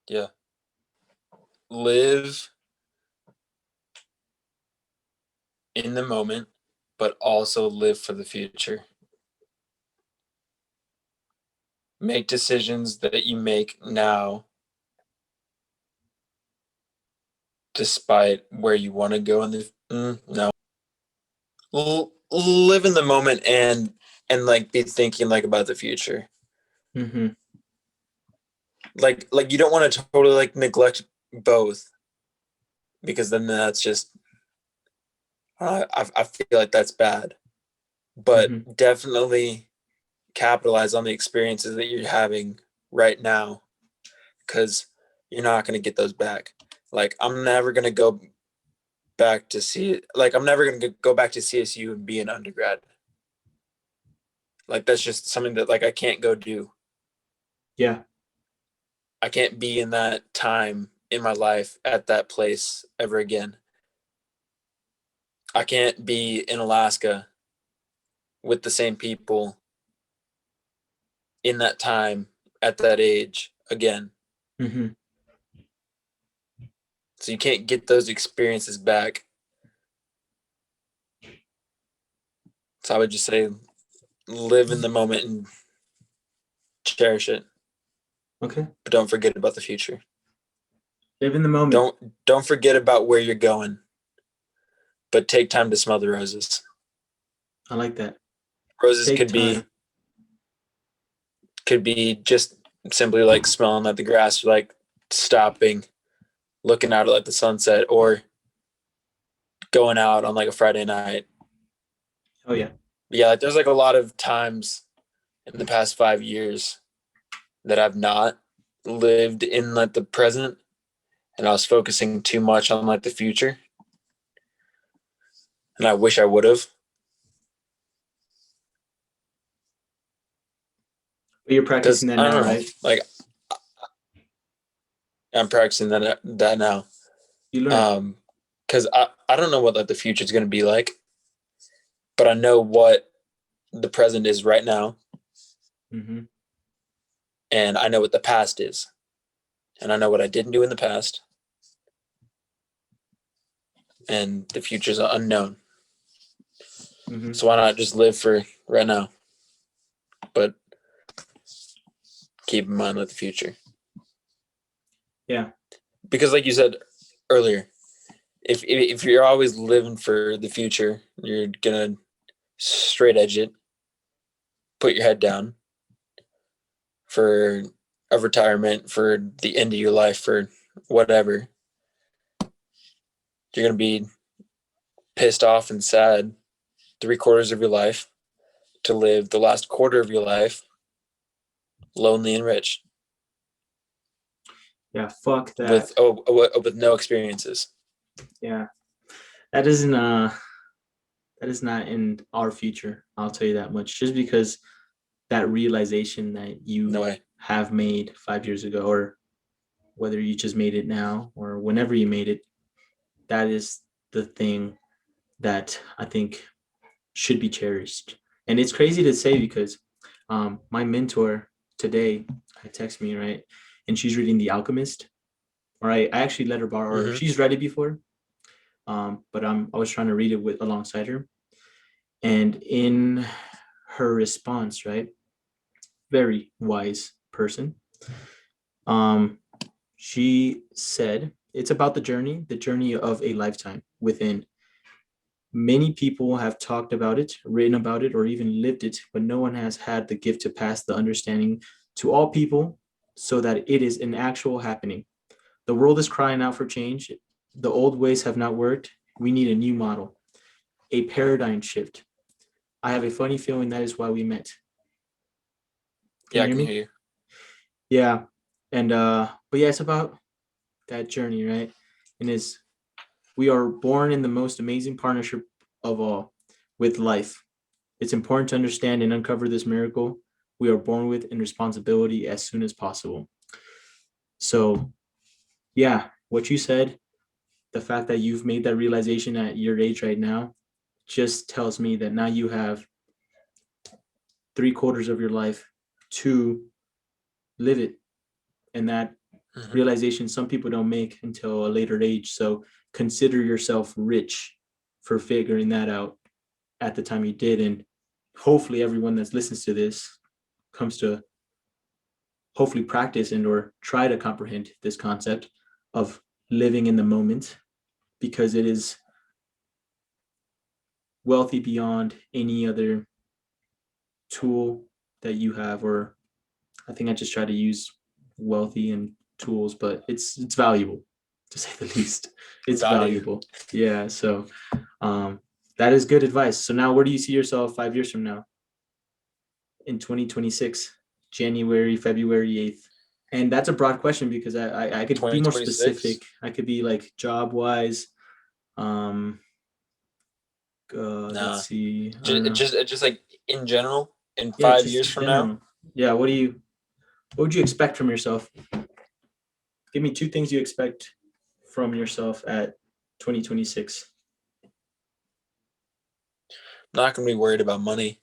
Yeah. Live in the moment, but also live for the future. Make decisions that you make now, despite where you want to go in the no. Live in the moment and like be thinking like about the future. Mm-hmm. Like you don't want to totally like neglect both, because then that's just I feel like that's bad. Mm-hmm. But definitely capitalize on the experiences that you're having right now, because you're not going to get those back. Like I'm never going to go back to see, like I'm never going to go back to CSU and be an undergrad. Like that's just something that like I can't go do. Yeah. I can't be in that time in my life at that place ever again. I can't be in Alaska with the same people in that time at that age again. Mm-hmm. So you can't get those experiences back. So I would just say live in the moment and cherish it, Okay. but don't forget about the future. Live in the moment. Don't forget about where you're going, but take time to smell the roses. I like that. Roses Take time. could be just simply like smelling at the grass, like stopping, looking out at like the sunset, or going out on like a Friday night. Oh yeah. But yeah, like, there's like a lot of times in the past 5 years that I've not lived in like the present, and I was focusing too much on like the future, and I wish I would have. But you're Because practicing that I now, don't know, right? like I'm practicing that now. You learn. Because I don't know what like the future is going to be like, but I know what the present is right now, Mm-hmm. and I know what the past is, and I know what I didn't do in the past, and the future is unknown. Mm-hmm. So why not just live for right now, but keep in mind like the future? Yeah. Because like you said earlier, if you're always living for the future, you're gonna straight edge it, put your head down for a retirement, for the end of your life, for whatever. You're gonna be pissed off and sad 3/4 of your life, to live the last quarter of your life lonely and rich Yeah. Fuck that. with with no experiences. Yeah. That isn't that is not in our future. I'll tell you that much. Just because that realization that No you way. have made 5 years ago, or whether you just made it now or whenever you made it, that is the thing that I think should be cherished. And it's crazy to say because my mentor today had texted me, right? And she's reading The Alchemist. All right, I actually let her borrow, or Mm-hmm. she's read it before, but I was trying to read it alongside her, and in her response, right, very wise person, um, she said it's about the journey of a lifetime within. Many people have talked about it, written about it, or even lived it, but no one has had the gift to pass the understanding to all people so that it is an actual happening. The world is crying out for change. The old ways have not worked. We need a new model, a paradigm shift. I have a funny feeling that is why we met. Can Yeah, you I hear can hear me? you. Yeah. And but yeah, it's about that journey, right? And is we are born in the most amazing partnership of all with life. It's important to understand and uncover this miracle we are born with in responsibility as soon as possible. So, yeah, what you said, the fact that you've made that realization at your age right now, just tells me that now you have 3/4 of your life to live it. And that Mm-hmm. realization some people don't make until a later age. So, consider yourself rich for figuring that out at the time you did. And hopefully, everyone that listens to this comes to hopefully practice and or try to comprehend this concept of living in the moment, because it is wealthy beyond any other tool that you have. Or I think I just try to use wealthy and tools, but it's valuable to say the least. It's Value. valuable. Yeah. So um that is good advice. So now where do you see yourself 5 years from now, in 2026, January, February 8th? And that's a broad question because I could be more 2026. specific. I could be like job wise. Um, let's Nah, see. I don't just know. just like in general, in Yeah, 5 years just from now. general. Yeah. What would you expect from yourself? Give me two things you expect from yourself at 2026. I'm not gonna be worried about money.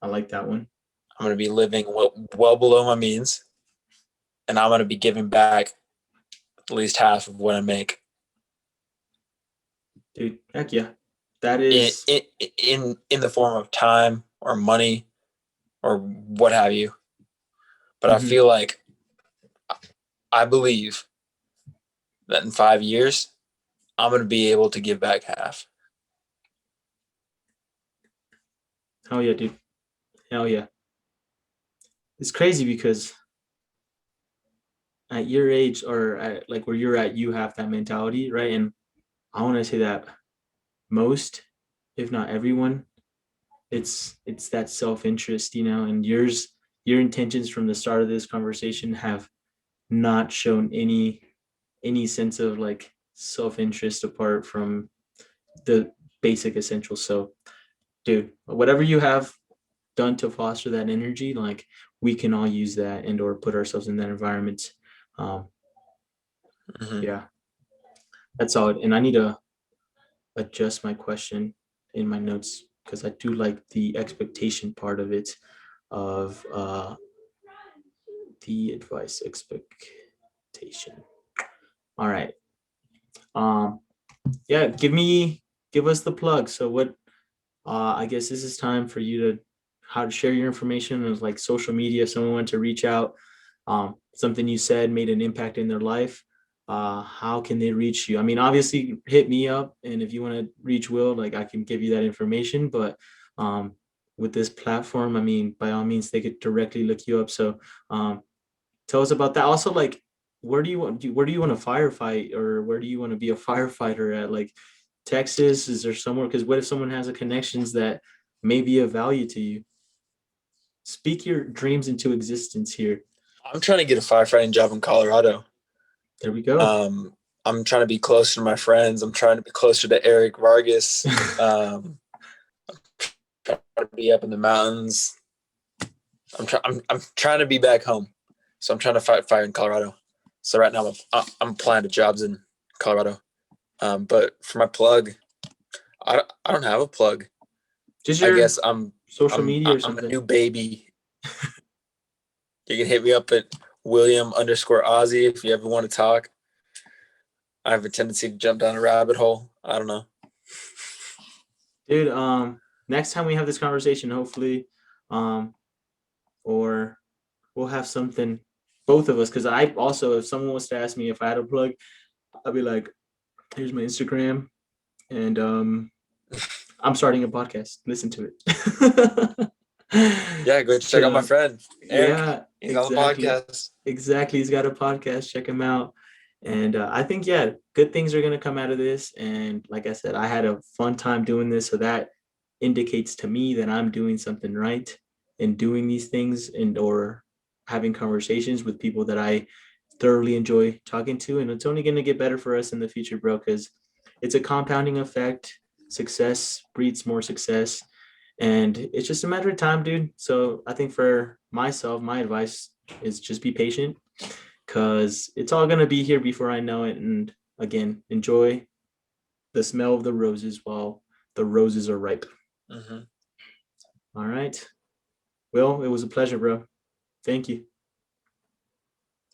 I like that one. I'm gonna be living well below my means, and I'm gonna be giving back at least half of what I make Dude, heck yeah. That in is, in in the form of time or money or what have you. But I mhm. feel like I believe that in 5 years I'm gonna be able to give back half. Hell yeah, dude. Hell yeah. It's crazy because at your age, or at, like where you're at, you have that mentality, right? And I want to say that most, if not everyone, it's that self-interest, and your intentions from the start of this conversation have not shown any sense of like self-interest apart from the basic essentials. So, dude, whatever you have done to foster that energy, like we can all use that and or put ourselves in that environment. um Mm-hmm. yeah, that's solid. And I need to adjust my question in my notes because I do like the expectation part of it, of the advice expectation. All right. Um yeah, give us the plug. So what, I guess this is time for you to how to share your information of like social media. If someone wanted to reach out, something you said made an impact in their life. How can they reach you? I mean, obviously, hit me up, and if you want to reach Will, like I can give you that information. But um, with this platform, I mean, by all means, they could directly look you up. So um, tell us about that. Also, like, where do you want to firefight, or where do you want to be a firefighter at? Like Texas, is there somewhere? Because what if someone has a connections that may be of value to you? Speak your dreams into existence here. I'm trying to get a firefighting job in Colorado. There we go. Um, I'm trying to be closer to my friends. I'm trying to be closer to Eric Vargas. Trying to be up in the mountains. I'm trying to be back home. So I'm trying to fight fire in Colorado. So right now I'm applying to jobs in Colorado. But for my plug, I don't have a plug. Just I your guess social media or I'm a something. new baby. You can hit me up at William _ Aussie if you ever want to talk. I have a tendency to jump down a rabbit hole. I don't know. Dude, next time we have this conversation, hopefully, or we'll have something, both of us, because I also, if someone was to ask me if I had a plug, I'd be like, here's my Instagram, and I'm starting a podcast. Listen to it. Yeah, go check out my friend Eric. Yeah, He's on the exactly. podcast. Exactly. He's got a podcast. Check him out. And I think, yeah, good things are going to come out of this. And like I said, I had a fun time doing this. So that indicates to me that I'm doing something right in doing these things and or having conversations with people that I thoroughly enjoy talking to. And it's only going to get better for us in the future, bro, because it's a compounding effect. Success breeds more success. And it's just a matter of time, dude. So I think for myself, my advice is just be patient because it's all going to be here before I know it. And again, enjoy the smell of the roses while the roses are ripe. Mm-hmm. All right. Well, it was a pleasure, bro. Thank you.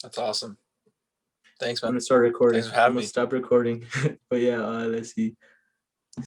That's awesome. Thanks, man. I'm going to start recording. Thanks for having I'm going me. to stop recording. But yeah, let's see.